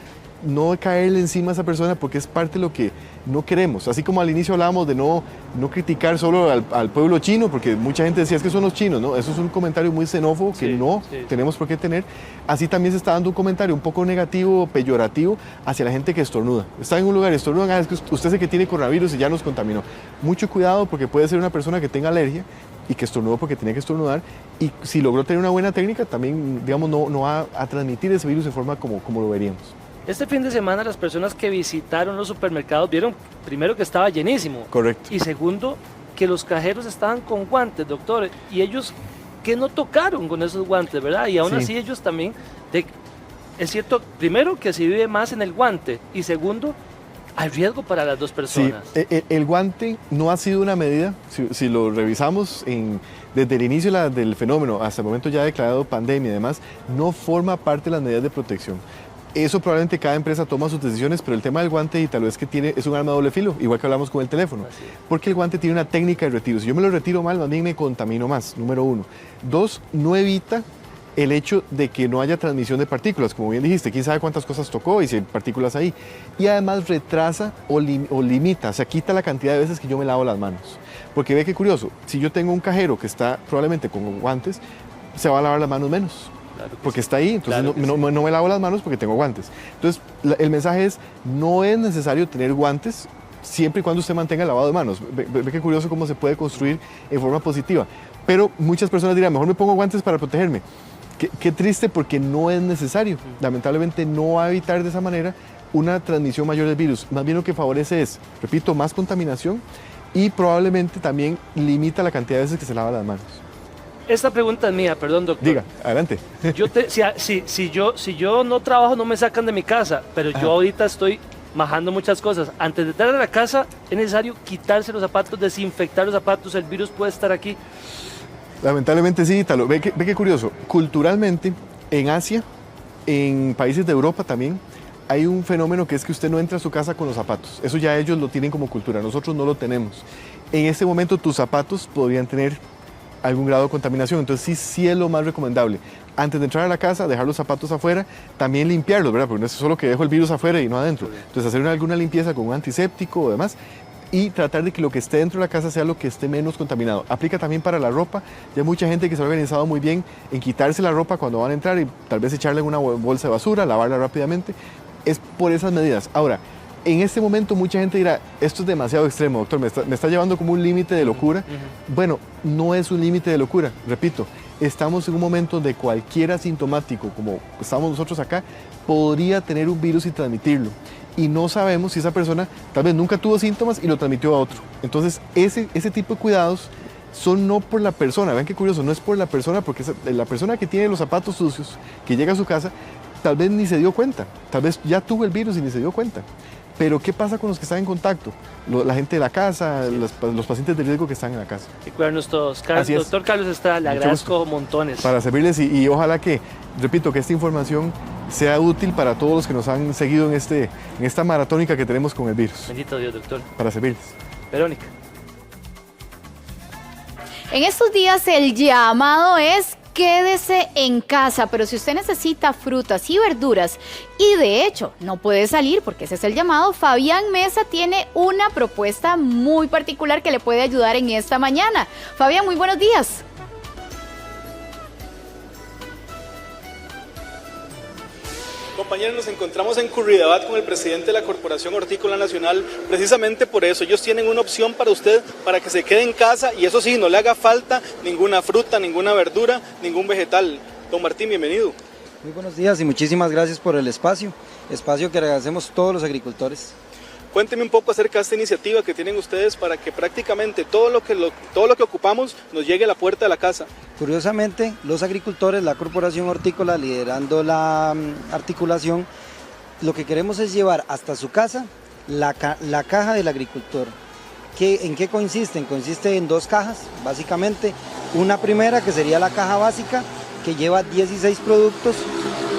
caerle encima a esa persona porque es parte de lo que no queremos. Así como al inicio hablábamos de no criticar solo al pueblo chino, porque mucha gente decía es que son los chinos, ¿no? Eso es un comentario muy xenófobo que no tenemos por qué tener. Así también se está dando un comentario un poco negativo, peyorativo, hacia la gente que estornuda. Está en un lugar y estornudan, es que usted es el que tiene coronavirus y ya nos contaminó. Mucho cuidado porque puede ser una persona que tenga alergia y que estornudó porque tenía que estornudar, y si logró tener una buena técnica, también, digamos, no va a transmitir ese virus de forma como lo veríamos. Este fin de semana las personas que visitaron los supermercados vieron primero que estaba llenísimo. Correcto. Y segundo, que los cajeros estaban con guantes, doctor. Y ellos que no tocaron con esos guantes, ¿verdad? Y aún así ellos también, es cierto, primero que se vive más en el guante y segundo, hay riesgo para las dos personas. Sí, el guante no ha sido una medida, si lo revisamos desde el inicio del fenómeno hasta el momento ya declarado pandemia y demás, no forma parte de las medidas de protección. Eso probablemente cada empresa toma sus decisiones, pero el tema del guante digital es que es un arma de doble filo, igual que hablamos con el teléfono. Porque el guante tiene una técnica de retiro. Si yo me lo retiro mal, más bien me contamino más, número 1. 2, no evita el hecho de que no haya transmisión de partículas, como bien dijiste, quién sabe cuántas cosas tocó y si hay partículas ahí. Y además retrasa o limita, o sea, quita la cantidad de veces que yo me lavo las manos. Porque ve que curioso, si yo tengo un cajero que está probablemente con guantes, se va a lavar las manos menos. Porque está ahí, entonces no me lavo las manos porque tengo guantes. Entonces, el mensaje es, no es necesario tener guantes siempre y cuando usted mantenga el lavado de manos. Ve qué curioso cómo se puede construir en forma positiva. Pero muchas personas dirán, mejor me pongo guantes para protegerme. Qué triste porque no es necesario. Lamentablemente no va a evitar de esa manera una transmisión mayor del virus. Más bien lo que favorece es, repito, más contaminación y probablemente también limita la cantidad de veces que se lava las manos. Esta pregunta es mía, perdón, doctor. Diga, adelante. Si yo no trabajo, no me sacan de mi casa, pero yo ahorita estoy majando muchas cosas. Antes de entrar a la casa, es necesario quitarse los zapatos, desinfectar los zapatos, el virus puede estar aquí. Lamentablemente sí, Italo. Ve qué curioso. Culturalmente, en Asia, en países de Europa también, hay un fenómeno que es que usted no entra a su casa con los zapatos. Eso ya ellos lo tienen como cultura, nosotros no lo tenemos. En este momento tus zapatos podrían tener algún grado de contaminación, entonces sí es lo más recomendable. Antes de entrar a la casa, dejar los zapatos afuera, también limpiarlos, ¿verdad? Porque no es solo que dejo el virus afuera y no adentro. Entonces hacer alguna limpieza con un antiséptico o demás y tratar de que lo que esté dentro de la casa sea lo que esté menos contaminado. Aplica también para la ropa. Ya hay mucha gente que se ha organizado muy bien en quitarse la ropa cuando van a entrar y tal vez echarla en una bolsa de basura, lavarla rápidamente. Es por esas medidas. Ahora, en este momento mucha gente dirá, esto es demasiado extremo, doctor, me está llevando como un límite de locura. Bueno, no es un límite de locura, repito, estamos en un momento donde cualquier asintomático, como estamos nosotros acá, podría tener un virus y transmitirlo. Y no sabemos si esa persona tal vez nunca tuvo síntomas y lo transmitió a otro. Entonces, ese tipo de cuidados son no por la persona, vean qué curioso, no es por la persona, porque la persona que tiene los zapatos sucios, que llega a su casa, tal vez ni se dio cuenta, tal vez ya tuvo el virus y ni se dio cuenta. Pero ¿qué pasa con los que están en contacto? La gente de la casa, los pacientes de riesgo que están en la casa. Y cuidarnos todos. Doctor Carlos Estrada, le agradezco montones. Para servirles y ojalá que, repito, que esta información sea útil para todos los que nos han seguido en esta maratónica que tenemos con el virus. Bendito Dios, doctor. Para servirles. Verónica. En estos días el llamado es quédese en casa, pero si usted necesita frutas y verduras y de hecho no puede salir porque ese es el llamado, Fabián Mesa tiene una propuesta muy particular que le puede ayudar en esta mañana. Fabián, muy buenos días. Compañeros, nos encontramos en Curridabat con el presidente de la Corporación Hortícola Nacional, precisamente por eso. Ellos tienen una opción para usted, para que se quede en casa y eso sí, no le haga falta ninguna fruta, ninguna verdura, ningún vegetal. Don Martín, bienvenido. Muy buenos días y muchísimas gracias por el espacio que agradecemos todos los agricultores. Cuénteme un poco acerca de esta iniciativa que tienen ustedes para que prácticamente todo lo que ocupamos nos llegue a la puerta de la casa. Curiosamente, los agricultores, la Corporación Hortícola, liderando la articulación, lo que queremos es llevar hasta su casa la caja del agricultor. ¿En qué consiste? Consiste en 2 cajas, básicamente. Una primera que sería la caja básica, que lleva 16 productos,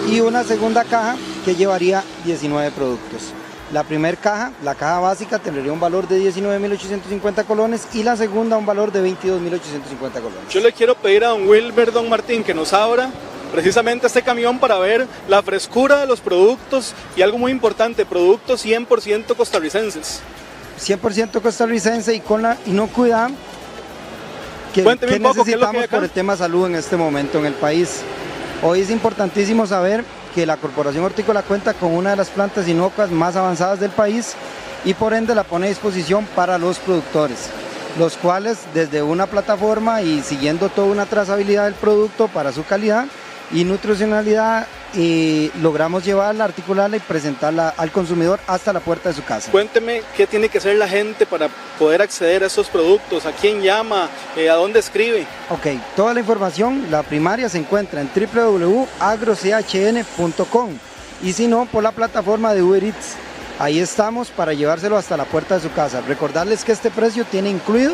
y una segunda caja que llevaría 19 productos. La primera caja, la caja básica, tendría un valor de 19.850 colones y la segunda un valor de 22.850 colones. Yo le quiero pedir a don Wilber, don Martín, que nos abra precisamente este camión para ver la frescura de los productos y algo muy importante, productos 100% costarricenses. 100% costarricense y con la inocuidad que Cuénteme un poco qué es lo que hay necesitamos acá. por el tema salud en este momento en el país. Hoy es importantísimo saber que la Corporación Hortícola cuenta con una de las plantas inocuas más avanzadas del país y por ende la pone a disposición para los productores, los cuales desde una plataforma y siguiendo toda una trazabilidad del producto para su calidad y nutricionalidad, logramos llevarla, articularla y presentarla al consumidor hasta la puerta de su casa. Cuénteme qué tiene que hacer la gente para poder acceder a estos productos, a quién llama, a dónde escribe. Ok, toda la información, la primaria, se encuentra en www.agrochn.com y si no, por la plataforma de Uber Eats. Ahí estamos para llevárselo hasta la puerta de su casa. Recordarles que este precio tiene incluido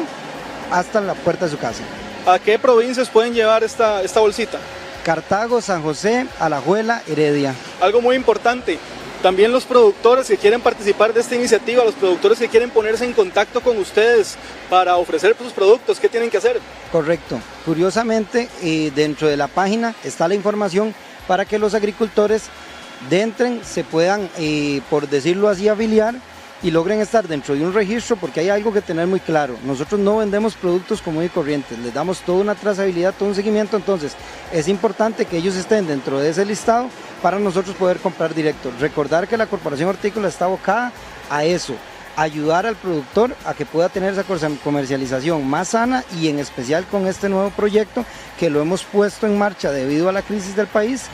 hasta la puerta de su casa. ¿A qué provincias pueden llevar esta bolsita? Cartago, San José, Alajuela, Heredia. Algo muy importante, también los productores que quieren participar de esta iniciativa, los productores que quieren ponerse en contacto con ustedes para ofrecer sus productos, ¿qué tienen que hacer? Correcto. Curiosamente, dentro de la página está la información para que los agricultores entren, se puedan, por decirlo así, afiliar y logren estar dentro de un registro, porque hay algo que tener muy claro. Nosotros no vendemos productos común y corrientes, les damos toda una trazabilidad, todo un seguimiento, entonces es importante que ellos estén dentro de ese listado para nosotros poder comprar directo. Recordar que la Corporación Hortícola está abocada a eso, ayudar al productor a que pueda tener esa comercialización más sana y en especial con este nuevo proyecto que lo hemos puesto en marcha debido a la crisis del país,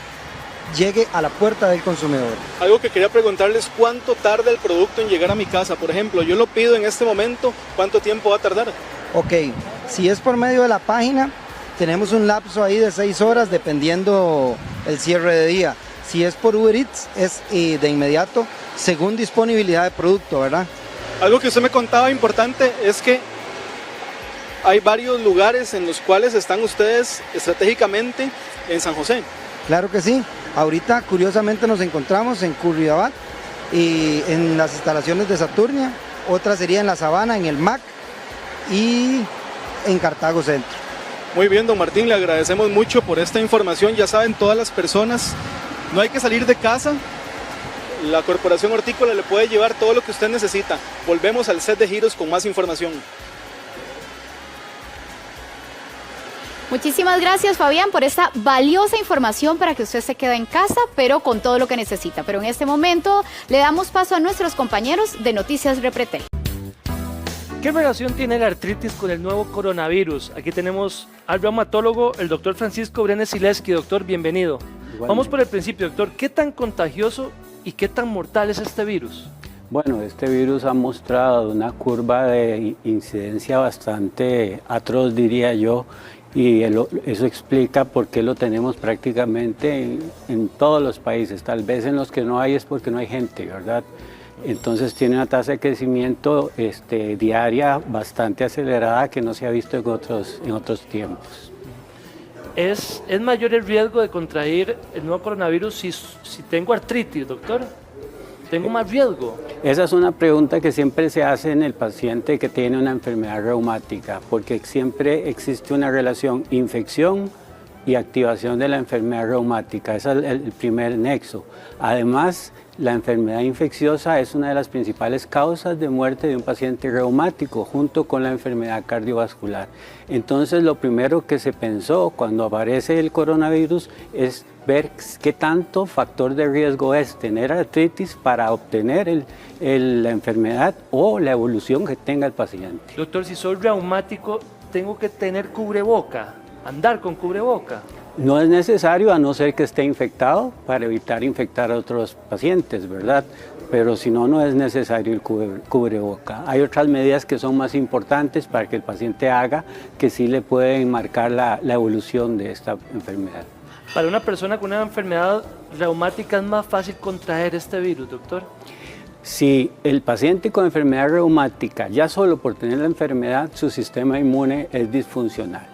llegue a la puerta del consumidor. Algo que quería preguntarles, ¿cuánto tarda el producto en llegar a mi casa? Por ejemplo, yo lo pido en este momento, ¿cuánto tiempo va a tardar? Ok, si es por medio de la página, tenemos un lapso ahí de 6 horas dependiendo el cierre de día. Si es por Uber Eats, es de inmediato, según disponibilidad de producto, ¿verdad? Algo que usted me contaba importante es que hay varios lugares en los cuales están ustedes estratégicamente en San José. Claro que sí. Ahorita, curiosamente, nos encontramos en Curridabat y en las instalaciones de Saturnia. Otra sería en La Sabana, en el MAC y en Cartago Centro. Muy bien, don Martín, le agradecemos mucho por esta información. Ya saben, todas las personas, no hay que salir de casa. La Corporación Hortícola le puede llevar todo lo que usted necesita. Volvemos al set de giros con más información. Muchísimas gracias, Fabián, por esta valiosa información para que usted se quede en casa, pero con todo lo que necesita. Pero en este momento le damos paso a nuestros compañeros de Noticias Repretel. ¿Qué relación tiene la artritis con el nuevo coronavirus? Aquí tenemos al reumatólogo, el doctor Francisco Brenes Sileski. Doctor, bienvenido. Igualmente. Vamos por el principio, doctor. ¿Qué tan contagioso y qué tan mortal es este virus? Bueno, este virus ha mostrado una curva de incidencia bastante atroz, diría yo, y eso explica por qué lo tenemos prácticamente en todos los países. Tal vez en los que no hay es porque no hay gente, ¿verdad? Entonces tiene una tasa de crecimiento diaria bastante acelerada que no se ha visto en otros tiempos. ¿Es mayor el riesgo de contraer el nuevo coronavirus si tengo artritis, doctor? ¿Tengo más riesgo? Esa es una pregunta que siempre se hace en el paciente que tiene una enfermedad reumática, porque siempre existe una relación infección y activación de la enfermedad reumática. Ese es el primer nexo. Además, la enfermedad infecciosa es una de las principales causas de muerte de un paciente reumático, junto con la enfermedad cardiovascular. Entonces, lo primero que se pensó cuando aparece el coronavirus es ver qué tanto factor de riesgo es tener artritis para obtener la enfermedad o la evolución que tenga el paciente. Doctor, si soy reumático, ¿tengo que tener cubreboca? ¿Andar con cubreboca? No es necesario, a no ser que esté infectado, para evitar infectar a otros pacientes, ¿verdad? Pero si no, no es necesario el cubreboca. Hay otras medidas que son más importantes para que el paciente haga, que sí le pueden marcar la evolución de esta enfermedad. Para una persona con una enfermedad reumática es más fácil contraer este virus, doctor. Si el paciente con enfermedad reumática, ya solo por tener la enfermedad, su sistema inmune es disfuncional.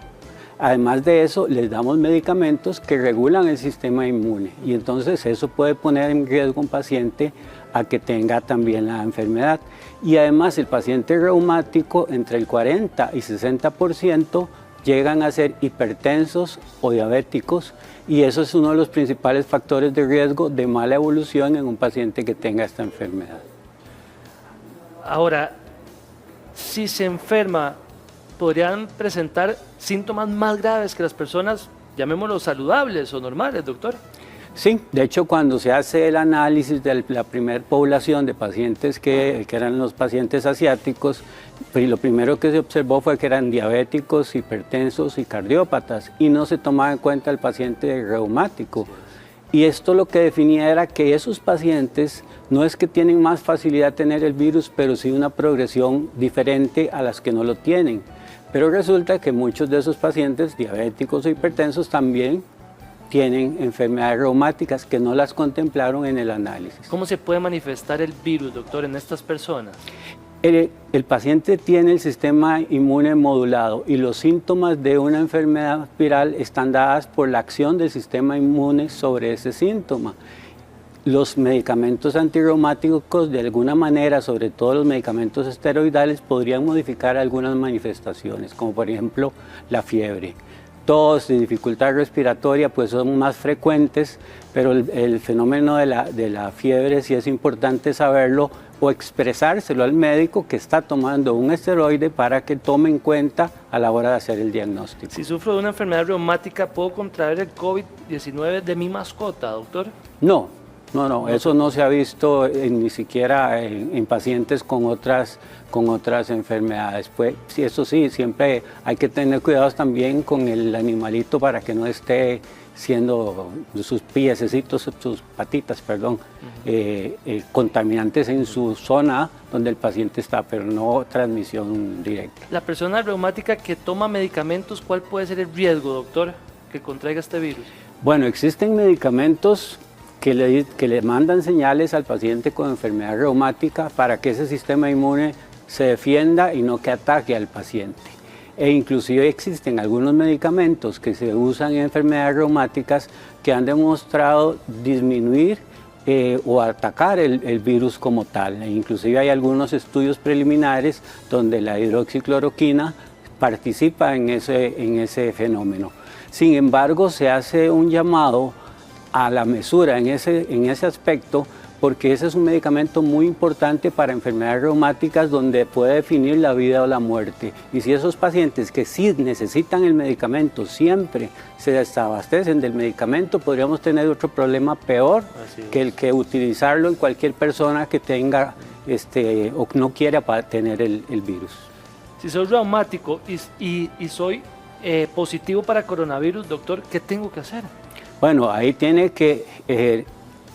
Además de eso, les damos medicamentos que regulan el sistema inmune y entonces eso puede poner en riesgo a un paciente a que tenga también la enfermedad. Y además el paciente reumático, entre el 40 y 60% llegan a ser hipertensos o diabéticos, y eso es uno de los principales factores de riesgo de mala evolución en un paciente que tenga esta enfermedad. Ahora, si se enferma, ¿podrían presentar síntomas más graves que las personas, llamémoslos saludables o normales, doctor? Sí, de hecho cuando se hace el análisis de la primera población de pacientes que eran los pacientes asiáticos, lo primero que se observó fue que eran diabéticos, hipertensos y cardiópatas, y no se tomaba en cuenta el paciente reumático. Y esto lo que definía era que esos pacientes no es que tienen más facilidad de tener el virus, pero sí una progresión diferente a las que no lo tienen. Pero resulta que muchos de esos pacientes diabéticos o hipertensos también tienen enfermedades reumáticas que no las contemplaron en el análisis. ¿Cómo se puede manifestar el virus, doctor, en estas personas? El paciente tiene el sistema inmune modulado y los síntomas de una enfermedad viral están dadas por la acción del sistema inmune sobre ese síntoma. Los medicamentos antirreumáticos, de alguna manera, sobre todo los medicamentos esteroidales, podrían modificar algunas manifestaciones, como por ejemplo la fiebre. Tos y dificultad respiratoria pues son más frecuentes, pero el fenómeno de la fiebre sí es importante saberlo o expresárselo al médico que está tomando un esteroide para que tome en cuenta a la hora de hacer el diagnóstico. Si sufro de una enfermedad reumática, ¿puedo contraer el COVID-19 de mi mascota, doctor? No, eso no se ha visto ni siquiera en pacientes con otras enfermedades. Pues, sí, eso sí, siempre hay que tener cuidados también con el animalito para que no esté siendo sus piececitos, sus patitas, perdón, contaminantes en su zona donde el paciente está, pero no transmisión directa. La persona reumática que toma medicamentos, ¿cuál puede ser el riesgo, doctor, que contraiga este virus? Bueno, existen medicamentos que le mandan señales al paciente con enfermedad reumática para que ese sistema inmune se defienda y no que ataque al paciente. E inclusive existen algunos medicamentos que se usan en enfermedades reumáticas que han demostrado disminuir o atacar el virus como tal. E inclusive hay algunos estudios preliminares donde la hidroxicloroquina participa en ese fenómeno. Sin embargo, se hace un llamado a la mesura en ese aspecto, porque ese es un medicamento muy importante para enfermedades reumáticas donde puede definir la vida o la muerte. Y si esos pacientes que sí necesitan el medicamento siempre se desabastecen del medicamento, podríamos tener otro problema peor que el que utilizarlo en cualquier persona que tenga o no quiera tener el virus. Si soy reumático y soy positivo para coronavirus, doctor, ¿qué tengo que hacer? Bueno, ahí tiene que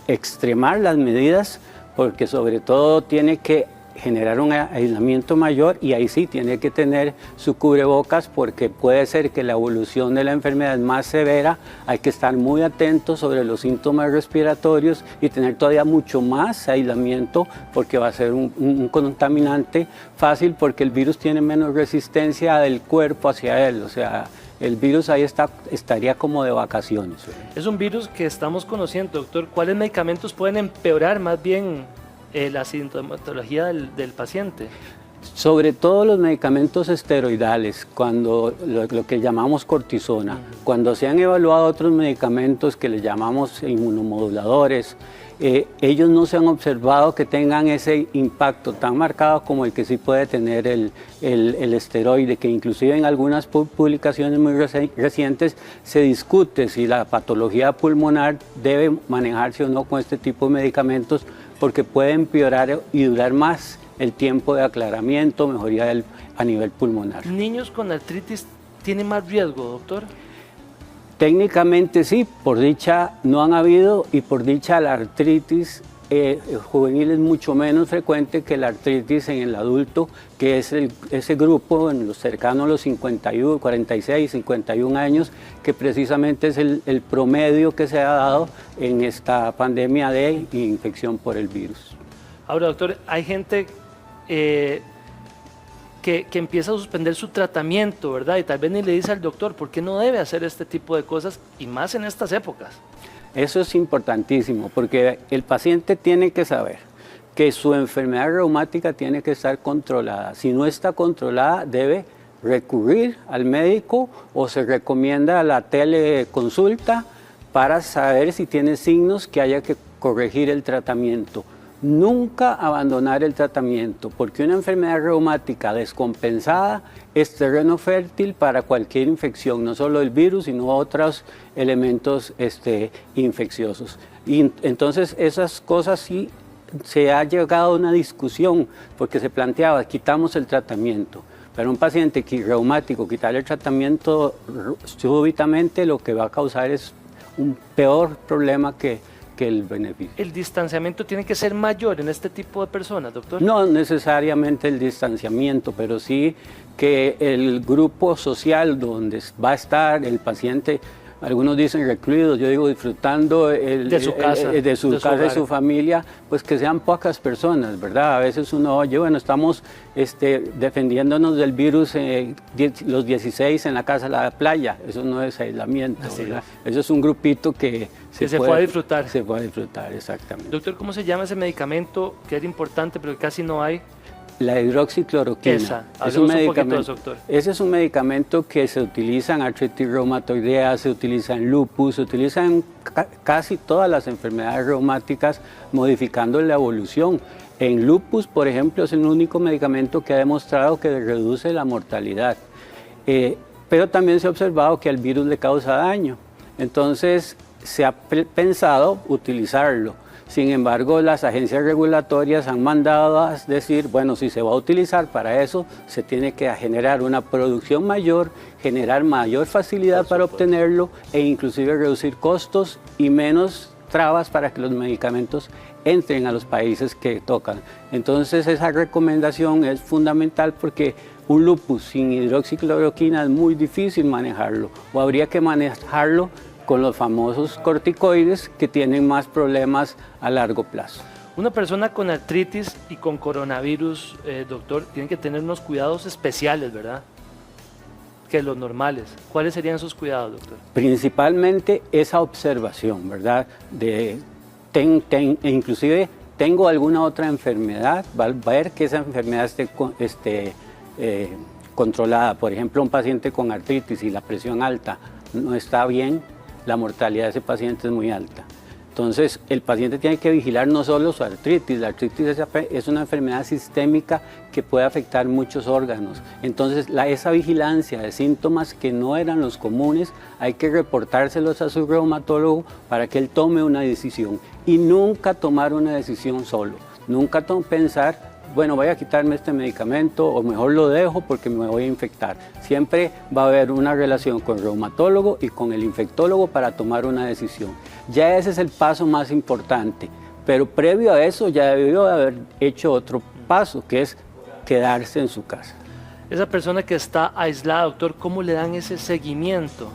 extremar las medidas, porque sobre todo tiene que generar un aislamiento mayor, y ahí sí tiene que tener su cubrebocas, porque puede ser que la evolución de la enfermedad es más severa. Hay que estar muy atentos sobre los síntomas respiratorios y tener todavía mucho más aislamiento, porque va a ser un contaminante fácil, porque el virus tiene menos resistencia del cuerpo hacia él, o sea, el virus ahí estaría como de vacaciones. Es un virus que estamos conociendo, doctor. ¿Cuáles medicamentos pueden empeorar más bien la sintomatología del paciente? Sobre todo los medicamentos esteroidales, cuando lo que llamamos cortisona. Cuando se han evaluado otros medicamentos que le llamamos inmunomoduladores, ellos no se han observado que tengan ese impacto tan marcado como el que sí puede tener el esteroide, que inclusive en algunas publicaciones muy recientes se discute si la patología pulmonar debe manejarse o no con este tipo de medicamentos, porque puede empeorar y durar más el tiempo de aclaramiento, mejoría a nivel pulmonar. ¿Niños con artritis tienen más riesgo, doctor? Técnicamente sí, por dicha no han habido, y por dicha la artritis juvenil es mucho menos frecuente que la artritis en el adulto, que es ese grupo en los cercanos a los 51, 46, 51 años, que precisamente es el promedio que se ha dado en esta pandemia de infección por el virus. Ahora, doctor, hay gente que empieza a suspender su tratamiento, ¿verdad? Y tal vez ni le dice al doctor por qué no debe hacer este tipo de cosas, y más en estas épocas. Eso es importantísimo, porque el paciente tiene que saber que su enfermedad reumática tiene que estar controlada. Si no está controlada, debe recurrir al médico o se recomienda la teleconsulta para saber si tiene signos que haya que corregir el tratamiento. Nunca abandonar el tratamiento, porque una enfermedad reumática descompensada es terreno fértil para cualquier infección, no solo el virus, sino otros elementos infecciosos. Y entonces esas cosas sí se ha llegado a una discusión, porque se planteaba, quitamos el tratamiento. Pero un paciente reumático, quitarle el tratamiento súbitamente, lo que va a causar es un peor problema que el beneficio. ¿El distanciamiento tiene que ser mayor en este tipo de personas, doctor? No necesariamente el distanciamiento, pero sí que el grupo social donde va a estar el paciente, algunos dicen recluidos, yo digo disfrutando de su casa, de su familia, pues que sean pocas personas, ¿verdad? A veces uno oye, bueno, estamos defendiéndonos del virus los 16 en la casa de la playa, eso no es aislamiento, ¿verdad? Eso es un grupito que se puede disfrutar. Se puede disfrutar, exactamente. Doctor, ¿cómo se llama ese medicamento que era importante pero que casi no hay? La hidroxicloroquina. Ese es un medicamento que se utiliza en artritis reumatoidea, se utiliza en lupus, se utiliza en casi todas las enfermedades reumáticas, modificando la evolución. En lupus, por ejemplo, es el único medicamento que ha demostrado que reduce la mortalidad. Pero también se ha observado que al virus le causa daño. Entonces, se ha pensado utilizarlo. Sin embargo, las agencias regulatorias han mandado a decir, bueno, si se va a utilizar para eso, se tiene que generar una producción mayor, generar mayor facilidad para obtenerlo e inclusive reducir costos y menos trabas para que los medicamentos entren a los países que tocan. Entonces, esa recomendación es fundamental porque un lupus sin hidroxicloroquina es muy difícil manejarlo o habría que manejarlo con los famosos corticoides que tienen más problemas a largo plazo. Una persona con artritis y con coronavirus, doctor, tiene que tener unos cuidados especiales, ¿verdad? Que los normales. ¿Cuáles serían esos cuidados, doctor? Principalmente esa observación, ¿verdad? Inclusive tengo alguna otra enfermedad, va a ver que esa enfermedad esté controlada. Por ejemplo, un paciente con artritis y la presión alta no está bien, la mortalidad de ese paciente es muy alta. Entonces, el paciente tiene que vigilar no solo su artritis, la artritis es una enfermedad sistémica que puede afectar muchos órganos. Entonces, esa vigilancia de síntomas que no eran los comunes, hay que reportárselos a su reumatólogo para que él tome una decisión. Y nunca tomar una decisión solo, nunca pensar, bueno, voy a quitarme este medicamento o mejor lo dejo porque me voy a infectar. Siempre va a haber una relación con el reumatólogo y con el infectólogo para tomar una decisión. Ya ese es el paso más importante, pero previo a eso ya debió haber hecho otro paso, que es quedarse en su casa. Esa persona que está aislada, doctor, ¿cómo le dan ese seguimiento?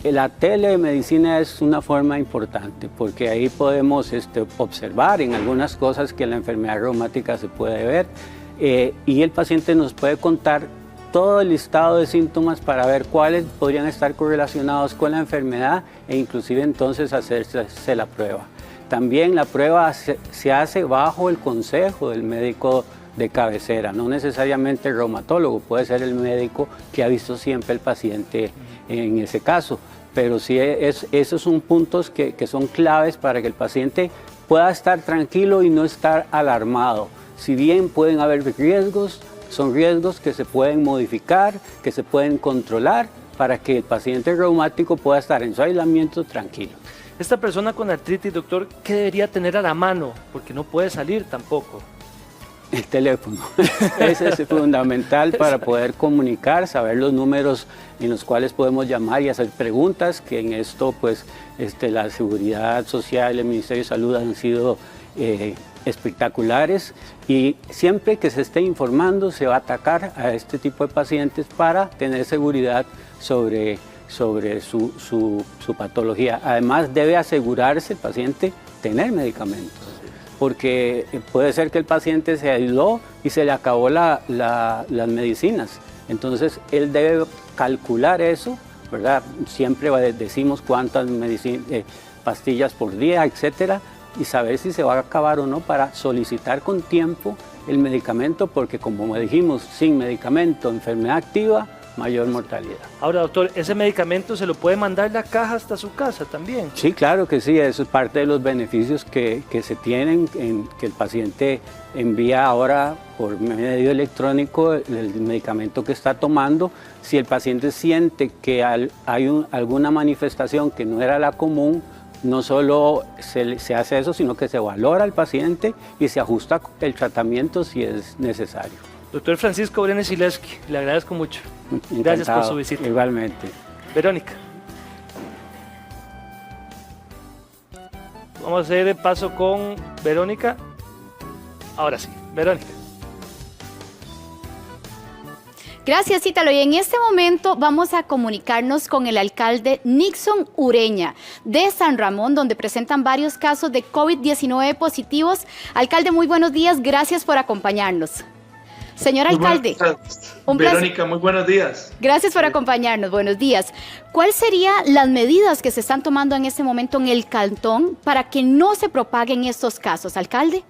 La telemedicina es una forma importante porque ahí podemos observar en algunas cosas que la enfermedad reumática se puede ver y el paciente nos puede contar todo el listado de síntomas para ver cuáles podrían estar correlacionados con la enfermedad e inclusive entonces hacerse la prueba. También la prueba se hace bajo el consejo del médico de cabecera, no necesariamente el reumatólogo, puede ser el médico que ha visto siempre el paciente en ese caso, pero sí esos son puntos que son claves para que el paciente pueda estar tranquilo y no estar alarmado. Si bien pueden haber riesgos, son riesgos que se pueden modificar, que se pueden controlar para que el paciente reumático pueda estar en su aislamiento tranquilo. Esta persona con artritis, doctor, ¿qué debería tener a la mano? Porque no puede salir tampoco. El teléfono, ese es fundamental para poder comunicar, saber los números en los cuales podemos llamar y hacer preguntas, que en esto pues la Seguridad Social y el Ministerio de Salud han sido espectaculares y siempre que se esté informando se va a atacar a este tipo de pacientes para tener seguridad sobre su patología. Además debe asegurarse el paciente tener medicamentos, porque puede ser que el paciente se aisló y se le acabó las medicinas. Entonces, él debe calcular eso, ¿verdad? Siempre decimos cuántas pastillas por día, etcétera, y saber si se va a acabar o no para solicitar con tiempo el medicamento, porque como dijimos, sin medicamento, enfermedad activa, mayor mortalidad. Ahora, doctor, ¿ese medicamento se lo puede mandar la caja hasta su casa también? Sí, claro que sí, eso es parte de los beneficios que se tienen, que el paciente envía ahora por medio electrónico el medicamento que está tomando. Si el paciente siente que hay alguna manifestación que no era la común, no solo se hace eso, sino que se valora al paciente y se ajusta el tratamiento si es necesario. Doctor Francisco Brenes Sileski, le agradezco mucho. Gracias por su visita. Igualmente. Verónica. Vamos a hacer el paso con Verónica. Ahora sí, Verónica. Gracias, Ítalo. Y en este momento vamos a comunicarnos con el alcalde Nixon Ureña de San Ramón, donde presentan varios casos de COVID-19 positivos. Alcalde, muy buenos días. Gracias por acompañarnos. Señor alcalde, un placer. Verónica, muy buenos días. Gracias por acompañarnos, buenos días. ¿Cuáles serían las medidas que se están tomando en este momento en el cantón para que no se propaguen estos casos, alcalde?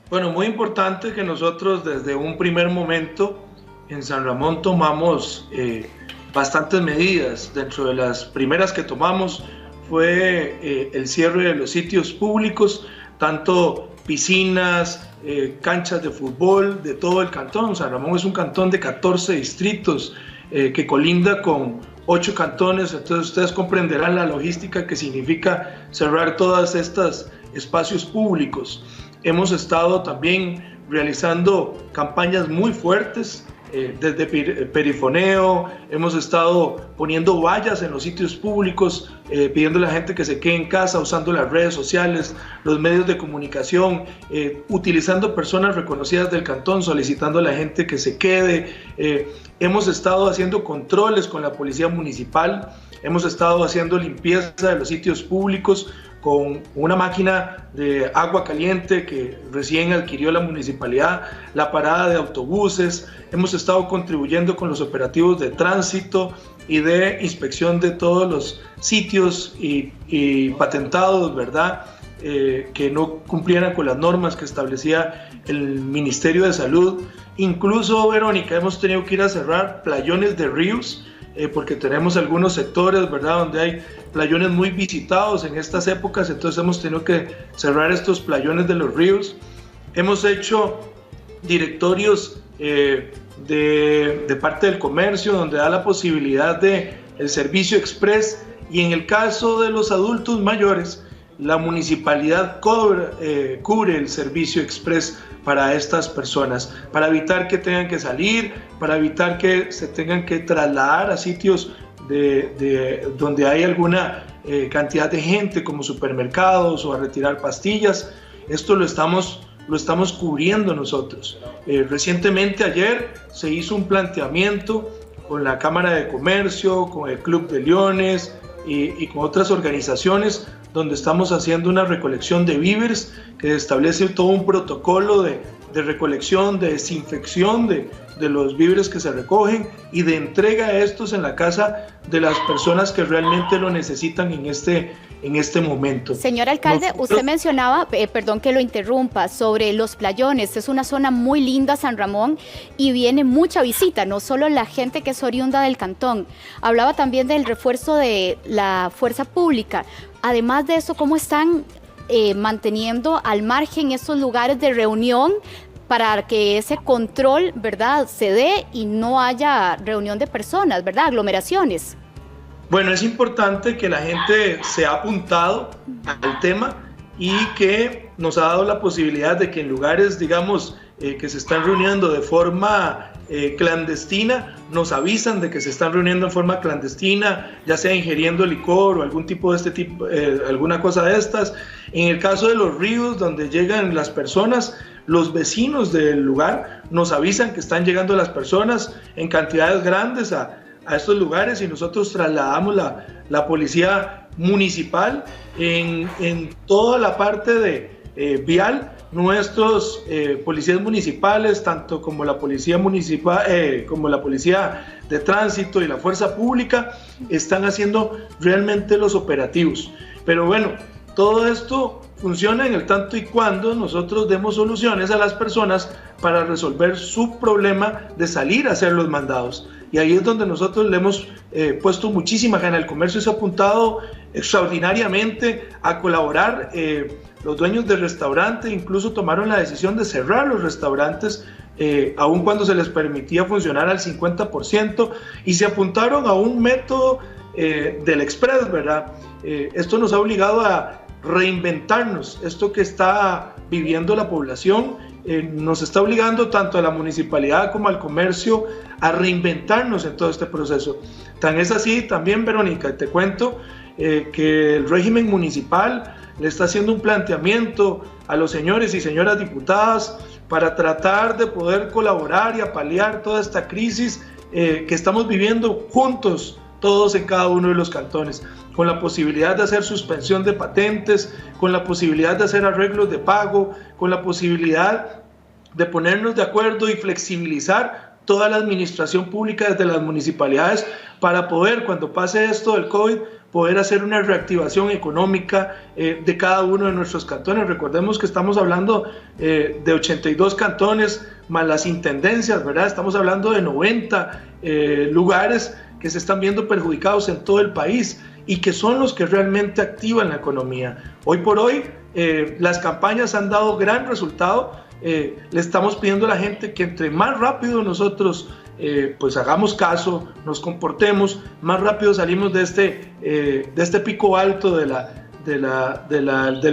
Bueno, muy importante que nosotros desde un primer momento en San Ramón tomamos bastantes medidas. Dentro de las primeras que tomamos fue el cierre de los sitios públicos, tanto piscinas, canchas de fútbol, de todo el cantón. San Ramón es un cantón de 14 distritos que colinda con 8 cantones, entonces ustedes comprenderán la logística que significa cerrar todos estos espacios públicos. Hemos estado también realizando campañas muy fuertes, desde perifoneo, hemos estado poniendo vallas en los sitios públicos, pidiendo a la gente que se quede en casa, usando las redes sociales, los medios de comunicación, utilizando personas reconocidas del cantón, solicitando a la gente que se quede. Hemos estado haciendo controles con la policía municipal, hemos estado haciendo limpieza de los sitios públicos con una máquina de agua caliente que recién adquirió la municipalidad, la parada de autobuses. Hemos estado contribuyendo con los operativos de tránsito y de inspección de todos los sitios y patentados, ¿verdad? Que no cumplieran con las normas que establecía el Ministerio de Salud. Incluso, Verónica, hemos tenido que ir a cerrar playones de ríos, porque tenemos algunos sectores, ¿verdad?, donde hay playones muy visitados en estas épocas, entonces hemos tenido que cerrar estos playones de los ríos. Hemos hecho directorios de parte del comercio, donde da la posibilidad de el servicio express, y en el caso de los adultos mayores, la municipalidad cubre el servicio express para estas personas, para evitar que tengan que salir, para evitar que se tengan que trasladar a sitios donde hay alguna cantidad de gente, como supermercados, o a retirar pastillas. Esto lo estamos cubriendo nosotros. Recientemente, ayer, se hizo un planteamiento con la Cámara de Comercio, con el Club de Leones y con otras organizaciones, donde estamos haciendo una recolección de víveres que establece todo un protocolo de recolección, de desinfección de los víveres que se recogen y de entrega de estos en la casa de las personas que realmente lo necesitan en este momento. Señor alcalde, usted mencionaba, perdón que lo interrumpa, sobre los playones. Es una zona muy linda, San Ramón, y viene mucha visita, no solo la gente que es oriunda del cantón. Hablaba también del refuerzo de la fuerza pública. Además de eso, ¿cómo están manteniendo al margen estos lugares de reunión para que ese control, ¿verdad?, se dé y no haya reunión de personas, ¿verdad?, aglomeraciones? Bueno, es importante que la gente se ha apuntado al tema y que nos ha dado la posibilidad de que en lugares, digamos, que se están reuniendo de forma clandestina, nos avisan de que se están reuniendo en forma clandestina, ya sea ingiriendo licor o algún tipo de alguna cosa de estas. En el caso de los ríos donde llegan las personas, los vecinos del lugar nos avisan que están llegando las personas en cantidades grandes a estos lugares, y nosotros trasladamos la policía municipal en toda la parte de vial. Nuestros policías municipales, tanto como la policía municipal, como la policía de tránsito y la fuerza pública, están haciendo realmente los operativos. Pero bueno, todo esto funciona en el tanto y cuando nosotros demos soluciones a las personas para resolver su problema de salir a hacer los mandados. Y ahí es donde nosotros le hemos puesto muchísima gana. El comercio se ha apuntado extraordinariamente a colaborar. Los dueños de restaurantes incluso tomaron la decisión de cerrar los restaurantes, aun cuando se les permitía funcionar al 50%, y se apuntaron a un método del express, ¿verdad? Esto nos ha obligado a reinventarnos. Esto que está viviendo la población nos está obligando tanto a la municipalidad como al comercio a reinventarnos en todo este proceso. Tan es así también, Verónica, te cuento que el régimen municipal le está haciendo un planteamiento a los señores y señoras diputadas para tratar de poder colaborar y paliar toda esta crisis que estamos viviendo juntos, todos en cada uno de los cantones, con la posibilidad de hacer suspensión de patentes, con la posibilidad de hacer arreglos de pago, con la posibilidad de ponernos de acuerdo y flexibilizar toda la administración pública desde las municipalidades para poder, cuando pase esto del COVID, poder hacer una reactivación económica de cada uno de nuestros cantones. Recordemos que estamos hablando de 82 cantones más las intendencias, ¿verdad? Estamos hablando de 90 lugares que se están viendo perjudicados en todo el país y que son los que realmente activan la economía. Hoy por hoy las campañas han dado gran resultado. Le estamos pidiendo a la gente que entre más rápido nosotros pues hagamos caso, nos comportemos, más rápido salimos de este pico alto del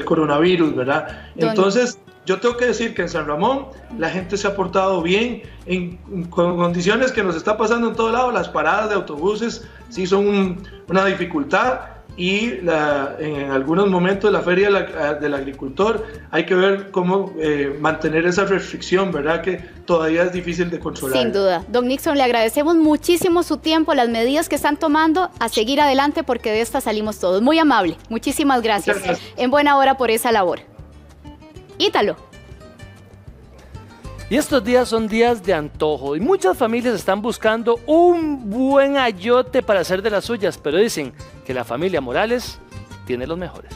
coronavirus, ¿verdad? Entonces, yo tengo que decir que en San Ramón la gente se ha portado bien en condiciones que nos está pasando en todo lado. Las paradas de autobuses sí son una dificultad, y en algunos momentos la feria del agricultor hay que ver cómo mantener esa restricción, ¿verdad? Que todavía es difícil de controlar. Sin duda. Don Nixon, le agradecemos muchísimo su tiempo, las medidas que están tomando, a seguir adelante porque de esta salimos todos. Muy amable. Muchísimas gracias. Muchas gracias. En buena hora por esa labor. Ítalo. Y estos días son días de antojo y muchas familias están buscando un buen ayote para hacer de las suyas, pero dicen que la familia Morales tiene los mejores.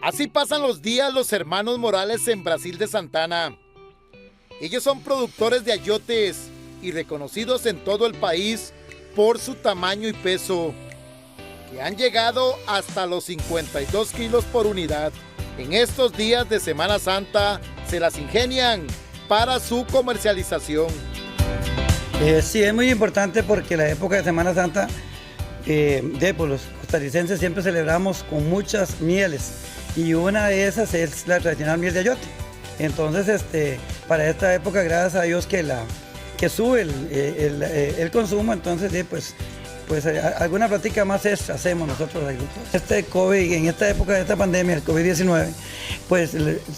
Así pasan los días los hermanos Morales en Brasil de Santana. Ellos son productores de ayotes y reconocidos en todo el país por su tamaño y peso, que han llegado hasta los 52 kilos por unidad. En estos días de Semana Santa se las ingenian para su comercialización. Sí, es muy importante porque la época de Semana Santa, pues los costarricenses siempre celebramos con muchas mieles, y una de esas es la tradicional miel de ayote. Entonces, para esta época, gracias a Dios que sube el consumo, entonces pues alguna práctica más hacemos nosotros los agricultores. Este COVID, en esta época de esta pandemia, el COVID-19, pues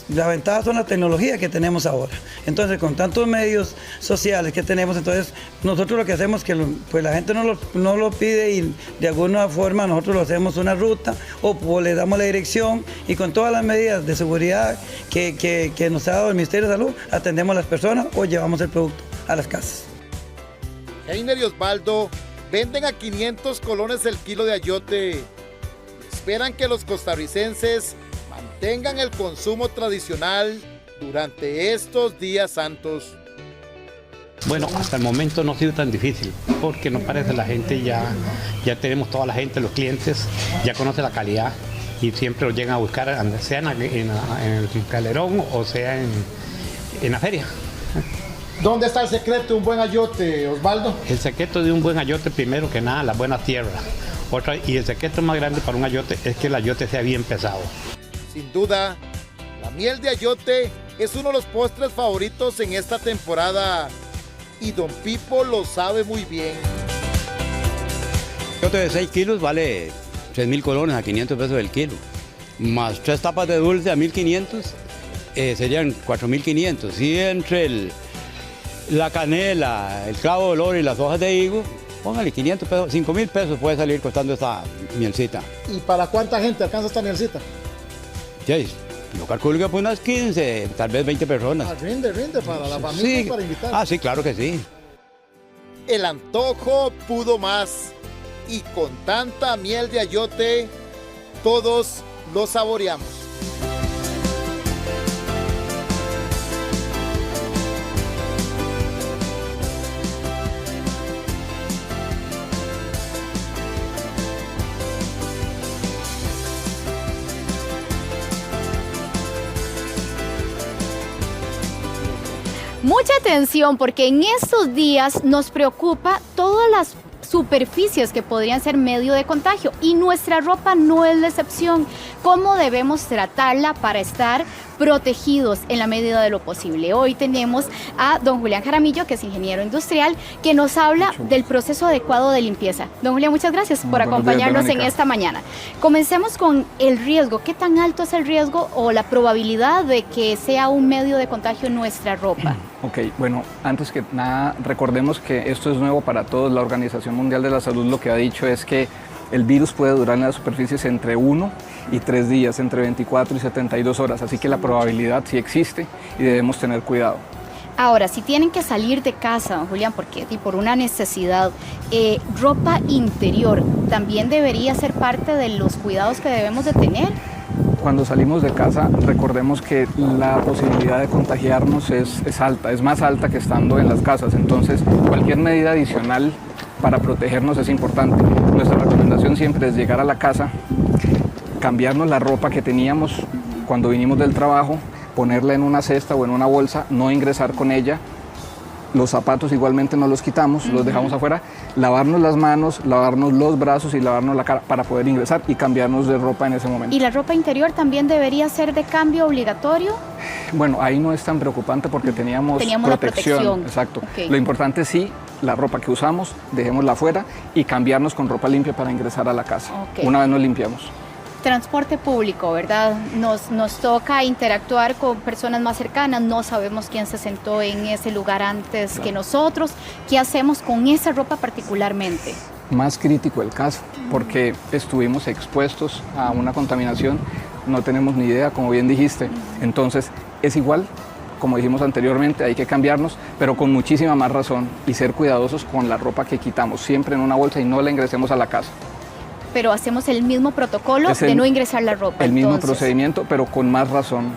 la ventaja son la tecnología que tenemos ahora. Entonces, con tantos medios sociales que tenemos, entonces nosotros lo que hacemos es que pues la gente no lo pide, y de alguna forma nosotros lo hacemos una ruta o le damos la dirección, y con todas las medidas de seguridad que nos ha dado el Ministerio de Salud, atendemos a las personas o llevamos el producto a las casas. Heiner y Osvaldo venden a 500 colones el kilo de ayote. Esperan que los costarricenses mantengan el consumo tradicional durante estos días santos. Bueno, hasta el momento no ha sido tan difícil, porque no parece la gente ya tenemos toda la gente, los clientes, ya conoce la calidad y siempre los llegan a buscar, sea en el Calderón o sea en la feria. ¿Dónde está el secreto de un buen ayote, Osvaldo? El secreto de un buen ayote, primero que nada, la buena tierra. Y el secreto más grande para un ayote es que el ayote sea bien pesado. Sin duda, la miel de ayote es uno de los postres favoritos en esta temporada, y Don Pipo lo sabe muy bien. El ayote de 6 kilos vale 3.000 colones a 500 pesos el kilo, más 3 tapas de dulce a 1.500, serían 4.500. Y entre la canela, el clavo de olor y las hojas de higo, póngale 500 pesos, 5.000 pesos puede salir costando esta mielcita. ¿Y para cuánta gente alcanza esta mielcita? Sí, yo calculo que por unas 15, tal vez 20 personas. Rinde para la familia, sí. Para invitar. Sí, claro que sí. El antojo pudo más, y con tanta miel de ayote todos lo saboreamos. Mucha atención porque en estos días nos preocupa todas las superficies que podrían ser medio de contagio y nuestra ropa no es la excepción. ¿Cómo debemos tratarla para estar protegidos en la medida de lo posible? Hoy tenemos a don Julián Jaramillo, que es ingeniero industrial, que nos habla del proceso adecuado de limpieza. Don Julián, muchas gracias por acompañarnos en esta mañana. Comencemos con el riesgo. ¿Qué tan alto es el riesgo o la probabilidad de que sea un medio de contagio en nuestra ropa? Ok, bueno, antes que nada, recordemos que esto es nuevo para todos. La Organización Mundial de la Salud lo que ha dicho es que el virus puede durar en las superficies entre 1 y 3 días, entre 24 y 72 horas, así que la probabilidad sí existe y debemos tener cuidado. Ahora, si tienen que salir de casa, don Julián, porque por una necesidad, ropa interior también debería ser parte de los cuidados que debemos de tener. Cuando salimos de casa, recordemos que la posibilidad de contagiarnos es alta, es más alta que estando en las casas, entonces cualquier medida adicional para protegernos es importante. Nuestra recomendación siempre es llegar a la casa, cambiarnos la ropa que teníamos cuando vinimos del trabajo, ponerla en una cesta o en una bolsa, no ingresar con ella. Los zapatos igualmente no los quitamos, los dejamos afuera, lavarnos las manos, lavarnos los brazos y lavarnos la cara para poder ingresar y cambiarnos de ropa en ese momento. ¿Y la ropa interior también debería ser de cambio obligatorio? Bueno, ahí no es tan preocupante porque teníamos protección. Exacto. Okay. Lo importante sí, la ropa que usamos, dejémosla afuera y cambiarnos con ropa limpia para ingresar a la casa. Okay. Una vez nos limpiamos. Transporte público, ¿verdad? Nos toca interactuar con personas más cercanas, no sabemos quién se sentó en ese lugar antes que nosotros. ¿Qué hacemos con esa ropa particularmente? Más crítico el caso, porque estuvimos expuestos a una contaminación, no tenemos ni idea, como bien dijiste. Entonces, es igual, como dijimos anteriormente, hay que cambiarnos, pero con muchísima más razón y ser cuidadosos con la ropa que quitamos, siempre en una bolsa y no la ingresemos a la casa. Pero hacemos el mismo protocolo de no ingresar la ropa. El mismo procedimiento, pero con más razón.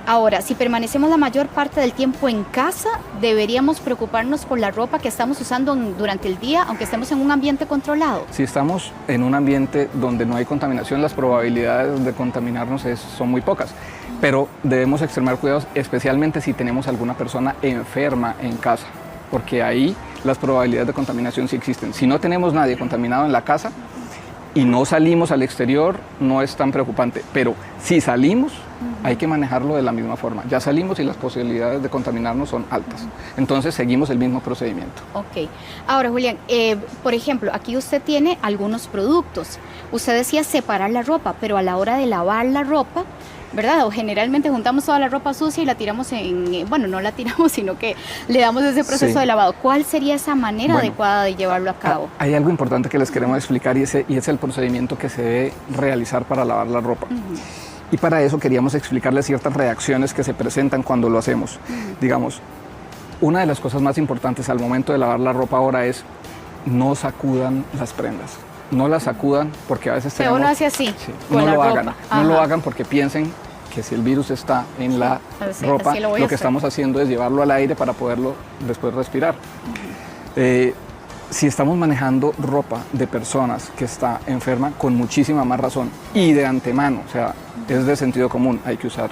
Ahora, si permanecemos la mayor parte del tiempo en casa, deberíamos preocuparnos por la ropa que estamos usando durante el día, aunque estemos en un ambiente controlado. Si estamos en un ambiente donde no hay contaminación, las probabilidades de contaminarnos son muy pocas. Pero debemos extremar cuidados, especialmente si tenemos alguna persona enferma en casa, porque ahí las probabilidades de contaminación sí existen. Si no tenemos nadie contaminado en la casa, y no salimos al exterior, no es tan preocupante, pero si salimos, hay que manejarlo de la misma forma. Ya salimos y las posibilidades de contaminarnos son altas. Entonces seguimos el mismo procedimiento. Ok. Ahora, Julián, por ejemplo, aquí usted tiene algunos productos. Usted decía separar la ropa, pero a la hora de lavar la ropa, ¿verdad? O generalmente juntamos toda la ropa sucia y la tiramos bueno, no la tiramos, sino que le damos ese proceso de lavado. ¿Cuál sería esa manera adecuada de llevarlo a cabo? Hay algo importante que les queremos explicar y es el procedimiento que se debe realizar para lavar la ropa. Y para eso queríamos explicarles ciertas reacciones que se presentan cuando lo hacemos. Digamos, una de las cosas más importantes al momento de lavar la ropa ahora es no sacudan las prendas. No las sacudan porque a veces tenemos... Pero uno hace así, sí, no lo hagan. No lo hagan porque piensen que si el virus está en la ropa, lo que estamos haciendo es llevarlo al aire para poderlo después respirar. Si estamos manejando ropa de personas que está enferma, con muchísima más razón y de antemano, o sea, es de sentido común, hay que usar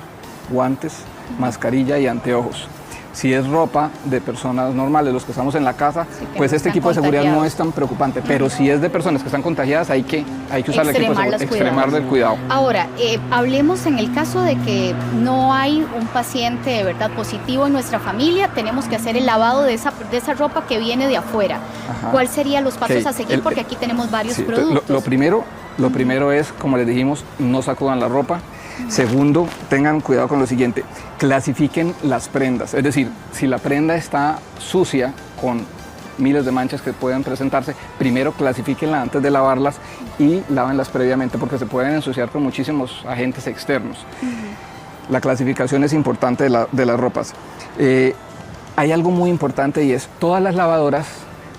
guantes, mascarilla y anteojos. Si es ropa de personas normales, los que estamos en la casa, pues este equipo de seguridad no es tan preocupante, pero si es de personas que están contagiadas, hay que usar el equipo de seguridad, extremar del cuidado. Ahora, hablemos en el caso de que no hay un paciente de verdad positivo en nuestra familia, tenemos que hacer el lavado de esa ropa que viene de afuera. ¿Cuáles serían los pasos a seguir? Porque aquí tenemos varios productos. Lo primero es, como les dijimos, no sacudan la ropa. Segundo, tengan cuidado con lo siguiente, clasifiquen las prendas, es decir, si la prenda está sucia con miles de manchas que pueden presentarse, primero clasifíquenla antes de lavarlas y lávenlas previamente porque se pueden ensuciar con muchísimos agentes externos. La clasificación es importante de las ropas. Hay algo muy importante y es, todas las lavadoras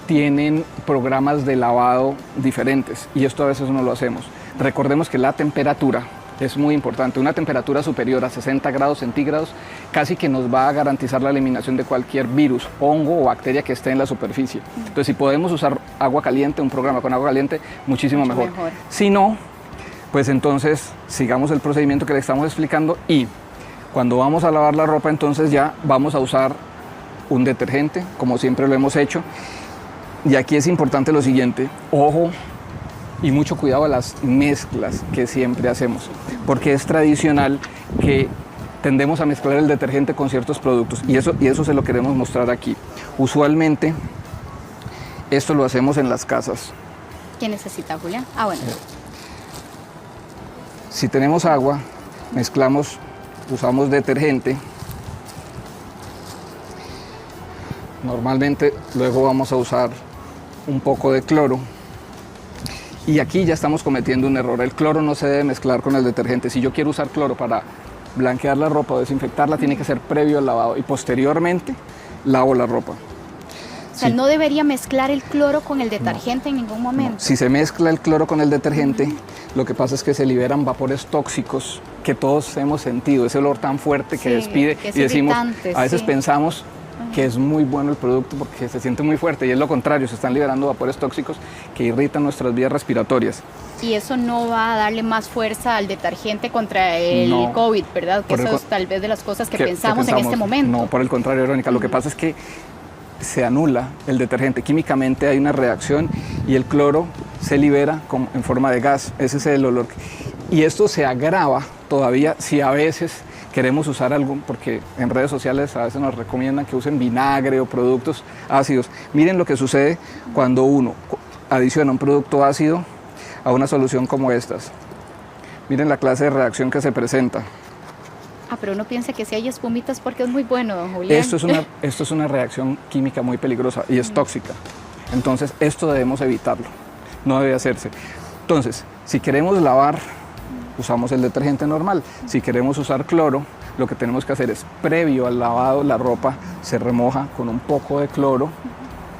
tienen programas de lavado diferentes y esto a veces no lo hacemos. Recordemos que la temperatura es muy importante. Una temperatura superior a 60 grados centígrados casi que nos va a garantizar la eliminación de cualquier virus, hongo o bacteria que esté en la superficie. Entonces, si podemos usar agua caliente, un programa con agua caliente, muchísimo mejor. Si no, pues entonces sigamos el procedimiento que le estamos explicando y cuando vamos a lavar la ropa, entonces ya vamos a usar un detergente, como siempre lo hemos hecho. Y aquí es importante lo siguiente, ojo y mucho cuidado a las mezclas que siempre hacemos, porque es tradicional que tendemos a mezclar el detergente con ciertos productos y eso se lo queremos mostrar aquí. Usualmente esto lo hacemos en las casas. ¿Qué necesita, Julián? Bueno. Si tenemos agua, mezclamos, usamos detergente. Normalmente luego vamos a usar un poco de cloro. Y aquí ya estamos cometiendo un error. El cloro no se debe mezclar con el detergente. Si yo quiero usar cloro para blanquear la ropa o desinfectarla, tiene que ser previo al lavado y posteriormente lavo la ropa. O sea, no debería mezclar el cloro con el detergente en ningún momento. No. Si se mezcla el cloro con el detergente, lo que pasa es que se liberan vapores tóxicos que todos hemos sentido, ese olor tan fuerte que despide que es y decimos, irritante, a veces pensamos que es muy bueno el producto porque se siente muy fuerte y es lo contrario, se están liberando vapores tóxicos que irritan nuestras vías respiratorias. Y eso no va a darle más fuerza al detergente contra el COVID, ¿verdad? Que eso es tal vez de las cosas que pensamos en este momento. No, por el contrario, Verónica, lo que pasa es que se anula el detergente. Químicamente hay una reacción y el cloro se libera en forma de gas. Ese es el olor. Y esto se agrava todavía si a veces queremos usar algo, porque en redes sociales a veces nos recomiendan que usen vinagre o productos ácidos. Miren lo que sucede cuando uno adiciona un producto ácido a una solución como estas. Miren la clase de reacción que se presenta. Pero uno piensa que si hay espumitas porque es muy bueno, don Julián. Esto es una reacción química muy peligrosa y es tóxica. Entonces, esto debemos evitarlo. No debe hacerse. Entonces, si queremos lavar, usamos el detergente normal. Si queremos usar cloro, lo que tenemos que hacer es, previo al lavado, la ropa se remoja con un poco de cloro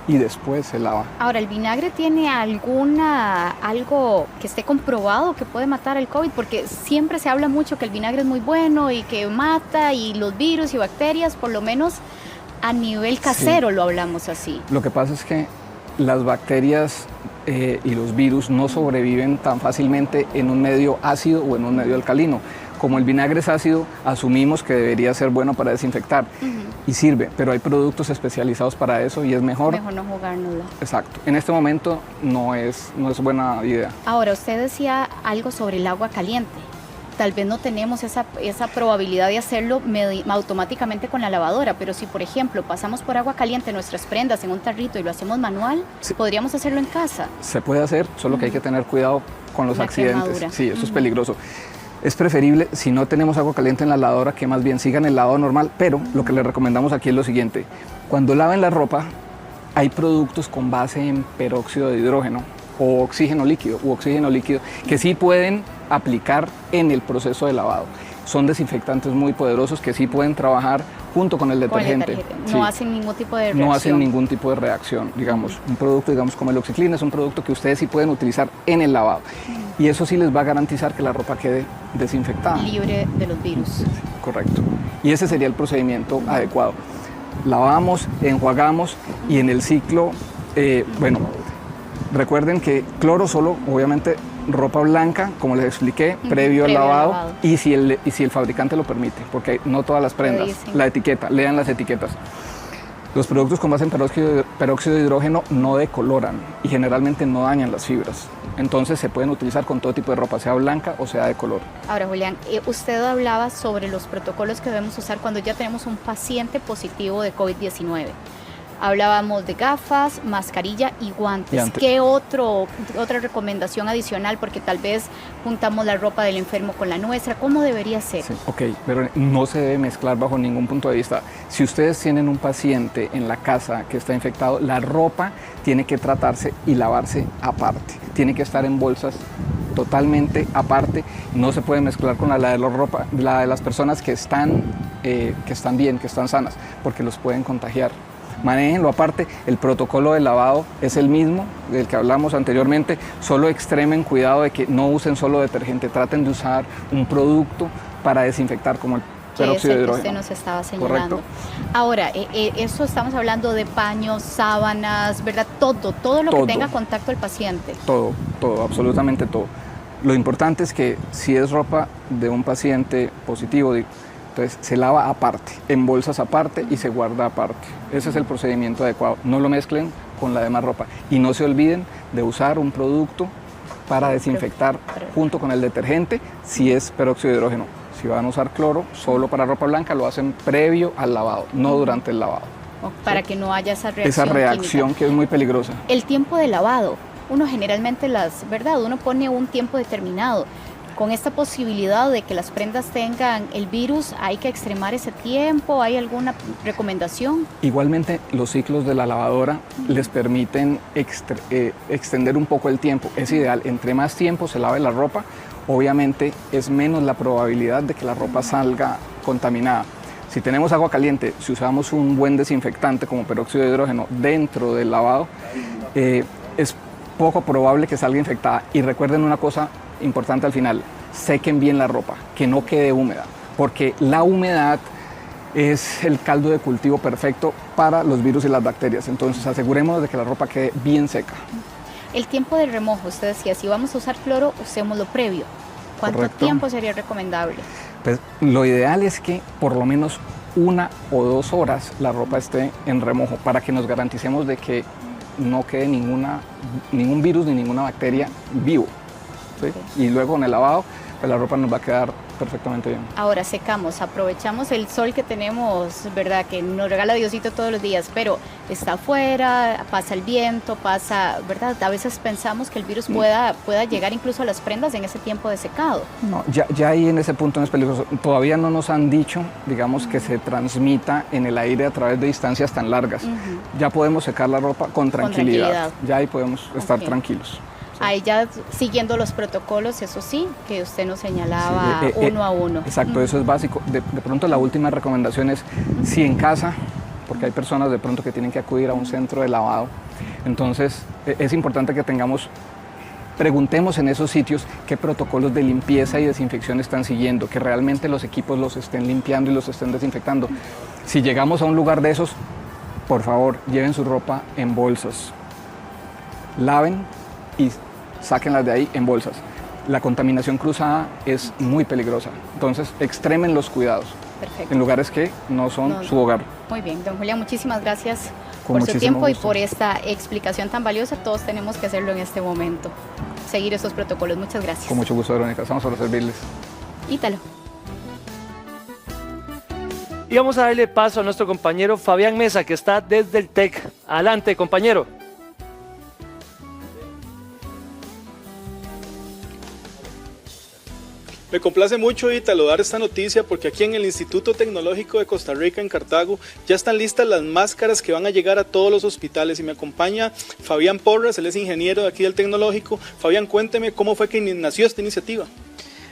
y después se lava. Ahora, ¿el vinagre tiene algo que esté comprobado que puede matar el COVID? Porque siempre se habla mucho que el vinagre es muy bueno y que mata y los virus y bacterias, por lo menos a nivel casero lo hablamos así. Lo que pasa es que las bacterias y los virus no sobreviven tan fácilmente en un medio ácido o en un medio alcalino. Como el vinagre es ácido, asumimos que debería ser bueno para desinfectar y sirve, pero hay productos especializados para eso y es mejor. Mejor no jugárnosla. Exacto. En este momento no es buena idea. Ahora, usted decía algo sobre el agua caliente. Tal vez no tenemos esa probabilidad de hacerlo automáticamente con la lavadora, pero si, por ejemplo, pasamos por agua caliente nuestras prendas en un tarrito y lo hacemos manual, ¿podríamos hacerlo en casa? Se puede hacer, solo que hay que tener cuidado con los accidentes. Quemadura. Sí, eso es peligroso. Es preferible, si no tenemos agua caliente en la lavadora, que más bien sigan el lavado normal, pero lo que les recomendamos aquí es lo siguiente. Cuando laven la ropa, hay productos con base en peróxido de hidrógeno o oxígeno líquido que sí pueden aplicar en el proceso de lavado. Son desinfectantes muy poderosos que sí pueden trabajar junto con el detergente. No hacen ningún tipo de reacción. No hacen ningún tipo de reacción, digamos. Un producto, como el OxiClean, es un producto que ustedes sí pueden utilizar en el lavado. Y eso sí les va a garantizar que la ropa quede desinfectada. Libre de los virus. Sí, correcto. Y ese sería el procedimiento adecuado. Lavamos, enjuagamos y en el ciclo, recuerden que cloro solo, obviamente, ropa blanca, como les expliqué, previo al lavado. Y si el fabricante lo permite, porque no todas las prendas, la etiqueta, lean las etiquetas. Los productos con base en peróxido de hidrógeno no decoloran y generalmente no dañan las fibras. Entonces se pueden utilizar con todo tipo de ropa, sea blanca o sea de color. Ahora, Julián, usted hablaba sobre los protocolos que debemos usar cuando ya tenemos un paciente positivo de COVID-19. Hablábamos de gafas, mascarilla y guantes. ¿Qué otra recomendación adicional? Porque tal vez juntamos la ropa del enfermo con la nuestra. ¿Cómo debería ser? Sí, pero no se debe mezclar bajo ningún punto de vista. Si ustedes tienen un paciente en la casa que está infectado, la ropa tiene que tratarse y lavarse aparte. Tiene que estar en bolsas totalmente aparte. No se puede mezclar con la de las personas que están bien, que están sanas, porque los pueden contagiar. manéjenlo aparte. El protocolo de lavado es el mismo del que hablamos anteriormente, solo extremen cuidado de que no usen solo detergente, traten de usar un producto para desinfectar como el peróxido de hidrógeno. Que usted nos estaba señalando. Correcto. Ahora, eso estamos hablando de paños, sábanas, ¿verdad? Todo lo que tenga contacto el paciente. Todo, absolutamente todo. Lo importante es que si es ropa de un paciente positivo, entonces se lava aparte, en bolsas aparte y se guarda aparte. Ese es el procedimiento adecuado. No lo mezclen con la demás ropa. Y no se olviden de usar un producto para desinfectar junto con el detergente si es peróxido de hidrógeno. Si van a usar cloro solo para ropa blanca, lo hacen previo al lavado, no durante el lavado. Para que no haya esa reacción. Esa reacción química, que es muy peligrosa. El tiempo de lavado, uno generalmente ¿verdad? Uno pone un tiempo determinado. Con esta posibilidad de que las prendas tengan el virus, ¿hay que extremar ese tiempo? ¿Hay alguna recomendación? Igualmente, los ciclos de la lavadora les permiten extender un poco el tiempo. Es ideal, entre más tiempo se lave la ropa, obviamente es menos la probabilidad de que la ropa salga contaminada. Si tenemos agua caliente, si usamos un buen desinfectante como peróxido de hidrógeno dentro del lavado, es poco probable que salga infectada. Y recuerden una cosa importante al final, sequen bien la ropa, que no quede húmeda, porque la humedad es el caldo de cultivo perfecto para los virus y las bacterias. Entonces asegurémonos de que la ropa quede bien seca. El tiempo de remojo, usted decía, si vamos a usar cloro, usémoslo previo. ¿Cuánto tiempo sería recomendable? Pues lo ideal es que por lo menos 1 o 2 horas la ropa esté en remojo para que nos garanticemos de que no quede ningún virus ni ninguna bacteria vivo. ¿Sí? Okay. Y luego en el lavado, pues la ropa nos va a quedar perfectamente bien. Ahora secamos, aprovechamos el sol que tenemos, ¿verdad? Que nos regala Diosito todos los días, pero está afuera, pasa el viento, pasa, ¿verdad? A veces pensamos que el virus pueda llegar incluso a las prendas en ese tiempo de secado. No, ya ahí en ese punto no es peligroso. Todavía no nos han dicho, digamos, que se transmita en el aire a través de distancias tan largas. Ya podemos secar la ropa con tranquilidad. Ya ahí podemos estar tranquilos. Ahí ya siguiendo los protocolos, eso sí, que usted nos señalaba uno a uno. Exacto, eso es básico. De pronto la última recomendación es, si en casa, porque hay personas de pronto que tienen que acudir a un centro de lavado, entonces es importante que preguntemos en esos sitios qué protocolos de limpieza y desinfección están siguiendo, que realmente los equipos los estén limpiando y los estén desinfectando. Si llegamos a un lugar de esos, por favor, lleven su ropa en bolsas, laven y sáquenlas de ahí en bolsas. La contaminación cruzada es muy peligrosa, entonces extremen los cuidados. Perfecto. En lugares que no son su hogar. Muy bien, don Julián, muchísimas gracias por su tiempo y por esta explicación tan valiosa. Todos tenemos que hacerlo en este momento, seguir esos protocolos. Muchas gracias. Con mucho gusto, Verónica, estamos para servirles. Ítalo. Y vamos a darle paso a nuestro compañero Fabián Mesa, que está desde el TEC. Adelante, compañero. Me complace mucho, Ítalo, dar esta noticia porque aquí en el Instituto Tecnológico de Costa Rica, en Cartago, ya están listas las máscaras que van a llegar a todos los hospitales y me acompaña Fabián Porras, él es ingeniero de aquí del Tecnológico. Fabián, cuénteme cómo fue que nació esta iniciativa.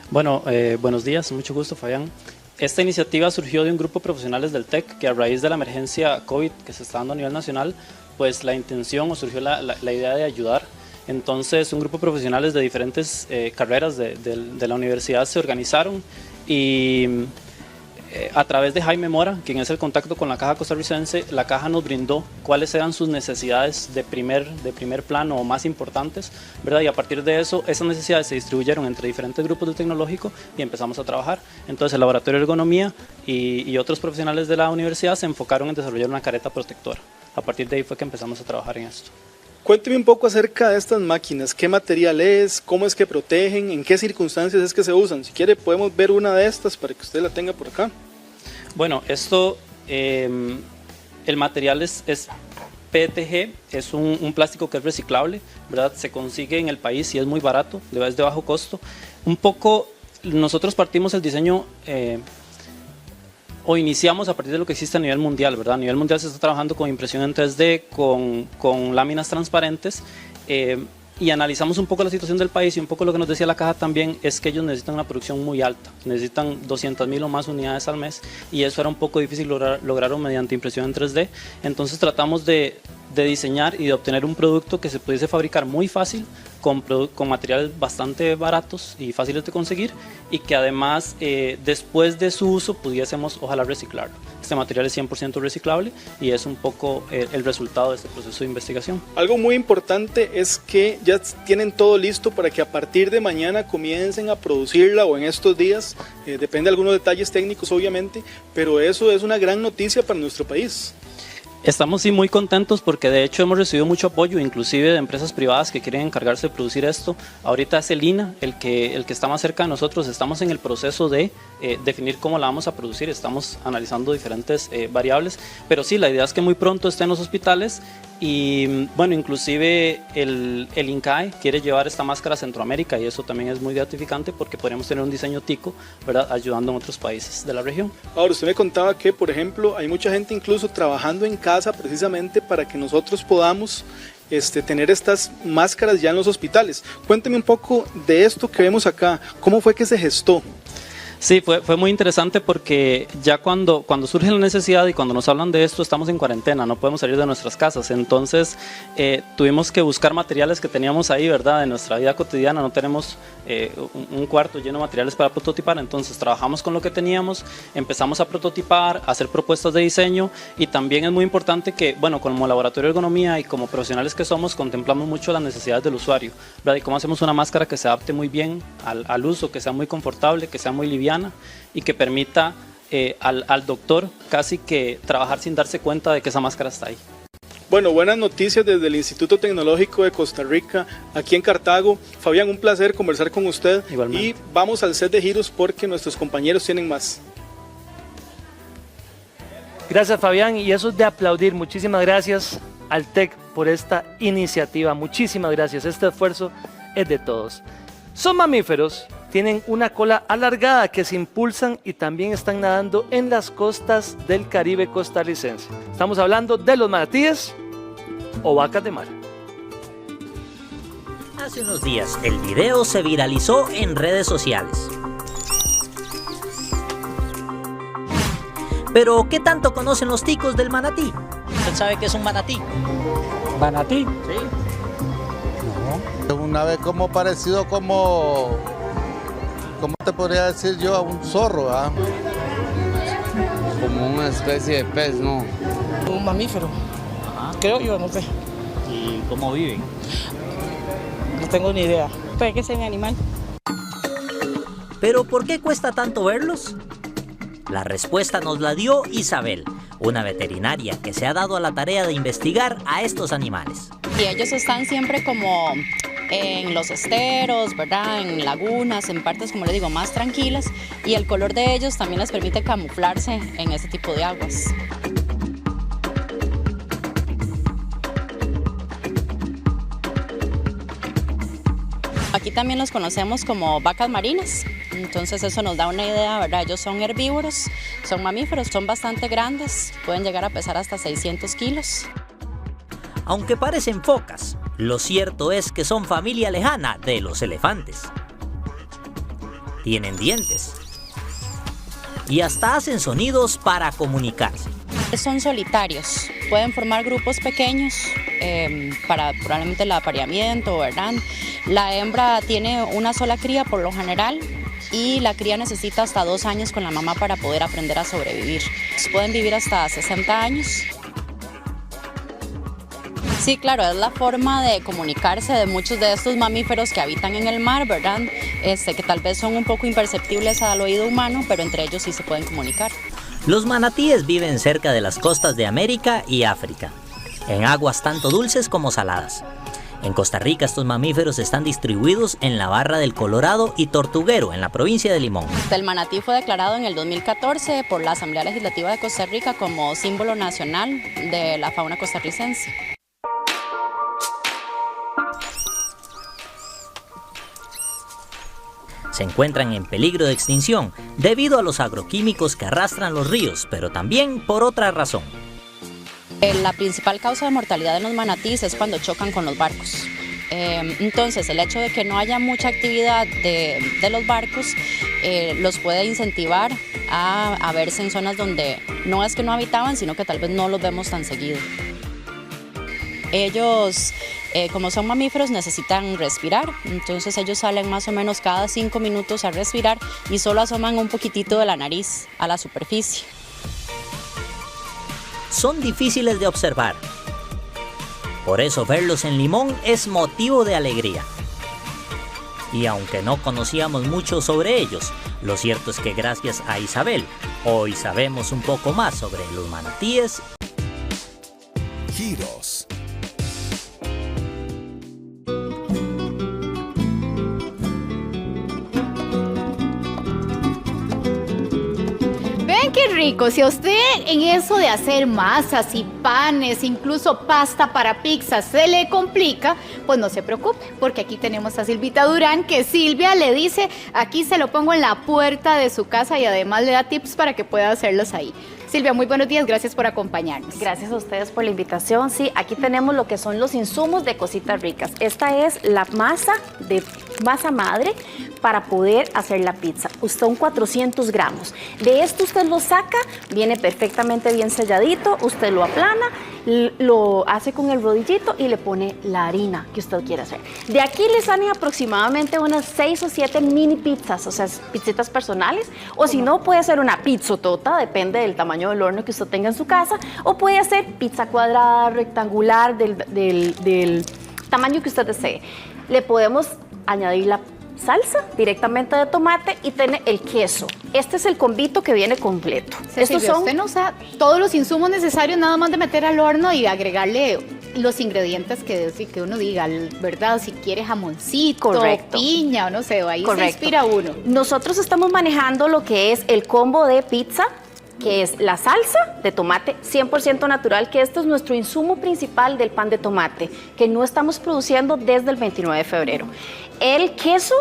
Bueno, buenos días, mucho gusto, Fabián. Esta iniciativa surgió de un grupo de profesionales del TEC que a raíz de la emergencia COVID que se está dando a nivel nacional, pues la intención o surgió la idea de ayudar. Entonces un grupo de profesionales de diferentes carreras de la universidad se organizaron y a través de Jaime Mora, quien es el contacto con la Caja Costarricense, la Caja nos brindó cuáles eran sus necesidades de primer plano o más importantes, ¿verdad? Y a partir de eso, esas necesidades se distribuyeron entre diferentes grupos del tecnológico y empezamos a trabajar. Entonces el Laboratorio de Ergonomía y otros profesionales de la universidad se enfocaron en desarrollar una careta protectora. A partir de ahí fue que empezamos a trabajar en esto. Cuénteme un poco acerca de estas máquinas, qué material es, cómo es que protegen, en qué circunstancias es que se usan. Si quiere podemos ver una de estas para que usted la tenga por acá. Bueno, esto, el material es PETG, es un plástico que es reciclable, ¿verdad? Se consigue en el país y es muy barato, es de bajo costo. Un poco, nosotros partimos el diseño o iniciamos a partir de lo que existe a nivel mundial, ¿verdad? A nivel mundial se está trabajando con impresión en 3D, con láminas transparentes. y analizamos un poco la situación del país y un poco lo que nos decía la caja también es que ellos necesitan una producción muy alta, necesitan 200.000 o más unidades al mes y eso era un poco difícil lograrlo mediante impresión en 3D. Entonces tratamos de diseñar y de obtener un producto que se pudiese fabricar muy fácil, con materiales bastante baratos y fáciles de conseguir y que además después de su uso pudiésemos ojalá reciclarlo. Este material es 100% reciclable y es un poco el resultado de este proceso de investigación. Algo muy importante es que ya tienen todo listo para que a partir de mañana comiencen a producirla o en estos días, depende de algunos detalles técnicos obviamente, pero eso es una gran noticia para nuestro país. Estamos sí muy contentos porque de hecho hemos recibido mucho apoyo, inclusive de empresas privadas que quieren encargarse de producir esto. Ahorita es el INA el que está más cerca de nosotros. Estamos en el proceso de definir cómo la vamos a producir. Estamos analizando diferentes variables, pero sí, la idea es que muy pronto esté en los hospitales y bueno, inclusive el INCAE quiere llevar esta máscara a Centroamérica y eso también es muy gratificante porque podríamos tener un diseño tico, ¿verdad?, ayudando en otros países de la región. Ahora, usted me contaba que, por ejemplo, hay mucha gente incluso trabajando en casa precisamente para que nosotros podamos tener estas máscaras ya en los hospitales. Cuénteme un poco de esto que vemos acá, ¿cómo fue que se gestó? Sí, fue muy interesante porque ya cuando surge la necesidad y cuando nos hablan de esto estamos en cuarentena, no podemos salir de nuestras casas, entonces tuvimos que buscar materiales que teníamos ahí, ¿verdad?, de nuestra vida cotidiana, no tenemos un cuarto lleno de materiales para prototipar, entonces trabajamos con lo que teníamos, empezamos a prototipar, a hacer propuestas de diseño y también es muy importante que, bueno, como laboratorio de ergonomía y como profesionales que somos, contemplamos mucho las necesidades del usuario, ¿verdad?, y cómo hacemos una máscara que se adapte muy bien al uso, que sea muy confortable, que sea muy liviana y que permita al doctor casi que trabajar sin darse cuenta de que esa máscara está ahí. Bueno, buenas noticias desde el Instituto Tecnológico de Costa Rica, aquí en Cartago. Fabián, un placer conversar con usted. Igualmente. Y vamos al set de giros porque nuestros compañeros tienen más. Gracias, Fabián, y eso es de aplaudir. Muchísimas gracias al TEC por esta iniciativa. Muchísimas gracias, este esfuerzo es de todos. Son mamíferos, tienen una cola alargada que se impulsan y también están nadando en las costas del Caribe costarricense. Estamos hablando de los manatíes o vacas de mar. Hace unos días el video se viralizó en redes sociales. Pero, ¿qué tanto conocen los ticos del manatí? ¿Usted sabe qué es un manatí? ¿Manatí? Sí. Una vez como parecido como te podría decir yo, a un zorro, ¿ah? Como una especie de pez, ¿no? Un mamífero. Ajá. Creo yo, no sé. ¿Y cómo viven? No tengo ni idea. Puede que sea un animal. ¿Pero por qué cuesta tanto verlos? La respuesta nos la dio Isabel, una veterinaria que se ha dado a la tarea de investigar a estos animales. Y ellos están siempre como en los esteros, ¿verdad?, en lagunas, en partes, como les digo, más tranquilas, y el color de ellos también les permite camuflarse en ese tipo de aguas. Aquí también los conocemos como vacas marinas, entonces eso nos da una idea, ¿verdad? Ellos son herbívoros, son mamíferos, son bastante grandes, pueden llegar a pesar hasta 600 kilos. Aunque parecen focas, lo cierto es que son familia lejana de los elefantes. Tienen dientes y hasta hacen sonidos para comunicarse. Son solitarios, pueden formar grupos pequeños para probablemente el apareamiento, ¿verdad? La hembra tiene una sola cría por lo general y la cría necesita hasta 2 años con la mamá para poder aprender a sobrevivir. Pueden vivir hasta 60 años. Sí, claro, es la forma de comunicarse de muchos de estos mamíferos que habitan en el mar, ¿verdad? Que tal vez son un poco imperceptibles al oído humano, pero entre ellos sí se pueden comunicar. Los manatíes viven cerca de las costas de América y África, en aguas tanto dulces como saladas. En Costa Rica estos mamíferos están distribuidos en la Barra del Colorado y Tortuguero, en la provincia de Limón. El manatí fue declarado en el 2014 por la Asamblea Legislativa de Costa Rica como símbolo nacional de la fauna costarricense. Se encuentran en peligro de extinción debido a los agroquímicos que arrastran los ríos, pero también por otra razón. La principal causa de mortalidad de los manatíes es cuando chocan con los barcos. Entonces, el hecho de que no haya mucha actividad de los barcos los puede incentivar a verse en zonas donde no es que no habitaban, sino que tal vez no los vemos tan seguido. Ellos, como son mamíferos, necesitan respirar, entonces ellos salen más o menos cada 5 minutos a respirar y solo asoman un poquitito de la nariz a la superficie. Son difíciles de observar. Por eso verlos en Limón es motivo de alegría. Y aunque no conocíamos mucho sobre ellos, lo cierto es que gracias a Isabel, hoy sabemos un poco más sobre los manatíes. Giros. Qué rico, si a usted en eso de hacer masas y panes, incluso pasta para pizza se le complica, pues no se preocupe, porque aquí tenemos a Silvita Durán, que Silvia le dice, aquí se lo pongo en la puerta de su casa y además le da tips para que pueda hacerlos ahí. Silvia, muy buenos días, gracias por acompañarnos. Gracias a ustedes por la invitación. Sí, aquí tenemos lo que son los insumos de Cositas Ricas. Esta es la masa madre para poder hacer la pizza. Son 400 gramos. De esto usted lo saca, viene perfectamente bien selladito, usted lo aplana, lo hace con el rodillito y le pone la harina que usted quiera hacer. De aquí le salen aproximadamente unas 6 o 7 mini pizzas, o sea, pizzitas personales, o si no, puede ser una pizzotota, depende del tamaño del horno que usted tenga en su casa, o puede hacer pizza cuadrada, rectangular, del tamaño que usted desee. Le podemos añadir la salsa directamente de tomate y tiene el queso. Este es el combito que viene completo. Estos son... Usted no usa todos los insumos necesarios, nada más de meter al horno y agregarle los ingredientes que uno diga, ¿verdad? Si quiere jamoncito, correcto, piña o no sé, ahí correcto, se inspira uno. Nosotros estamos manejando lo que es el combo de pizza, que es la salsa de tomate 100% natural, que esto es nuestro insumo principal del pan de tomate, que no estamos produciendo desde el 29 de febrero. El queso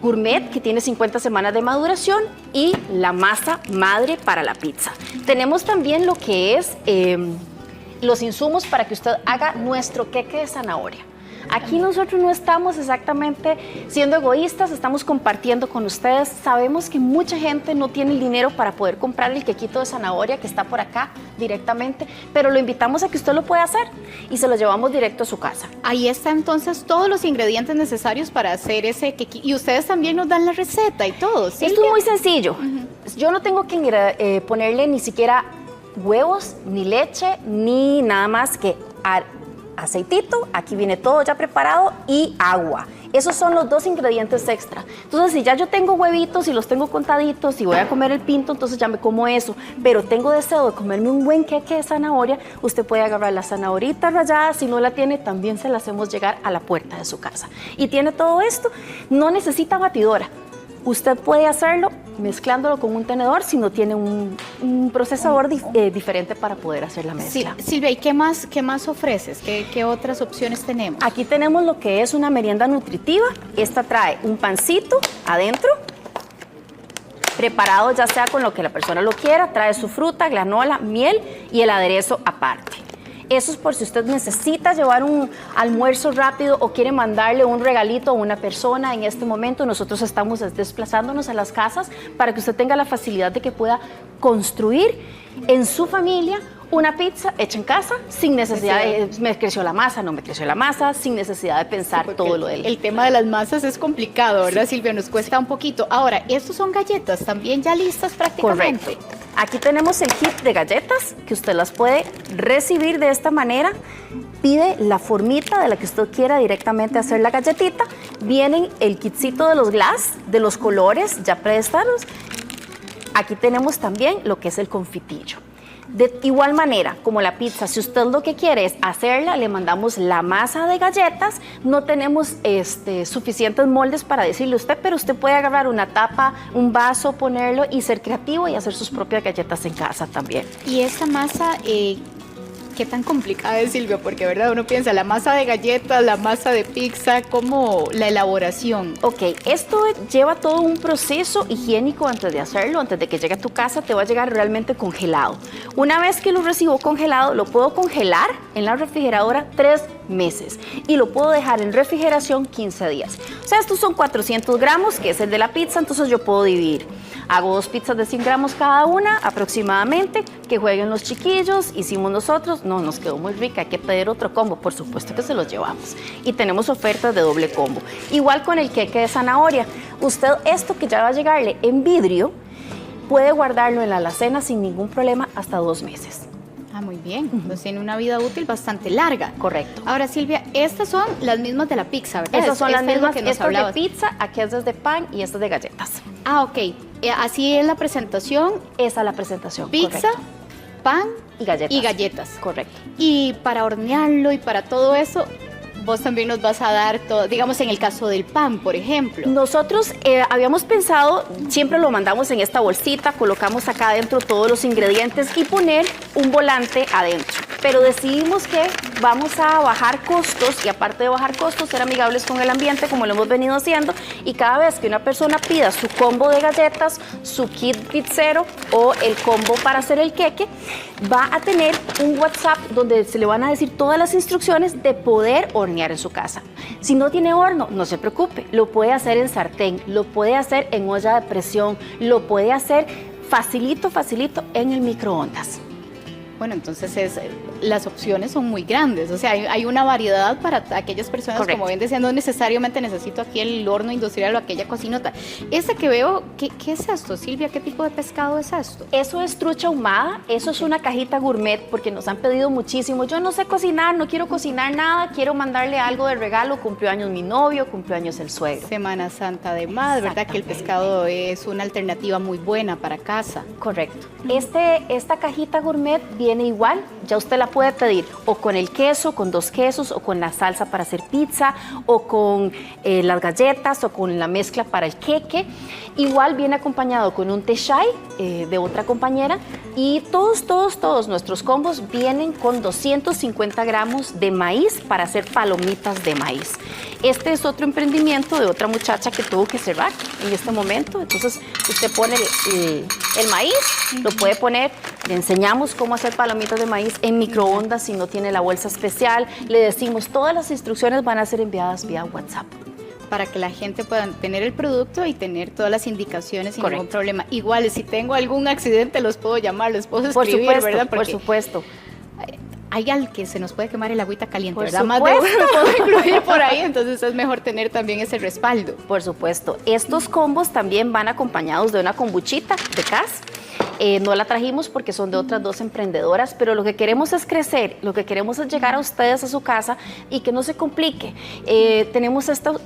gourmet, que tiene 50 semanas de maduración, y la masa madre para la pizza. Tenemos también lo que es los insumos para que usted haga nuestro queque de zanahoria. Aquí nosotros no estamos exactamente siendo egoístas, estamos compartiendo con ustedes. Sabemos que mucha gente no tiene el dinero para poder comprar el quequito de zanahoria que está por acá directamente, pero lo invitamos a que usted lo pueda hacer y se lo llevamos directo a su casa. Ahí está entonces todos los ingredientes necesarios para hacer ese quequito. Y ustedes también nos dan la receta y todo, ¿sí? Esto es muy sencillo. Yo no tengo que ponerle ni siquiera huevos, ni leche, ni nada más que aceitito, aquí viene todo ya preparado, y agua. Esos son los 2 ingredientes extra. Entonces, si ya yo tengo huevitos y los tengo contaditos y voy a comer el pinto, entonces ya me como eso. Pero tengo deseo de comerme un buen queque de zanahoria, usted puede agarrar la zanahorita rallada, si no la tiene, también se la hacemos llegar a la puerta de su casa. Y tiene todo esto, no necesita batidora. Usted puede hacerlo mezclándolo con un tenedor si no tiene un procesador diferente para poder hacer la mezcla. Sí, Silvia, ¿y qué más ofreces? ¿Qué otras opciones tenemos? Aquí tenemos lo que es una merienda nutritiva. Esta trae un pancito adentro, preparado ya sea con lo que la persona lo quiera. Trae su fruta, granola, miel y el aderezo aparte. Eso es por si usted necesita llevar un almuerzo rápido o quiere mandarle un regalito a una persona. En este momento nosotros estamos desplazándonos a las casas para que usted tenga la facilidad de que pueda construir en su familia una pizza hecha en casa sin necesidad de me creció la masa, no me creció la masa, sin necesidad de pensar todo lo del... El tema de las masas es complicado, ¿verdad, Silvia? Nos cuesta un poquito. Ahora, estos son galletas también ya listas prácticamente. Correcto. Aquí tenemos el kit de galletas que usted las puede recibir de esta manera. Pide la formita de la que usted quiera directamente hacer la galletita. Vienen el kitcito de los glass, de los colores ya preestados. Aquí tenemos también lo que es el confitillo. De igual manera, como la pizza, si usted lo que quiere es hacerla, le mandamos la masa de galletas. No tenemos suficientes moldes para decirle a usted, pero usted puede agarrar una tapa, un vaso, ponerlo y ser creativo y hacer sus propias galletas en casa también. ¿Y esta masa qué ¿Qué tan complicada es, Silvia? Porque, ¿verdad? Uno piensa, la masa de galletas, la masa de pizza, ¿cómo la elaboración? Ok, esto lleva todo un proceso higiénico antes de hacerlo, antes de que llegue a tu casa, te va a llegar realmente congelado. Una vez que lo recibo congelado, lo puedo congelar en la refrigeradora 3 meses y lo puedo dejar en refrigeración 15 días. O sea, estos son 400 gramos, que es el de la pizza, entonces yo puedo dividir. Hago 2 pizzas de 100 gramos cada una, aproximadamente, que jueguen los chiquillos, hicimos nosotros, no, nos quedó muy rica, hay que pedir otro combo, por supuesto que se los llevamos. Y tenemos ofertas de doble combo. Igual con el queque de zanahoria. Usted esto que ya va a llegarle en vidrio, puede guardarlo en la alacena sin ningún problema hasta 2 meses. Ah, muy bien. Entonces tiene una vida útil bastante larga. Correcto. Ahora, Silvia, estas son las mismas de la pizza, ¿verdad? Estas son las mismas, que nos esta es de hablabas. pizza, aquí es de pan y esta es de galletas. Ah, ok. Así es la presentación. Esa es la presentación, Pizza, correcto. pan y galletas. Y galletas. Correcto. Y para hornearlo y para todo eso, vos también nos vas a dar todo, digamos en el caso del pan, por ejemplo. Nosotros habíamos pensado, siempre lo mandamos en esta bolsita, colocamos acá adentro todos los ingredientes y poner un volante adentro. Pero decidimos que vamos a bajar costos y aparte de bajar costos, ser amigables con el ambiente como lo hemos venido haciendo, y cada vez que una persona pida su combo de galletas, su kit pizzero o el combo para hacer el queque, va a tener un WhatsApp donde se le van a decir todas las instrucciones de poder hornear en su casa. Si no tiene horno, no se preocupe, lo puede hacer en sartén, lo puede hacer en olla de presión, lo puede hacer facilito en el microondas. Bueno, entonces las opciones son muy grandes, o sea, hay una variedad para aquellas personas, correcto, como ven decían, no necesariamente necesito aquí el horno industrial o aquella cocinota. Ese que veo, ¿qué es esto, Silvia? ¿Qué tipo de pescado es esto? Eso es trucha ahumada, eso es una cajita gourmet, porque nos han pedido muchísimo. Yo no sé cocinar, no quiero cocinar nada, quiero mandarle algo de regalo, cumplió años mi novio, cumplió años el suegro. Semana Santa además, ¿verdad? Que el pescado es una alternativa muy buena para casa. Correcto. Esta cajita gourmet viene igual, ya usted la puede pedir o con el queso, con 2 quesos, o con la salsa para hacer pizza, o con las galletas, o con la mezcla para el queque. Igual viene acompañado con un té chai de otra compañera, y todos nuestros combos vienen con 250 gramos de maíz para hacer palomitas de maíz. Este es otro emprendimiento de otra muchacha que tuvo que cerrar en este momento. Entonces usted pone el maíz, lo puede poner, le enseñamos cómo hacer palomitas de maíz en microondas si no tiene la bolsa especial, le decimos todas las instrucciones van a ser enviadas vía WhatsApp. Para que la gente pueda tener el producto y tener todas las indicaciones sin ningún problema. Igual, si tengo algún accidente, los puedo llamar, los puedo escribir, por supuesto, ¿verdad? Porque por supuesto. Hay al que se nos puede quemar el agüita caliente, por ¿verdad? Supuesto. Más de uno puedo incluir por ahí, entonces es mejor tener también ese respaldo. Por supuesto. Estos combos también van acompañados de una kombuchita de Cass. No la trajimos porque son de otras 2 emprendedoras, pero lo que queremos es crecer, lo que queremos es llegar a ustedes a su casa y que no se complique.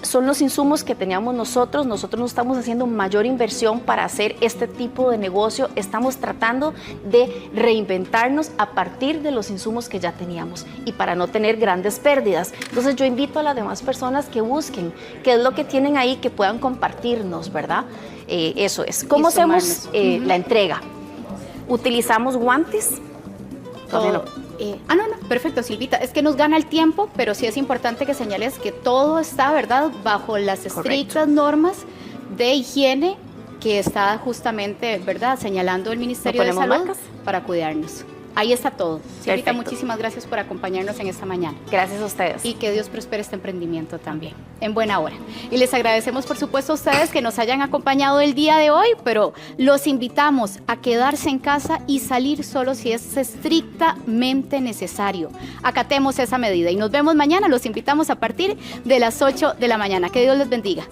Son los insumos que teníamos nosotros no estamos haciendo mayor inversión para hacer este tipo de negocio, estamos tratando de reinventarnos a partir de los insumos que ya teníamos y para no tener grandes pérdidas. Entonces yo invito a las demás personas que busquen qué es lo que tienen ahí que puedan compartirnos, ¿verdad? Eso es. ¿Cómo hacemos la entrega? Utilizamos guantes. No, perfecto, Silvita. Es que nos gana el tiempo, pero sí es importante que señales que todo está, ¿verdad?, bajo las estrictas normas de higiene que está justamente, ¿verdad?, señalando el Ministerio de Salud marcas para cuidarnos. Ahí está todo. Silvita, muchísimas gracias por acompañarnos en esta mañana. Gracias a ustedes. Y que Dios prospere este emprendimiento también, en buena hora. Y les agradecemos, por supuesto, a ustedes que nos hayan acompañado el día de hoy, pero los invitamos a quedarse en casa y salir solo si es estrictamente necesario. Acatemos esa medida y nos vemos mañana. Los invitamos a partir de las 8 de la mañana. Que Dios les bendiga.